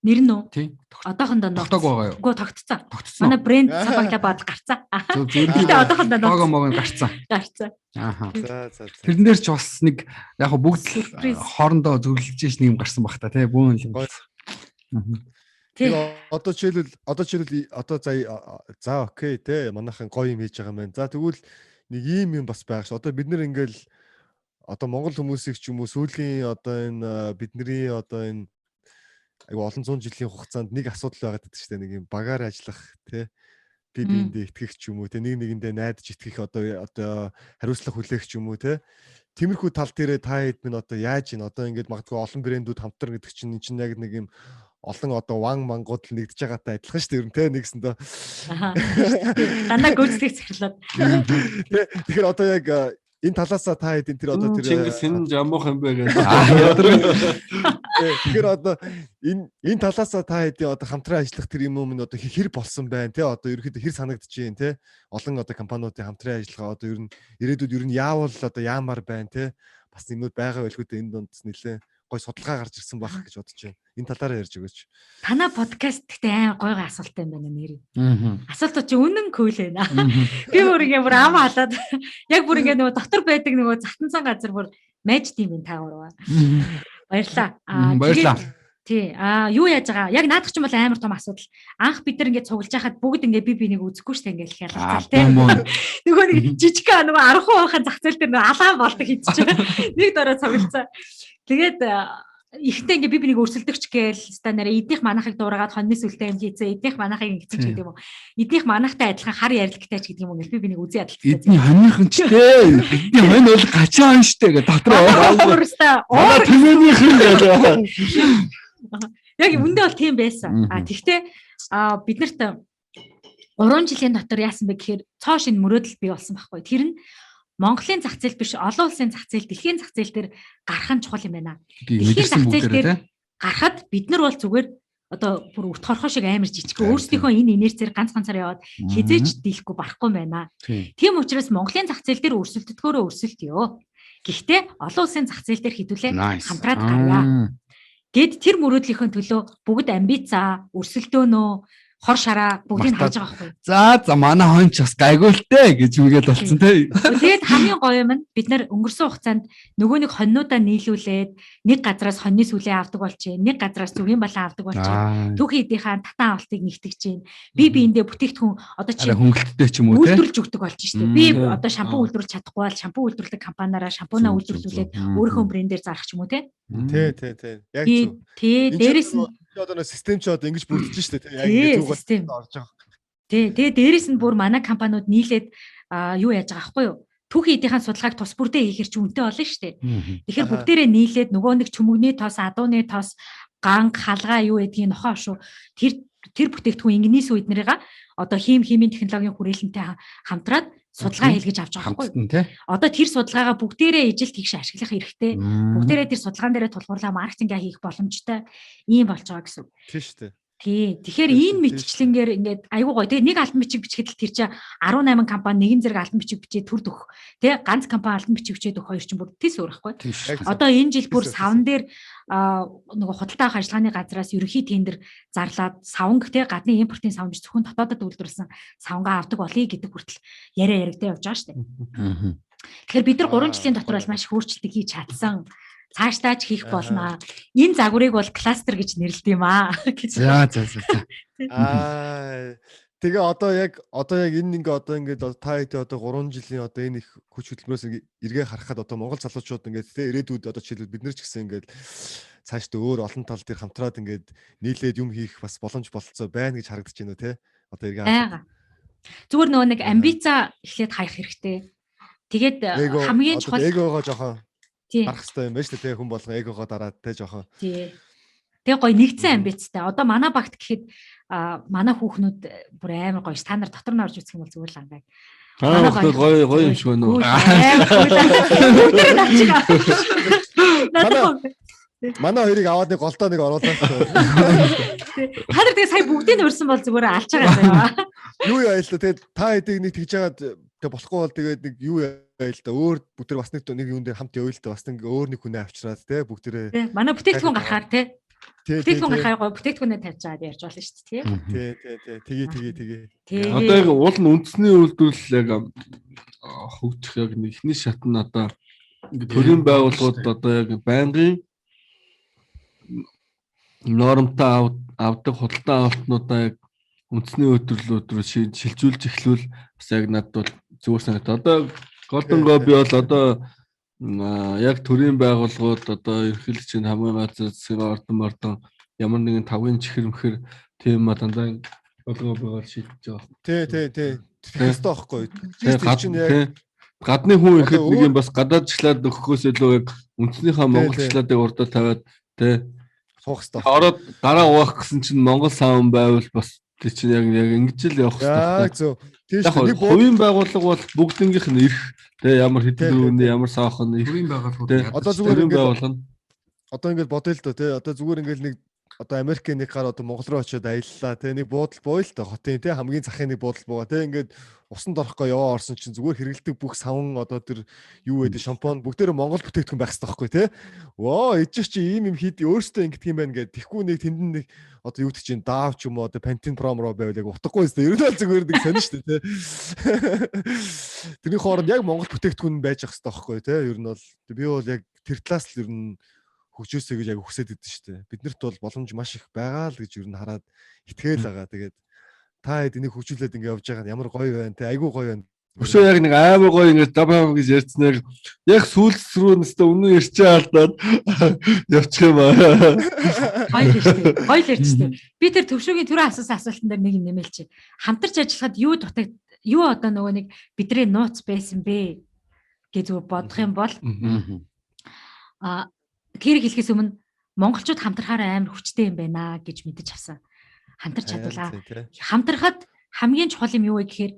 Нэр нь үү? Тийм. Одоохондоо тогтоог байгаа юу? Үгүй тогтцсон. Манай брэнд Сабагла бод гарцсан. Гэхдээ одоохондоо лого гарцсан. Ааха. Тэрэн дээр ч бас нэг яг бүгд хоорондоо зөвлөж ш нэг юм гарсан баг та тий бүүн юм. Тийм. Одоо жишээлбэл за окей тий манайхан гоё юм хийж байгаа юм байна. За тэгвэл нэг ийм юм бас байх ш. Одоо бид нэр ингээл одоо монгол хүмүүсийг ч юм уу сүүлийн одоо энэ бидний одоо энэ айгу олон зуун жилийн хугацаанд нэг асуудал байгаад байдаг шүү дээ. Нэг юм багаар ажиллах тий биендээ итгэх ч юм уу тий нэг нэгэндээ найдаж итгэх одоо хариуцлага хүлээх ч юм уу тий тиймэрхүү тал дээрээ та хэд минь одоо яаж ийн одоо ингээд магадгүй олон брэндүүд хамтар гэдэг чинь энэ чинь яг нэг юм олон одоо ван мангууд л нэгдэж байгаатай адилхан шүү дээ ер нь тий нэгсэндээ дандаа гүйцэтгэх захирлаад тэгэхээр одоо яг энэ талаасаа та хэдийн тэр одоо тэр Чингис хэн жамуух юм бэ гэж. Тэгэхээр одоо энэ талаасаа та хэдийн одоо хамтран ажиллах тэр юм өмнө одоо хэр болсон байна те одоо ерөөхдөө хэр санагдаж байна те олон одоо компаниудын хамтран ажиллагаа одоо ер нь ирээдүйд ер нь яавал одоо яамаар байна те бас юмнууд байгаа байлгүй дээ энэ донд нэлээ гой судалгаа гарч ирсэн байх гэж бодож байна. Энэ талаараа ярьж өгөөч. Танаа подкаст гэдэг гой асуулттай юм байна нэр. Аа. Асуулт чи үнэн кул байна. Би бүр ингээ бүр ам халаад яг бүр ингээ нөгөө дотор байдаг нөгөө затансан газар бүр майж тийм та гурав. Баярлаа. Баярлаа. Тий. Юу яаж байгаа? Яг наадах ч юм бол амар том асуудал. Анх бид нар ингээд цуглаж хахад бүгд ингээд би бинийг үзэхгүй штэ ингээд хялгацал тий. Нөгөө нэг жижиг нөгөө 10 хуваахын зах зээл дээр нөгөө алаан болдог хийчих. Нэг дараа цуглацаа. Тэгээд ихтэй ингээ би бинийг өрсөлдөгч гээл станаар эднийх манахыг дуурайгаад хоньны сүлтэй юм хийцээ эднийх манахыг ингэсэн ч гэдэг юм уу эднийх манахтай адилхан хар ярилгтай ч гэдэг юм уу би бинийг үзий ядалтай эдний хоньныхан ч дээ эдний хонь бол гачаан штэ гэ дотроо тэмээнийхэн яг үндэ бол тийм байсан тэгтээ бид нарт 3 жилийн дотор яасан бэ гэхээр цоо шин мөрөөдөл бий болсон байхгүй тэр нь Монголын зах зээл биш олон улсын зах зээл дэлхийн зах зээл дээр гарах нь чухал юм байна. Дэлхийн зах зээл дээр гарахад бид нар бол зүгээр одоо бүр өвт хорхоо шиг амар жижиг өөрсдийнхөө энэ инерцээр ганцаар яваад хизээж дийлэхгүй барахгүй байна. Тийм учраас Монголын зах зээл дээр өрсөлддгөөрөө өрсөлдөё. Гэхдээ олон улсын зах зээл дээр хідүүлээ хамтраад гарья. Гэд тэр мөрөөдлийнхөө төлөө бүгд амбицаа өрсөлдөөнөө хор шараа бүгдийг хааж байгаа байхгүй. За манай хонч бас гайгуултай гэж үгээд болсон тий. Тэгээд хамгийн гоё юм нь бид нар өнгөрсөн хугацаанд нөгөө нэг хоньнуудаа нийлүүлээд нэг газараас хоньны сүлээ авдаг болчих, нэг газараас зүгийн балан авдаг болчих. Түүхийн эдийнхэн татан авалтыг нэгтгэж чинь. Би биэндээ бүтээгдэхүүн одоо чи хөнгөлөлттэй ч юм уу тий. Үйлдвэрлэж өгдөг болж штэ. Би одоо шампунь үйлдвэрлэж чадахгүй бол шампунь үйлдвэрлэдэг компаниараа шампунаа үйлдвэрлүүлээд өөрийнхөө брэндээр зарах ч юм уу тий. Тий. Яг зөв. Тий, дээрэс нь одоо нэг систем ч одоо ингэж бүрдэж штэ тий. Яг ингэ систем орж байгаа. Тий, тэгээ дээрэс нь бүр манай компаниуд нийлээд юу яаж байгаа байхгүй юу? Түүхийн эдийнхэн судалгааг тус бүрдээ хийхэр ч үнэтэй болно штэ. Тэгэхээр бүгдээрээ нийлээд нөгөө нэг чүмэгний тоос, адууны тоос, ганг, халгаа юу гэдгийг нохоо шүү. Тэр бүтээгдэхүүн инженерийн үед нэрийг одоо химийн технологийн хүрээлэнтэй хамтраад судалгаа хийлгэж авч байгаа байхгүй. Одоо тэр судалгаагаа бүгдээрээ ижилт хийх ашиглах хэрэгтэй. Бүгдээрээ тэр судалгаан дээрээ тулгуурлаа маркетингээ хийх боломжтой ийм болж байгаа гэсэн. Тийм шүү дээ. Тий. Тэгэхээр энэ мэтчлэнгээр ингээд айгуу гоё. Тэгээ нэг альбом бичиг бичихэд л тэр чинь 18 компани нэгэн зэрэг альбом бичиг бичээд төр дөх. Тэ ганц компани альбом бичиг бичээд өгөх хоёр чинь бүр тис өөрөхгүй. Одоо энэ жил бүр савн дээр нөгөө худалдаа авах ажиллагааны газраас ерөнхий тендер зарлаад савнг тэ гадны импортын савн биш зөвхөн дотоодод үйлдвэрлэсэн савнгаа авдаг болъё гэдэг хүртэл яриа яригдаа явж байгаа шүү дээ. Тэгэхээр бид нар 3 жилийн дотор бол маш их өөрчлөлт хийж чадсан. Цаашдаа ч хийх болно. Энэ загварыг бол кластер гэж нэрлэдэг юм аа гэж. За. Тэгээ одоо яг энэ ингээд та хэд одоо 3 жилийн одоо энэ их хүч хөдөлмөрөөс эргээ харахад одоо Монгол залуучууд ингээд тэ ирээдүйд одоо жишээлбэл бид нар ч гэсэн ингээд цаашдаа өөр олон тал дээр хамтраад ингээд нийлээд юм хийх бас боломж болцоо байна гэж харагдаж байна уу те? Одоо эргээ харахад. Зүгээр нөгөө нэг амбицаа эхлээд хаях хэрэгтэй. Тэгээд хамгийн чухал эгоогоо жоохон гарах хэрэгтэй юм байна шүү дээ хүн болгон эгоогоо дараад те жоохон. Тий. Тэгээ гоё нэгдсэн амбицтай. Одоо манай багт гэхэд манай хүүхнүүд бүр амар гоё та нар дотор нь орж үзэх юм бол зүгээр л ангай. Гоё юм шиг байна уу? Манай хоёрыг аваад нэг голдоо нэг оруулаад. Та нар тэгээ сая бүгдийг нь урьсан бол зүгээр алж байгаа юм. Юу яа л та та хэдийг нэг тэгж жагаад тэг болохгүй бол тэгээд нэг юу яа л та өөр бүгд бас нэг юм дээр хамт явъя л та бас нэг өөр нэг хүнээ авчираад те бүгдээрээ. Манай бүтээгдэхүүн гарахаар те. Бүтээгдэхүүн гарахаар гоё бүтээгдэхүүнээ тавьж чаад ярьж болно шүү дээ тий. Тэгээ. Одоо яг уул нь үндэсний үйлдвэрлэл яг хөгжих яг нэг ихний шат нь одоо төрийн байгууллагууд одоо яг байнгын нормтой авдаг худалдаа авалтнуудаа яг үндэсний үйлдвэрлэлүүд рүү шилжүүлж эхлүүл бас яг надад бол зүгээр санагдав. Одоо Golden Globe бол одоо яг төрийн байгууллагууд одоо ерөнхийлөгчийн хамгийн газар засгийн ордон ямар нэгэн тавгийн чихэрмхэр тийм дандаа Golden Globe-оор шийдэж байгаа. Тий. Тэстэй байхгүй. Гадны хүн ихэд нэг юм бас гадаадчлаад өгөхөөс илүү яг үндснийхээ монголчуудыг урдаа тавиад тий суух хэрэгтэй. Ороод дараа угаах гэсэн чинь монгол савн байвал бас тий чинь яг ингэж л явах хэрэгтэй. Яг зөв. Тийш нэг хувийн байгууллага бол бүгднгийнх нь ирэх тий ямар хэдэн үнэ ямар саахан хувийн байгууллагууд одоо зүгээр ингээд бодъё л доо тий одоо зүгээр ингээд нэг одоо Америкийн нэг гар одоо Монгол руу очиод аяллаа те нэг буудал бууя л та хотын те хамгийн захын нэг буудал буугаа те ингээд усанд орохгүй яваа орсон чинь зүгээр хэрэгэлдэг бүх савн одоо тэр юу гэдэг шампунь бүгдээрээ Монгол бүтээгдэхүүн байх хэрэгтэй байхгүй те. Воо ээжч чи ийм юм хийд өөртөө ингэдэг юм байна гэд тэгхгүй нэг тэнд нэг одоо юу гэдэг чинь Dove ч юм уу одоо Pantene Pro байвал яг утгагүй өстэй. Ер нь бол зүгээр нэг сонир шүү дээ те. Тэрний хооронд яг Монгол бүтээгдэхүүн байж ах хэрэгтэй байхгүй те. Ер нь бол би бол яг тэр талаас л ер нь хөгжөөсэй гэж яг хүсэж идэв шүү дээ. Биднэрт бол боломж маш их байгаа л гэж ер нь хараад итгээл байгаа. Тэгээд та хэд энийг хөгжүүлээд ингэ явж байгаа ямар гоё байна те. Айгуу гоё байна. Өшөө яг нэг амар гоё ингэ дабаа гэж ярьцнаар яг сүүлс рүү нэстэ өмнө ярьчаа алдаад явчих юм аа. Гоё л шүү дээ. Гоё л ярьж шүү дээ. Би тэр төвшөөгийн түрүү асуусан асуултан дээр нэг юм нэмэлч. Хамтарч ажиллахад юу одоо нөгөө нэг бидний нууц байсан бэ гэж зүгээр бодох юм бол тэрийг хэлэхээс өмнө монголчууд хамтрахаараа амар хүчтэй юм байна гэж мэдэж авсан. Хамтарч чадвалаа. Хамтрахад хамгийн чухал юм юу вэ гэхээр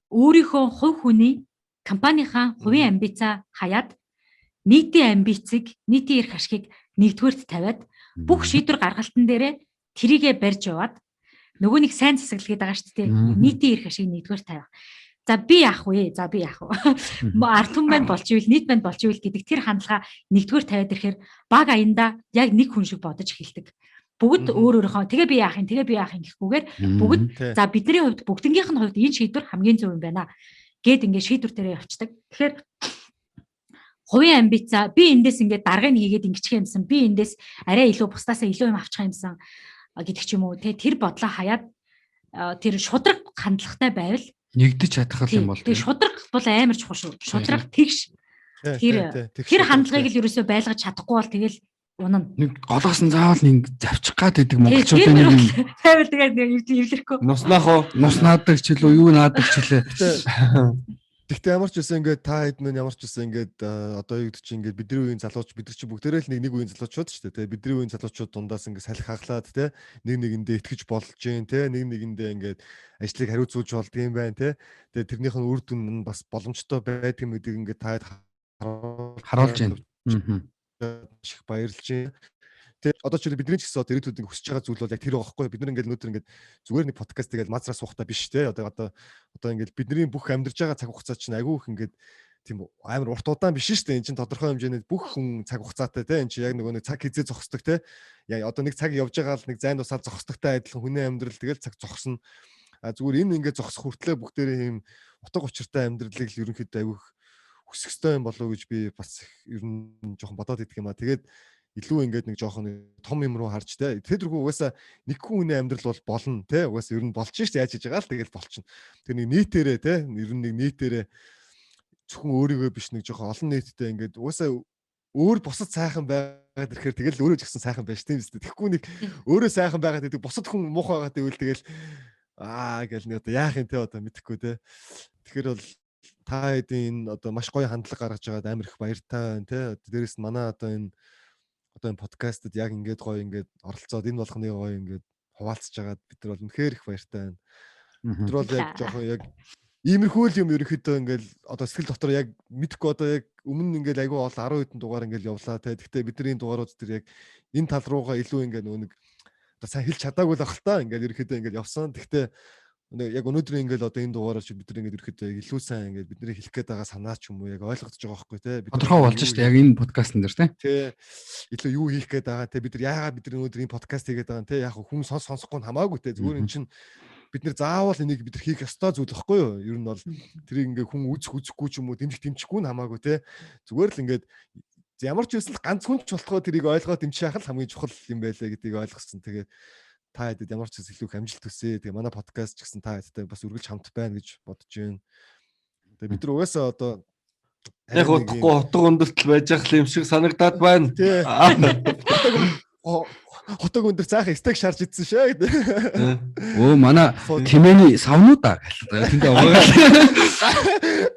өөрийнхөө хувь хүний компанийнхаа хувийн амбицаа хаяад нийтийн амбицыг, нийтийн эрх ашигыг нэгдүгээрт тавиад бүх шийдвэр гаргалтан дээрээ тэрийгэ барьж яваад нөгөө нэг сайн засаглал гэдэг байгаа шүү дээ. Нийтийн эрх ашиг нэгдүгээрт тавих. За би яах вэ? Ард түмэн болж ивэл нийт банд болж ивэл гэдэг тэр хандлага нэгдүгээр тавиад ирэхээр баг аянда яг нэг хүн шиг бодож эхэлдэг. Бүгд өөрөөхөө тэгээ би яах юм гэхгүйгээр бүгд за бидний хувьд бүгднгийнх нь хувьд энэ шийдвэр хамгийн зөв юм байна гэд ингээд шийдвэр төрөө явцдаг. Тэгэхээр хувийн амбицаа би эндээс ингээд даргыг хийгээд ингэчих юмсан. Би эндээс арай илүү бусдаасаа илүү юм авчих юмсан гэдэг ч юм уу. Тэр бодлоо хаяад тэр шудраг хандлагатай байвал нэгдэж чадах юм бол тийм шудраг бол амар чухал шүү. Шудраг тэгш. Тэр хандлагыг л ерөөсөө байлгаж чадахгүй бол тэгэл унана. Нэг голоосон заавал нэг завчих гад гэдэг монголчуудын нэг юм. Байвал тэгээд нэг эвлэрэхгүй. Нуснах уу? Нус наадаг ч илүү юу наадаг ч илээ. Гэхдээ ямар ч үсэн ингээд та хэд мэн ямар ч үсэн ингээд одоо юу гэдэг чинь ингээд бидний үеийн залууч бид нар чи бүгдээрээ л нэг үеийн залуучууд шүү дээ. Бидний үеийн залуучууд дундаас ингээд салхи хаглаад те нэг нэгэндээ итгэж болж гин те нэг нэгэндээ ингээд ажлыг хариуцуулж болдго юм байна те. Тэгээ тэрнийх нь үр дүн нь бас боломжтой байдаг юм гэдгийг ингээд та хэд харуулж байна. Их баярлж байна. Тэгээ одоо ч бидний ч гэсэн одоо ирээдүйд ингэ хүсэж байгаа зүйл бол яг тэр байгаа хгүй. Бид нар ингээд өнөөдөр ингээд зүгээр нэг подкаст тэгэл мазраа суухтаа биш те. Одоо ингээд бидний бүх амьдарч байгаа цаг хугацаа чинь айгүй их ингээд тийм амар урт удаан биш шүү дээ. Энд чинь тодорхой хэмжээний бүх хүн цаг хугацаатай те. Энд чинь яг нөгөө нэг цаг хизээ зогсдог те. Яг одоо нэг цаг явж байгаа л нэг зайн тусаад зогсдогтай адилхан хүний амьдрал тэгэл цаг зогсно. Зүгээр энэ ингээд зогсох хүртлээр бүгдээрээ ийм утга учиртай амьдралыг л ерөнхийдөө айгүй хүсэх ёстой юм болов уу гэж би бас ер нь жоохон бодоод идэх юм аа. Тэгээд илүү ингээд нэг жоохон том юм руу харж те. Тэдэрхүү угаасаа нэг хүний амьдрал бол болно те. Угаасаа ер нь болж шít яаж хийж байгаа л тэгэл болчихно. Тэр нэг нийтээрээ те. Ер нь нэг нийтээрээ зөвхөн өөрийгөө биш нэг жоохон олон нийттэй ингээд угаасаа өөр бусад сайхан байгаад ирэхээр тэгэл өөрөө ч гэсэн сайхан байж тийм үстэй. Тэгэхгүй нэг өөрөө сайхан байгаад идэг бусад хүн муухай байгаад ивэл тэгэл гэл нэг одоо яах юм те одоо мэдэхгүй те. Тэгэхээр бол та хэдийн одоо маш гоё хандлага гаргаж байгаад амар их баяртай байна те. Дээрээс нь манай одоо энэ подкастад яг ингээд гоё ингээд оролцоод энэ болгоны гоё ингээд хуваалцж байгаад бид нар бол үнэхээр их баяртай байна. Бид нар бол яг жоохон яг иймэрхүү л юм ерөнхийдөө ингээд одоо сэтгэл дотор яг мэдхгүй одоо яг өмнө ингээд айгүй ол 10 хэдэн дугаар ингээд явлаа те. Гэхдээ бидний дугаарууд тэр яг энэ тал руугаа илүү ингээд нөгөө нэг одоо сайн хэлж чадаагүй л ах л та ингээд ерөнхийдөө ингээд явсан. Гэхдээ яг өнөөдөр ингээд одоо энэ дугаараар чи бид нар ингээд ерөөхдөө илүү сайн ингээд бидний хэлэх гээд байгаа санаа ч юм уу яг ойлгогдож байгаа байхгүй те. Тодорхой болж штэ яг энэ подкастн дээр те. Тэ илүү юу хийх гээд байгаа те. Бид нар яагаад бид нар өнөөдөр энэ подкаст хийгээд байгаа те. Яг хүн сонсохгүй нь хамаагүй те. Зүгээр эн чин бид нар заавал энийг бид нар хийх ёстой зүйл байхгүй юу? Ер нь бол тэрийг ингээд хүн үзэхгүй ч юм уу дэмжихгүй нь хамаагүй те. Зүгээр л ингээд ямар ч үсэл ганц хүн ч болохоо тэрийг ойлгоод дэмжих л хамгийн чухал юм байлаа гэдгийг ойлгосон. Тэгээд та хэдэд ямар ч зүйл илүү амжилт хүсье. Тэгээ манай подкаст ч гэсэн та хэдтэй бас үргэлж хамт байна гэж бодож байна. Тэгээ бид нар угаасаа одоо яг утгагүй утга өндөртөл байж ах юм шиг санагдаад байна. Хотог өндөр цаахан стек шарж идсэн шээ гэдэг. Өө манай тэмээний савнуудаа гэлээ. Тэндээ угаа.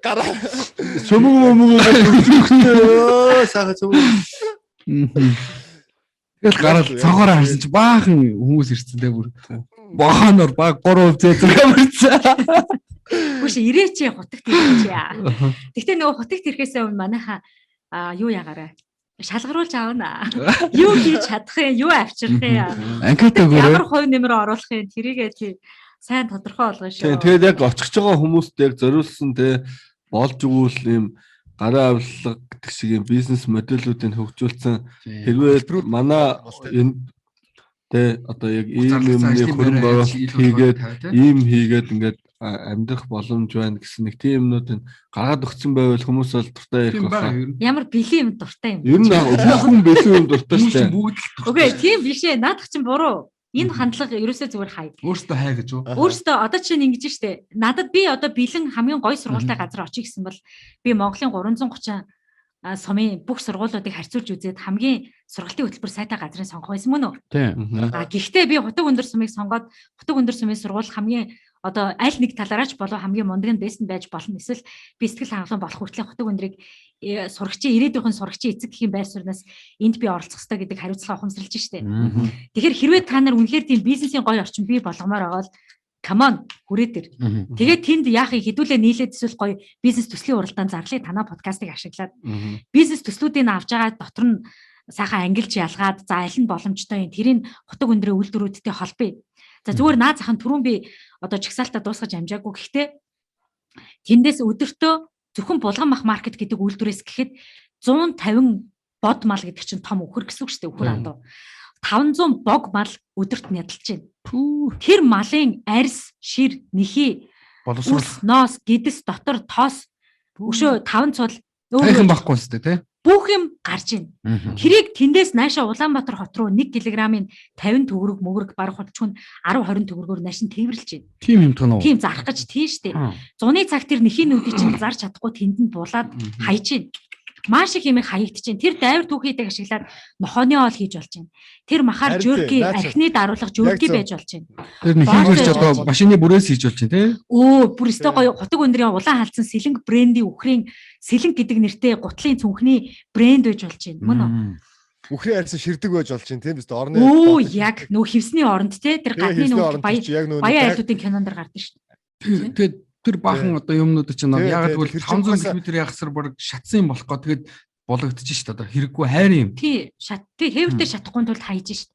Гараа. Сөмөг сага сөмөг. Тэгэл гараад цогоороо харсан чи баахан хүмүүс ирсэн дээ бүр. Бохоноор баг 3% зэзэг амарцаа. Гүш ирээч хутагт ирээч яа. Гэхдээ нөгөө хутагт ирэхээс өмнө манайхаа юу ягаарай. шалгаруулж аавна. Юу хийж чадах юм, юу авчрах юм. Анкет Ямар өгөөрэй. хувь нэмэр оруулах юм тэрийгээ тий сайн тодорхой болгоно шүү. Тэгээд яг очих байгаа хүмүүст яг зориулсан те болж өгвөл ийм гараа авлага гэдэг шиг ийм бизнес модулуудыг хөгжүүлсэн хэрвээ манай энэ те одоо яг ийм юмны хөрөнгө оруулалт хийгээд ийм хийгээд ингээд амьдрах боломж байна гэсэн нэг тийм юмнуудыг гаргаад өгсөн байвал хүмүүс бол дуртай ярих байна. Ямар бэлэн юм дуртай юм. Ер нь бүхэн бэлэн юм дуртай шүү дээ. Үгүй тийм биш ээ. Наадах чинь буруу. Энэ хандлага ерөөсөө зүгээр хай. Өөртөө хай гэж үү? Өөртөө одоо чинь ингэж штэ. Надад би одоо бэлэн хамгийн гоё сургуультай газар очих гэсэн бол би Монголын 330 сумын бүх сургуулиудыг харьцуулж үзээд хамгийн сургалтын хөтөлбөр сайтай газрыг сонгох байсан мөн үү? Тийм. Гэхдээ би Хутаг өндөр сумыг сонгоод Хутаг өндөр сумын сургууль хамгийн одоо аль нэг талаараач болов хамгийн мундаг бэст байж болно. Эсвэл би сэтгэл хангалуун болох хүртэл Хутаг өндрийг сурагчийн ирээдүйн сурагчийн эцэг гэхийн байр сууриас энд би оролцох хэрэгтэй гэдэг хариуцлага ухамсарлаж штэ. Тэгэхээр хэрвээ та нар үнэхээр тийм бизнесийн гоё орчин бий болгомоор байгаа бол come on хүрээ дээр. Тэгээд тэнд яахыг хэдүүлээ нийлээд эсвэл гоё бизнес төслийн уралдаанд зарлыг танаа подкастыг ашиглаад бизнес төслүүдийг авч байгаа дотор нь сайхан ангилж ялгаад за аль нь боломжтой юм тэрийг Хутаг өндрийн үйлдвэрүүдтэй холбоё. За зүгээр наад захын түрүүн би одоо чагсаалтаа дуусгаж амжаагүй. Гэхдээ тэндээс өдөртөө зөвхөн булган мах маркет гэдэг үйлдвэрээс гэхэд 150 бод мал гэдэг чинь том үхэр гэсэн үг шүү дээ. Үхэр андуу. 500 бог мал өдөрт нядалж байна. Тэр малын арьс, шир, нэхий, ус, ноос, гэдэс дотор тоос өшөө 5 цул Хайхан байхгүй үстэй тий. бүх юм гарч байна. Тэрийг тэндээс наашаа Улаанбаатар хот руу 1 кг-ийн 50 төгрөг мөгрөг баг хутчгүй 10-20 төгрөгөөр наашин тээвэрлж байна. Тийм юм тоноо. Тийм зарах гэж тийм штэ. Зуны цаг тэр нэхийн нүдийг чинь зарч чадахгүй тэнд нь булаад хайж байна. Маш их юм хаягдж байна. Тэр дайвар түүхийдэг ашиглаад нохооны оол хийж болж байна. Тэр махаар жөрки архины даруулга жөрки байж болж байна. Тэр нэхийгч одоо машины бүрээс хийж болж байна тий. Бүр өстой гоё Хутаг өндрийн улаан халдсан сэлэнг брендийн үхрийн сэлэнг гэдэг нэртэй гутлын цүнхний брэнд байж болж байна. Мөн үү? Үхрийн арьсан ширдэг байж болж байна тийм биз дээ орны. Яг нөө хевсний оронд те тэр гадны нөө баян айлуудын кинонд дэр гардаг шүү дээ. Тэгээд тэр баахан одоо юмнууд чинь яг тэгвэл 500 км ягсар баг шатсан юм болох гоо тэгээд болгогдож шít одоо хэрэггүй хайр юм. Тий хэвэртэй шатахгүй тулд хайж шít.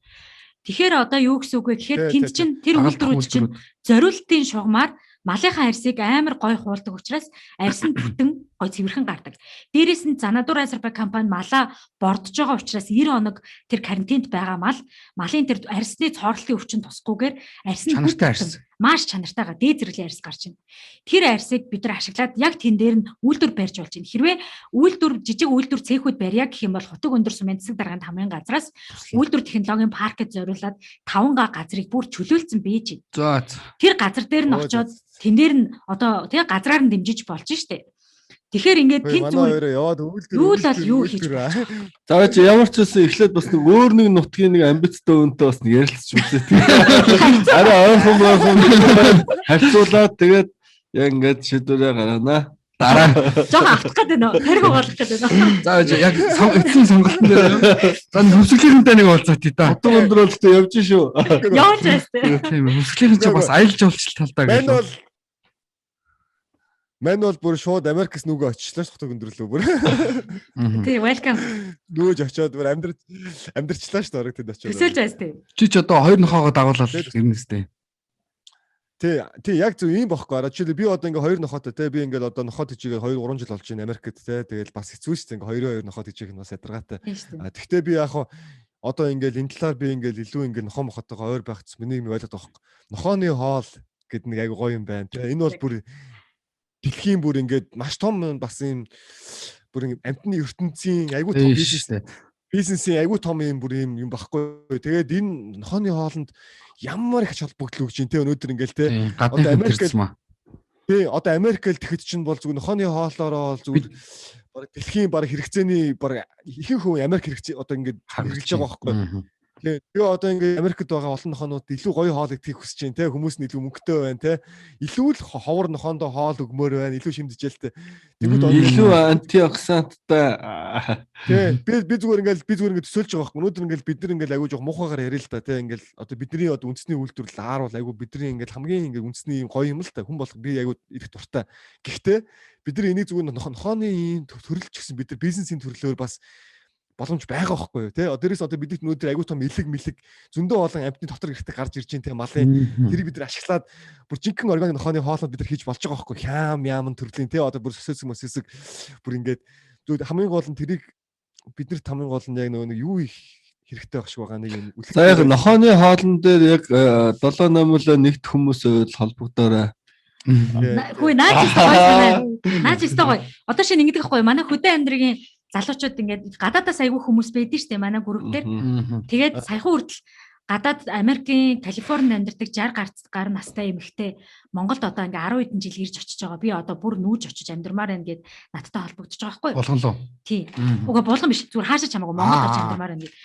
Тэгэхээр одоо юу гэсэн үг вэ гэхээр тэнд чинь тэр үйлдвэрүүд чинь зориултын шугамар малынхаа арьсыг амар гой хуулдаг учраас арьс нь бүтэн гой цэвэрхэн гардаг. Дээрээс нь Занадуур Азербайджан компани малаа бордож байгаа учраас 90 хоног тэр карантинд байгаа малын тэр арьсны цоорлолтын өвчин тусахгүйгээр арьс нь чанартай арьс. Маш чанартайгаа дээд зэрэглэн арьс гарч байна. Тэр арьсыг бид нар ашиглаад яг тэн дээр нь үйлдвэр барьж болж байна. Хэрвээ жижиг үйлдвэр цехүүд барья гэх юм бол Хутаг өндөр сумын засаг дарганд хамгийн газраас үйлдвэр технологийн паркэд зориулаад 5 газрыг бүр чөлөөлсөн бийж байна. Тэр газар дээр нь очиод тэн дээр нь одоо тэгээ газраар нь дэмжиж болж штэ. Тэгэхээр ингээд тэн зүгээр яваад үйлдвэр юу хийж байна. За чи ямар ч үсэн эхлээд бас нэг өөр нэг нутгийн нэг амбицтай өнтэй бас нэг ярилцж үзээ. Арай ойрхон харьцуулаад тэгээд яг ингээд шийдвэрээ гаргана. Дараа жоохон автах гэдэг нөө тарих оолох гэдэг нөө. За яг эцсийн сонголтын дээр за хөвсгөлийнхэнтэй нэг уулзаа тий та. Хутаг өндөр бол тэ явж шүү. Явж байстай. Тийм хөвсгөлийнхэн ч бас аялал жуулчлал талдаа гэх. Мэн бол бүр шууд Америкс нүгөө очичлаа Хутаг өндөрлөө бүр. Тий, welcome. Нүүж очиод бүр амьдрчлаа шүү дээ тэнд очиод. Өсөж байстай. Чи ч одоо хоёр нохоогоо дагуулаад ирнэстэй. Тий яг зөв ийм бохгүй. Жишээлбэл би одоо ингээ хоёр нохоотой те би ингээл одоо нохоод хижээгээ 2-3 жил болж байна Америкт те тэгэл бас хэцүү шүү дээ ингээ 2 нохоод хижээх нь бас ядаргаатай. Тэгтээ би яг одоо ингээл энэ талаар би ингээл илүү ингээ нохоо мохотойгоо ойр байх гэсэн миний юм ойлгоод байгаа хөөх. Нохооны хоол гэдэг нэг айгу гоё юм байна. Энэ бол бүр дэлхийн бүр ингээд маш том бас юм бүр амтны ертөнцийн айгу том бизнесийн айгу том юм бүр юм багхгүй. Тэгээд энэ нохооны хоолнд ямар их холбогдол өгч юм те өнөөдөр ингээл те одоо одоо Америкэл тэгэхэд чинь бол зүгээр нохооны хоолоороо зүгээр баг дэлхийн баг хэрэгцээний баг ихэнх хүн Америк хэрэгцээ одоо ингээд хэрэгжилж байгаа байхгүй. Тэгээ одоо ингээд Америкт байгаа олон нохоонууд илүү гоё хоол идэх хүсэж байна те хүмүүс нь илүү мөнгөтэй байна те илүү л ховор нохоондоо хоол өгмөр байна илүү шимдэжэлтэй тэгвэл илүү антиоксиданттай би зүгээр ингээд төсөөлж байгаа байхгүй өнөөдөр ингээд бид нар ингээд аягүй жоох муухайгаар ярил л та те ингээд одоо бидний одоо үндэсний үйлдвэрлэл аар бол аягүй бидний ингээд хамгийн ингээд үндэсний гоё юм л та хүн болох би аягүй ирэх дуртай гэхдээ бид нар энийг зүгээр нохооны төрөлч гэсэн бид нар бизнесийн төрлөөр бас боломж байгаа байхгүй юу? Тэ дээрээс одоо бидний өнөөдөр аягүй том мэлэг зөндөө олон амьтны дотор ихтэй гарч ирж байгаа малын тэрийг бид нар ашиглаад бүр жинхэнэ органик нохооны хоолнууд бид нар хийж болж байгаа байхгүй юу? Хям яам төрлийн тэ одоо бүр сөсөг бүр ингээд хамгийн гол нь тэрийг биднэрт хамгийн гол нь яг нөгөө юу их хэрэгтэй байх шиг байгаа нэг юм. За яг нохооны хоолн дээр яг 7 номлоо нэгт хүмүүс холбогдоорой. Хөөе наач өстой гоё. Одоо шинэ ингэдэг байхгүй манай хөдөө амьдрын залуучууд ингээд гадаадаас айгүй хүмүүс байдаг шүү дээ манай групп дээр. Тэгээд саяхан хүртэл гадаад Америкийн Калифорнид амьдардаг 60 гар настай эмэгтэй Монголд одоо ингээ 10 хэдэн жил ирж очиж байгаа. Би одоо бүр нүүж очиж амьдармаар байна гэд надтай холбогдож байгаа байхгүй юу? Болгонлоо. Тий. Уга болгон биш зүгээр хаашаа чамаагүй Монголд очиж амьдармаар байна гэд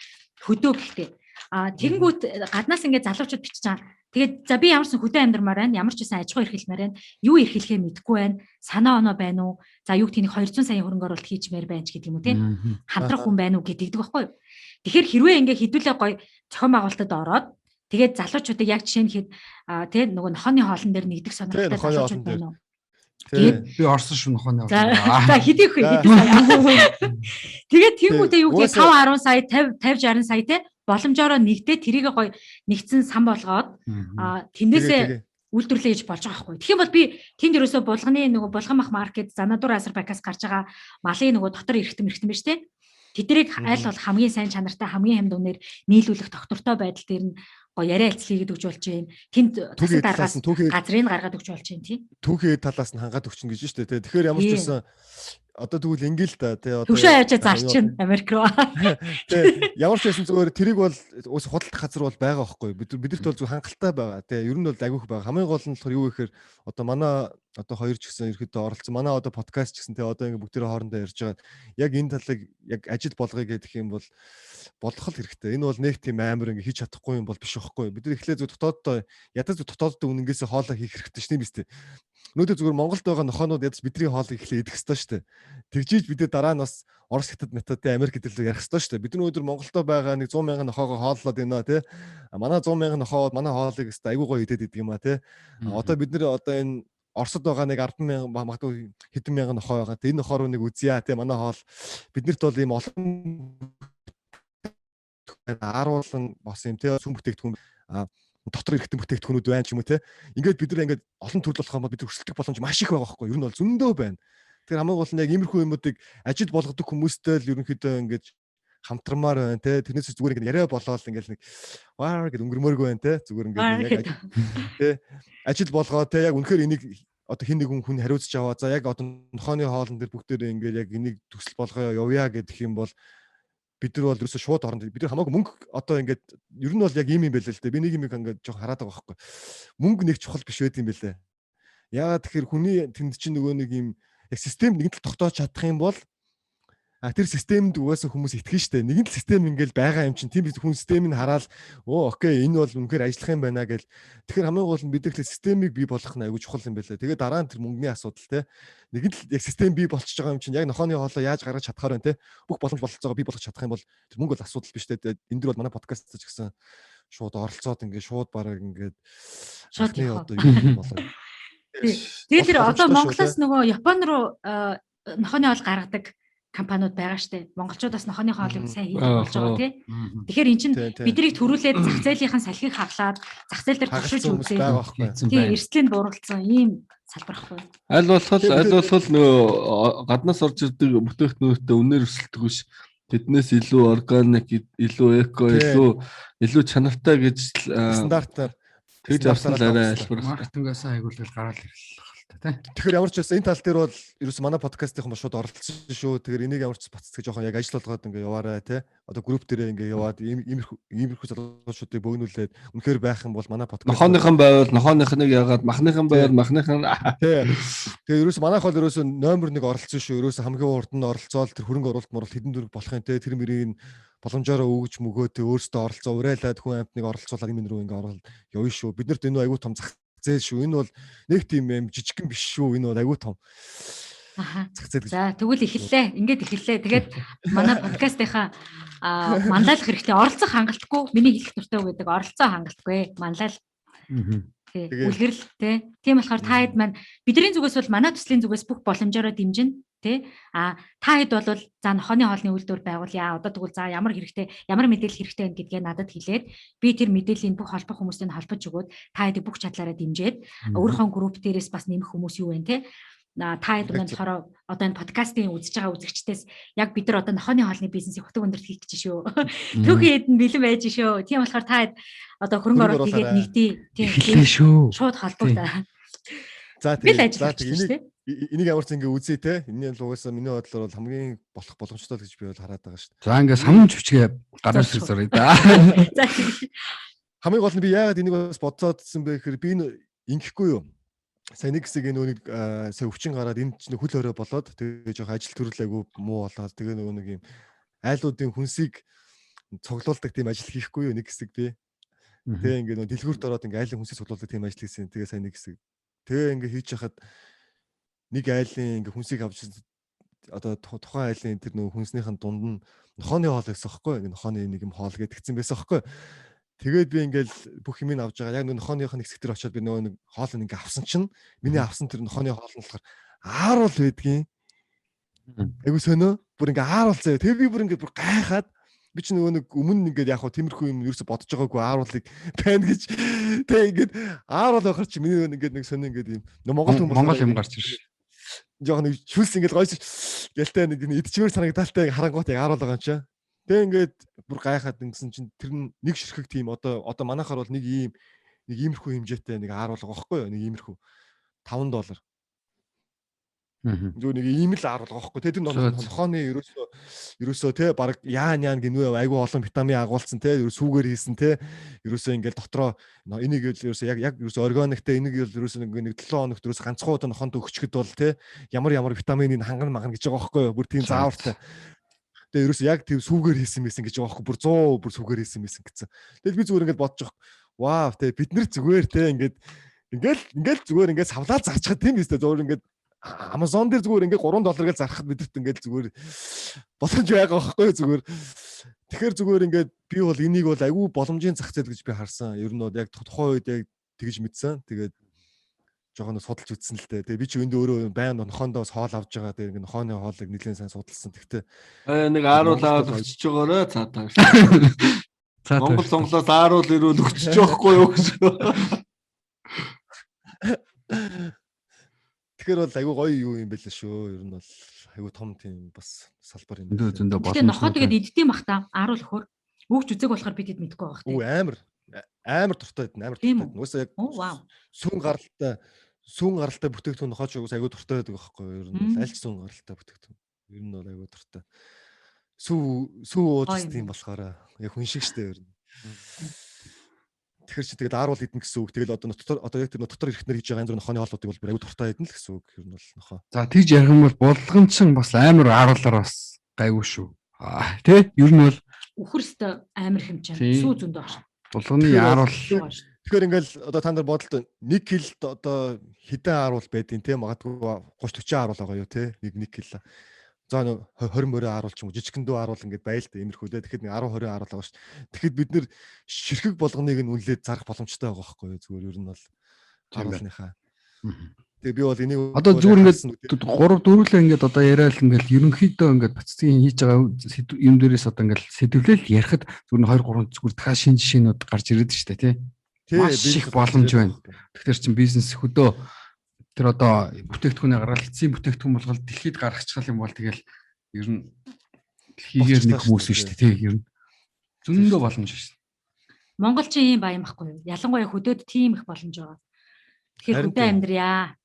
хөдөө гэхдээ. Тэгэнгүүт гаднаас ингээ залуучууд бичиж байгаа. Тэгээд за би ямарсан хөдөө амьдармаар байна. Ямар ч байсан аж ахуй эрхэлмээр байна. Юу эрхэлхээ мэдэхгүй байна. Санаа оноо байна уу? За юу гэх тийг 200 сая хөрөнгө оруулалт хийчмээр байна ч гэдэг юм уу те. Хамтрах хүн байна уу гэдэгдэг байхгүй юу? Тэгэхээр хэрвээ ингээ хідүүлээ гоё зохион байгуулалтад ороод тэгээд залуучуудыг яг жишээ нь хэд те нөгөө нохооны хоолн дээр нэгдэх сонирхолтой залуучууд байна уу? Би орсон шүү нохооны хоол. За хэдий хөө хэдий сая. Тэгээд тиймүүдээ юу гэдэг 5 10 сая 50 60 сая те боломжоор нэгдээ тэрийг гоё нэгдсэн сан болгоод тэндээсээ үйлдвэрлэе гэж болж байгаа байхгүй. Тэгэх юм бол би тэнд ерөөсөө булганы нөгөө булган мах маркет Занадуур Азербайкаас гарч байгаа малын нөгөө дотор эрхтэн биш те. Тэднийг аль бол хамгийн сайн чанартай хамгийн хямд үнээр нийлүүлэх доктортой байдал дээр нь гоё яриа хэлцлийгээд өгч болж байна. Тэнд тусад даргаас газрыг гаргаад өгч болж байна тий. Түүхий талаас нь хангаад өгчин гэж шүү дээ. Тэгэхээр ямар ч байсан одоо тэгвэл ингээл та тий одоо төвшөө явж зарчин Америк руу. Тий ямар ч байсан зүгээр тэрийг бол ус худалдах газар бол байгаа байхгүй. Бидэрт бол зөв хангалттай байгаа. Тий ер нь бол агиух байгаа. Хамгийн гол нь болохоор юу гэхээр одоо манай одоо хоёр ч гэсэн ерөөдөө оролцсон. Манай одоо подкаст ч гэсэн тий одоо ингээ бүгдээрээ хоорондоо ярьж байгаа. Яг энэ талыг яг ажил болгоё гэх юм бол болгох л хэрэгтэй. Энэ бол нэг тийм амар ингээ хийж чадахгүй юм бол биш байхгүй. Бид нар эхлээ зөв дотооддоо ядаж дотооддоо үнэнгээсээ хоолоо хийх хэрэгтэй шнэ биз дээ. Өнөөдөр зүгээр Монголд байгаа нохоонууд ядаж бидний хоолыг эхлээ идэх ёстой шүү дээ. Тэгжиж бид дараа нь бас Орос хятад методтэй Америк хэлээр ярих ёстой шүү дээ. Бид өнөөдөр Монголдо байгаа нэг 100 мянган нохоогоо хооллоод байна тий. Манай 100 мянган нохоод манай хоолыг өстой айгүй гоё идээд идэг юм а тий. Одоо бид нар одоо энэ Оросд байгаа нэг 10 мянган магадгүй хэдэн мянган нохоо байгаа. Энэ нохоо руу нэг үзье тий. Манай хоол биднэрт бол ийм олон ааруулан бас юм тий сүм бүтээгдэхүүн дотор эрхтэн бүтээгдэхүүнүүд байна ч юм уу те. Ингээд бид нар ингээд олон төрөл болох юм бол бид өрсөлдөх боломж маш их байгаа байхгүй юу? Ер нь бол зөндөө байна. Тэгэхээр хамгийн гол нь яг иймэрхүү юмуудыг ажил болгодог хүмүүстэй л ерөнхийдөө ингээд хамтармаар байна те. Тэрнээс зүгээр ингээд яриа болоод ингээд нэг ваа гэд өнгөрмөөргүй байна те. Зүгээр ингээд яг те ажил болгоо те яг үнэхээр энийг одоо хин нэг хүн хариуцж аваа. За яг одоо нохооны хоолн дээр бүгдээр ингээд яг энийг төсөл болгоё явъя гэдэг юм бол бид нар бол ерөөсөө шууд оронд бид нар хамаагүй мөнгө одоо ингээд ер нь бол яг ийм юм байлээ л дээ. Би нэг юм ингээд жоох хараад байгаа байхгүй. Мөнгө нэг чухал биш байт юм байлээ. Яагаад тэгэхээр хүний тэнд чинь нөгөө нэг юм яг систем нэгэн тал тогтоож чадах юм бол тэр системд угаасаа хүмүүс итгэн штэ. Нэгэн тал систем ингээл байгаа юм чинь тийм хүн системийг хараад оо окей энэ бол үнэхээр ажиллах юм байна гэл. Тэгэхээр хамгийн гол нь бид нар системийг бий болгох нь аягүй чухал юм байлээ. Тэгээ дараа нь тэр мөнгөний асуудал те. Нэгэн тал яг систем бий болчихж байгаа юм чинь яг нохооны хоолоо яаж гаргаж чадхаар байна те. Бүх боломж бололцоогоо бий болгож чадах юм бол тэр мөнгө бол асуудал биш те. Энэ дөр бол манай подкаст ч гэсэн шууд оролцоод ингээд шууд бараг ингээд шатны одоо юу болоо. Тэгээд тэр одоо Монголоос нөгөө Япон руу нохооны хоол гаргадаг компаниуд байгаа штэ. Монголчуудаас нохооны хоолыг сайн хийж болж байгаа тий. Тэгэхээр эн чинь биднийг төрүүлээд зах зээлийнхэн салхийг хаглаад зах зээл дээр туршиж үзээ. Тий, эрсдлийг бууруулсан ийм салбар ахгүй. Аль болох нөгөө гаднаас орж ирдэг бүтээгдэхүүнүүдэд үнээр өсөлтөг биш. Тэднээс илүү органик, илүү эко, илүү чанартай гэж стандартаар тэгж авсан л арай айлбар. Маркетингээс хайгуулгал гараад ирлээ. Тэгэхээр ямар ч байсан энэ тал дээр бол ерөөс манай подкастын хүмүүс шууд оролцсон шүү. Тэгэхээр энийг ямар ч бацдаг жоохон яг ажил болгоод ингээ яваарай те. Одоо групп дээрээ ингээ яваад иймэрхүү залуучуудыг бөөгнүүлээд үнэхээр байх юм бол манай подкаст нохооныхан байвал нохооныхныг яагаад махныхан байвал махныхан те. Тэгээ ерөөс манайх бол ерөөс номер 1 оролцсон шүү. Ерөөс хамгийн урд нь оролцоол тэр хөрөнгө оруулалт хэдэн дөрөв болох юм те. Тэр мөрийг боломжоор өгж мөгөөтэй өөрсдөө оролцоо урайлаад хүн амьтныг оролцуулаад энэ рүү ингээ орол явна шүү. Биднэрт энэ аюу тум зах зээл шүү. Энэ бол нэг тийм юм жижигхэн биш шүү. Энэ бол аюу том. Зах зээл. За тэгвэл эхэллээ. Ингээд эхэллээ. Тэгээд манай подкастынхаа манлайлах хэрэгтэй. Оролцох хангалтгүй. Миний хэлэх дуртай гэдэг оролцоо хангалтгүй. Манлайл. Үлгэрэл тий. Тийм болохоор та хэд маань бидний зүгээс бол манай төслийн зүгээс бүх боломжоор дэмжинэ. Тэ та хэд бол за нохооны хоолны үйлдвэр байгуулъя. Одоо тэгвэл за ямар мэдээлэл хэрэгтэй байна гэдгээ надад хэлээд би тэр мэдээллийн бүх холбох хүмүүстэй холбож өгөөд та хэдийг бүх чадлаараа дэмжиж өөрийнхөө групп дээрээс бас нэмэх хүмүүс юу вэ те. Та хэд бол болохоор одоо энэ подкастын үзэж байгаа үзэгчдээс яг бид нар одоо нохооны хоолны бизнесийг хотог өндөрт хийх гэж шүү. Түүхий хэд нь бэлэн байж шүү. Тийм болохоор та хэд одоо хөрөнгө оруулалт хийгээд нэгтээ Эхэллээ шүү. шууд холбогдоо. За Би л тэгээ ажиллаж байна. энийг ямар ч ингэ үзье те. Энийн угаасаа миний бодлоор бол хамгийн болох боломжтой гэж би бол хараад байгаа шүү дээ. За ингээ самун чвчгээ гараас ирсэрэй да. За Хамгийн гол нь би яагаад энийг бас бодсоодсэн бэ гэхээр би ингэхгүй юу. Сайн нэг хэсэг нэг сая өвчин гараад энэ чинь хөл хорой болоод тэгээ жоох ажил төрлөөгүй муу болоод тэгээ нэг юм айлуудын хүнсийг цуглуулдаг тийм ажил хийхгүй юу нэг хэсэг би. Тэгээ ингээ нөө дэлгүүрт ороод ингээ айлын хүнсийг цуглуулдаг тийм ажил хийсэн. Тэгээ сайн нэг хэсэг. Тэгээ ингээ хийж хахад нэг айлын ингээ хүнсийг авч одоо тухайн айлын тэр нөө хүнснийхэн дунд нь нохооны хоол гэсэн хэвхэв. Ингээ нохооны нэг юм хоол гэдгцэн байсан хэвхэв. Тэгээд би ингээл бүх юмыг авч байгаа. Яг нохооныхын хэсэг дээр очиод би нөгөө нэг хоол ингээ авсан чинь миний авсан тэр нохооны хоол нь болохоор ааруул байдгийн. Айгу сонио бүр ингээ ааруул заяа. Тэгээ би бүр ингээ бүр гайхаад би ч нөгөө нэг өмнө ингээд яг хуу тиймэрхүү юм ерөөсө бодож байгаагүй ааруулыг байна гэж тэг ингээд ааруул байхаар чи миний ингээд нэг сонио ингээд юм Монгол юм гарч ирж жоох нэг шүлс ингээд гойж гэлтэй нэг идчихвэр санагдaltaй харангуут яг ааруул байгаа юм чи. Тэг ингээд бүр гайхаад ингэсэн чинь тэр нэг ширхэг тийм одоо манайхаар бол нэг иймэрхүү хэмжээтэй нэг ааруулга واخхой юу нэг иймэрхүү $5. Зөв нэг ийм л ааруулга واخхой. Тэр нохооны ерөөсөө те баг яан гинүү айгүй олон витамин агуулсан те сүүгээр хийсэн те ерөөсөө ингээд дотроо энийг ерөөсөө яг ерөөсөө органиктэй энийг ерөөсөө нэг 7 хоногт ерөөсөө ганцхан удаа нохоонд өгчгэд бол те ямар витаминыг хангана магна гэж байгаа واخхой юу бүр тийм заавартай. Тэгээ ерөөсөө яг тийм сүүгээр хийсэн мэсэн гэж байгаа واخхой бүр 100 бүр сүүгээр хийсэн мэсэн гэсэн. Тэгэл би зүгээр ингээд бодож байгаа. Вау те бид нар зүгээр те ингээд зүгээр ингээд савлаа зарчхад тийм биз дээ зүгээр ингээд Amazon дээр зүгээр ингээд $3 гэж зархад бидэрт ингээд зүгээр боломж байгаа байхгүй зүгээр. Тэгэхээр зүгээр ингээд би бол энийг бол айгүй боломжийн зах зээл гэж би харсан. Ер нь бол яг тухайн үед яг тэгж мэдсэн. Тэгээд жоохон судалж үзсэн л дээ. Тэгээ би ч энд өөрөө байн нохоондоос хоол авж байгаа. Тэгээ ингээд нохооны хоолыг нэлээд сайн судалсан. Тэгтээ нэг ааруулаад өчөж байгаарэ цаатаа. Монгол сонголоос ааруул ирүүл өчөж байхгүй юу гэсэн. Тэгэхээр бол айгүй гоё юу юм бэлээ шүү. Ер нь бол айгүй том тийм бас салбар юм. Зөндөө тэгээ нохоо тэгээд иддэм бах та ааруул өхөр өгч үзэг болохоор бид хэд мэдэхгүй байх тийм. Амар дуртай байдаг. Уусаа яг сүүн гаралтай бүтээгдэхүүн нохооч уус айгүй дуртай байдаг байхгүй юу? Ер нь аль ч сүүн гаралтай бүтээгдэхүүн. Ер нь бол айгүй дуртай. Сүү уудс тийм болохоор яг хүн шиг штэ ер нь. Тэгэхээр чи тэгээд ааруул идэх гэсэн үг. Тэгэл одоо яг тэр дотор ирэхнэр хийж байгаа янз бүрийн нохооны хооллуудыг бол айгүй дуртай идэх л гэсэн үг. Ер нь бол нохоо. За тийж ярих юм бол булганчин бас амар ааруулаар бас гайгүй шүү. Тэ ер нь бол Үхэрстэй амар хэмжээ. Сүү зөндөө багш. Булганы ааруул. Тэгэхээр ингээл одоо та нар бодолтой 1 килд одоо хэдэн ааруул байдیں۔ Тэ магадгүй 30-40 ааруул байгаа юу те 1 кил. За 20 морь ааруул ч юм уу жижигхэн дүү ааруул ингээд байл та иймэрхүү те. Тэгэхэд 10 20 ааруул байгаа шүү. Тэгэхэд бид нэр ширхэг болгоныг нь үнэлээд зарах боломжтой байгаа байхгүй юу? Зүгээр ер нь бол ааруулныхаа. Тэгээ би бол энийг одоо зүгээр ингээд 3 4лээ ингээд одоо яриад ингээд ерөнхийдөө ингээд бацгийн хийж байгаа юм дээрээс одоо ингээд сэдвлэл ярихад зүгээр 2 3 зүгээр дахиад шинэ жишээнүүд гарч ирээд штэ тий. Маш их боломж байна. Тэгэхээр чин бизнес хөдөө тэр одоо бүтээгдэхүүнээ гаргаад эцсийн бүтээгдэхүүн болгоод дэлхийд гаргачихвал юм бол тэгэл ер нь дэлхийгээр нэг хүмүүс шүү дээ тий ер нь зөндөө боломж шүү. Монголчин ийм баян байхгүй юу? Ялангуяа хөдөөд тийм их боломж байгаа. Тэгэхээр хөдөө амьдрья.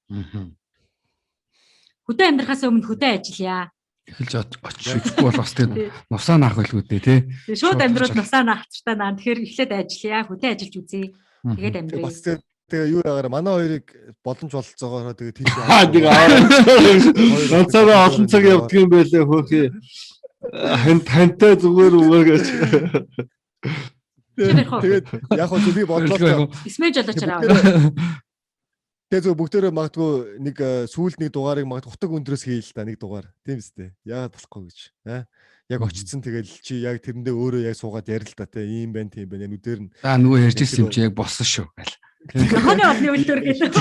Хөдөө амьдрахаас өмнө хөдөө ажиллая. Эхэлж очихгүй бол бас тийм нусаа наах байлгүй дээ тий. Шууд амьдрууд нусаа наахчтай наа. Тэгэхээр эхлээд ажиллая, хөдөө ажиллаж үзье. Тэгээд амьдрья. Бас тэгээ юу яагаар манай хоёрыг боломж болцоогоор тэгээ тийш нэг онцгой олон цаг явдаг юм байлээ хөөхий. Хантай зүгээр үгээр гэж. Тэгээд яг хөө би бодлоо. Исмэж болооч аа. Тэгээ зөв бүгдээрээ магадгүй нэг сүүлд нэг дугаарыг магадгүй утаг өндрөөс хийе л да нэг дугаар. Тийм үстэй. Яагаад болохгүй гэж. Яг очсон тэгэл чи яг тэрэндээ өөрөө яг суугаад ярил л да те ийм байна тийм байна нүдээр нь. За нөгөө ярьж ирсэн юм чи яг болсон шүү гэл. Нохооны олны үйлдвэр гэдэг.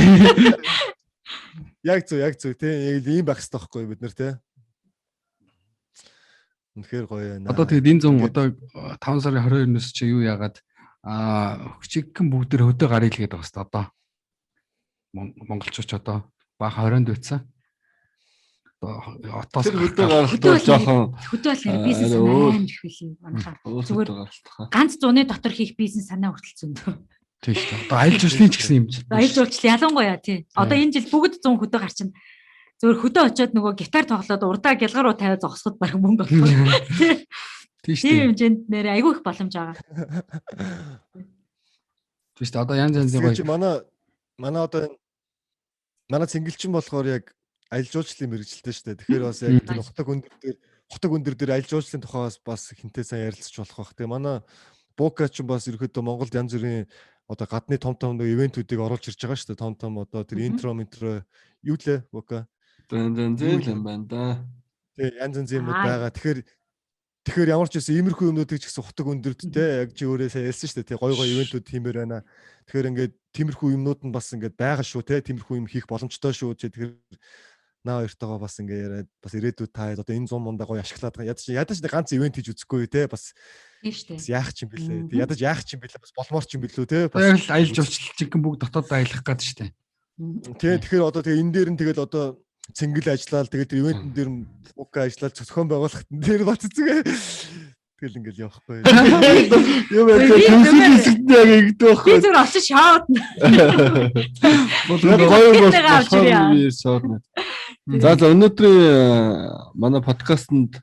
Яг зөв тий. Яг ийм байх хэрэгтэй байхгүй бид нар тий. Үнэхээр гоё байна. Одоо тэгээд энэ 100 одоо 5 сарын 22-ноос чи юу яагаад хүчигхэн бүгдээр хөдөө гарыг л гээд байгаа хэвээр одоо монголчууд одоо баха 20-нд байсан. Одоо Тэр хөдөө гаралт бол жоохон хөдөө бол нэр бизнес амар их билий манайхаа. Зүгээр ганц зуны дотор хийх бизнес санаа хүртэл зөндөө. тийм шүү дээ. Одоо аялал жуулчлалын ч гэсэн юм. Аялал жуулчлал ялангуяа тий. Одоо энэ жил бүгд 100 хөдөө гарчин. Зөвхөн хөдөө очиод нөгөө гитар тоглоод урдаа гялгар руу тавиад зогсоход баг мөнгө олох. Тийм шүү Тийм дээ. хэмжээнд нэр айгүй их боломж байгаа. Тийм шүү дээ. Одоо янз янзын Тэгээд чи гоё. манай одоо манай цэнгэлчин болохоор яг аялал жуулчлалын мэрэгчлээ шүү дээ. Тэгэхээр бас яг тэр хотог өндөр дээр аялал жуулчлалын тухай бас хинтээ сайн ярилцаж болох бах. Тэгээ манай Бука ч бас ерөөдөө Монголд янз бүрийн одоо гадны том нэг ивентүүдийг оруулж ирж байгаа шүү дээ. Том одоо тэр интро юу лээ Бука. зэн юм байна да. Тэг янз юмнууд байгаа. Тэгэхээр ямар ч байсан иймэрхүү юмнуудыг ч гэсэн хотог өндөрд те яг чи өөрөө сайн ярьсан шүү дээ. Тэг гой ивентүүд хиймээр байна. Тэгэхээр ингээд тиймэрхүү юмнууд нь бас ингээд байгаа шүү те. Тиймэрхүү юм хийх боломжтой шүү. Тэгэхээр наа хоёртойгоо бас ингээд яриад бас ирээдүйд та одоо энэ 100 мундаа гоё ашиглаад ядаж ганц ивент хийж үзэхгүй те бас Тийм шүү дээ. яах ч юм бэлээ. Ядаж яах ч юм бэлээ бас болмоор ч юм бэлүү те. Яг л аялал жуулчлал чигэн бүгд дотоод аялах гэдэг шүү дээ. Тэгэхээр одоо тэгээ энэ дээр нь тэгэл одоо цэнгэл ажиллаад тэгээд тэр ивентэн дээр Бука ажиллаад зохион байгуулах дээр бат зүгээ. Тэгэл ингээл явахгүй. Юу вэ? Тэнцэл хэсэгт яг ингэдэг Би байхгүй. зүгээр очиж шаад. За өнөөдрийн манай подкастэнд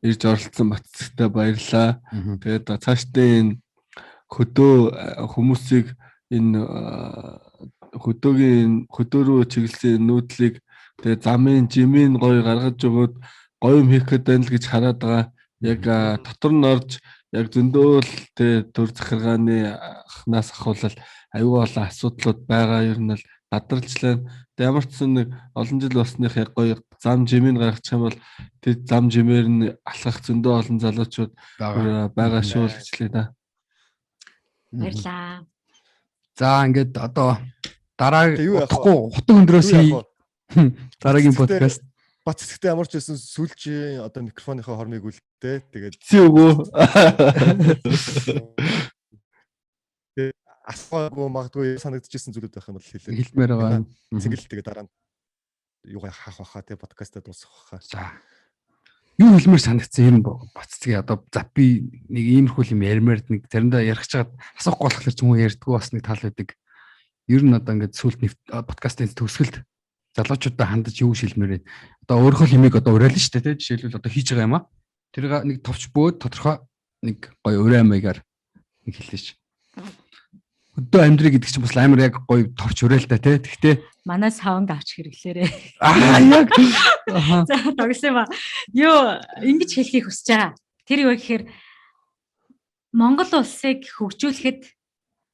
ирж оролцсон Батцэгтэй баярлалаа. Тэгээд цаашдын хөдөө хүмүүсийг энэ хөдөө рүү чиглэсэн нүүдлийг тэгээд замын жимийн гоё гаргаж өгөөд гоё юм хийх гээд байна л гэж хараад байгаа. Яг дотор нь орж яг зөндөөл тэ төр захиргааны ахнаас ахуулал аюул олон асуудлууд байгаа. Ер нь л гадарчлаа. Тэгээд ямар ч нэг олон жил болсных яг гоё зам жимийн гаргачих юм бол тэр зам жимээр нь алхах зөндөө олон залуучууд байгаа шүү л гэжлээ да. Баярлаа. За ингээд одоо дараа Тэг юу яах вэ? утгагүй хотог өндрөөс дараагийн подкаст Бат цэцэгтэй ямар ч байсан сүүлчийн одоо микрофоныхоо хормыг үлдээ. Тэгээд Зэвгөө. асуугаагүй магадгүй санагдчихсэн зүйлүүд байх юм бол хэлээ. хэлмээр байгаа. Цэнгэл тэгээд дараа нь юугаа хаах баха те подкастаа дуусгах баха. За. Юу хэлмээр санагдсан юм баццгийн одоо за би нэг иймэрхүү юм ярмаар нэг заримдаа ярих чагаад асуухгүй болохоор ч юм уу ярьдгүү бас нэг тал байдаг. Ер нь одоо ингээд сүүлд подкастын төгсгөлд залуучуудаа хандаж юу шилмээр байна. Одоо өөрийнхөө хэмийг одоо уриална шүү дээ тий. Жишээлбэл одоо хийж байгаа юм аа. Тэр нэг товч бөөд тодорхой нэг гоё урай маягаар нэг хэллээш. Хөдөө амьдрий гэдэг чинь бас амар яг гоё товч урай л да тий. Тэгтээ Манай саунд авч хэрэглээрээ. яг За тогсон ба. Юу ингэж хэлхийг хүсэж байгаа. Тэр юу гэхээр Монгол улсыг хөгжүүлэхэд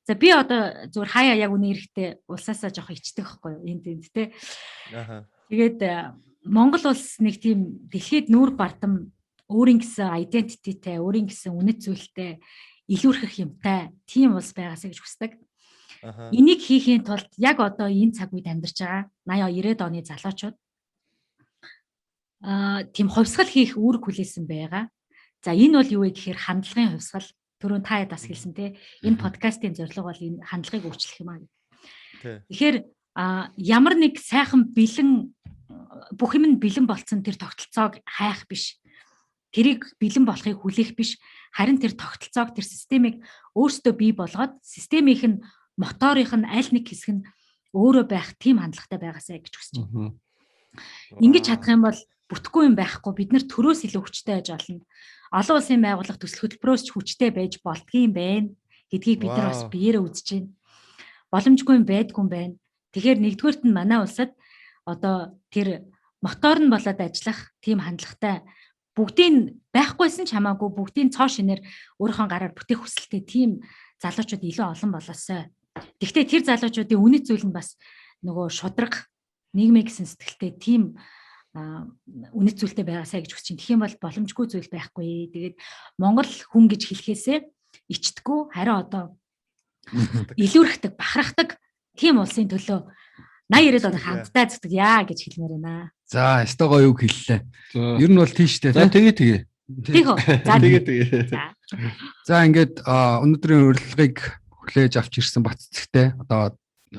за би одоо зүгээр хаяа яг үнэ эрэхтэй улсаасаа жоох ичдэг байхгүй юу энд те. Аха. Тэгээд Монгол улс нэг тийм дэлхийд нүүр бардам өөрийн гэсэн identityтэй, өөрийн гэсэн үнэт зүйлтэй илүүрхэх юмтай тийм улс байгаасаа гэж хүсдэг. Аха. Энийг хийхийн тулд яг одоо энэ цаг үед амьдарч байгаа 80 90-ад оны залуучууд тийм хувьсгал хийх үүрэг хүлээсэн байгаа. За энэ бол юу вэ гэхээр хандлагын хувьсгал. Түрүүн та ядас хэлсэн те. Энэ подкастын зорилго бол энэ хандлагыг өөрчлөх юм аа. Тэгэхээр ямар нэг сайхан бэлэн бүх юм нь бэлэн болцсон тэр тогтолцоог хайх биш. Тэрийг бэлэн болохыг хүлээх биш. Харин тэр тогтолцоог тэр системийг өөрсдөө бий болгоод системийнх нь моторынх нь аль нэг хэсэг нь өөрөө байх тийм хандлагатай байгаасаа гэж хүсэж байна. Ингэж чадах юм бол бүтэхгүй юм байхгүй бид нар төрөөс илүү хүчтэй байж болно. Олон улсын байгууллага төсөл хөтөлбөрөөс ч хүчтэй байж болдгийм байна гэдгийг бид нар бас биеэрээ үзэж байна. Боломжгүй юм байдгүй юм байна. Тэгэхээр нэгдүгээрт нь манай улсад одоо тэр мотор нь болоод ажиллах тийм хандлагатай бүгдийн байхгүйсэн ч хамаагүй бүгдийн цоо шинээр өөрийнхөө гараар бүтээх хүсэлтэй тийм залуучууд илүү олон болоосой. Гэхдээ тэр залуучуудын үнэт зүйл нь бас нөгөө шудраг нийгмийн гэсэн сэтгэлтэй тийм үнэт зүйлтэй байгаасаа гэж хүсэж байна. Тэгэх юм бол боломжгүй зүйл байхгүй. Тэгээд Монгол хүн гэж хэлэхээсээ ичдэггүй харин одоо илүүрхдэг, бахархдаг тийм улсын төлөө 80 90 оны хамтдаа зүтг яа гэж хэлмээр байна. За, өстой гоё үг хэллээ. За Ер нь бол тийш дээ. за тэгээ. Тэг үү. За Тэгээ. За. За ингээд өнөөдрийн урилгыг хүлээж авч ирсэн Баццэгтэй одоо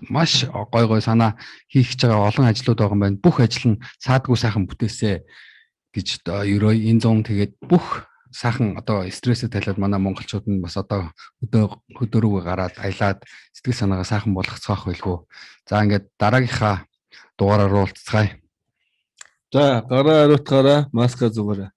маш гой санаа хийх гэж байгаа олон ажлууд байгаа юм байна. Бүх ажил нь саадгүй сайхан бүтээсэ гэж ерөө энэ зун тэгээд бүх сайхан одоо стрессээ талаад манай монголчууд нь бас одоо хөдөөрөөгөө гараад аялаад сэтгэл санаагаа сайхан болгоцгаах байлгүй. За ингээд дараагийнхаа дугаараар уулзцгаая. За гараа хариуцгаараа маска зүгээрээ.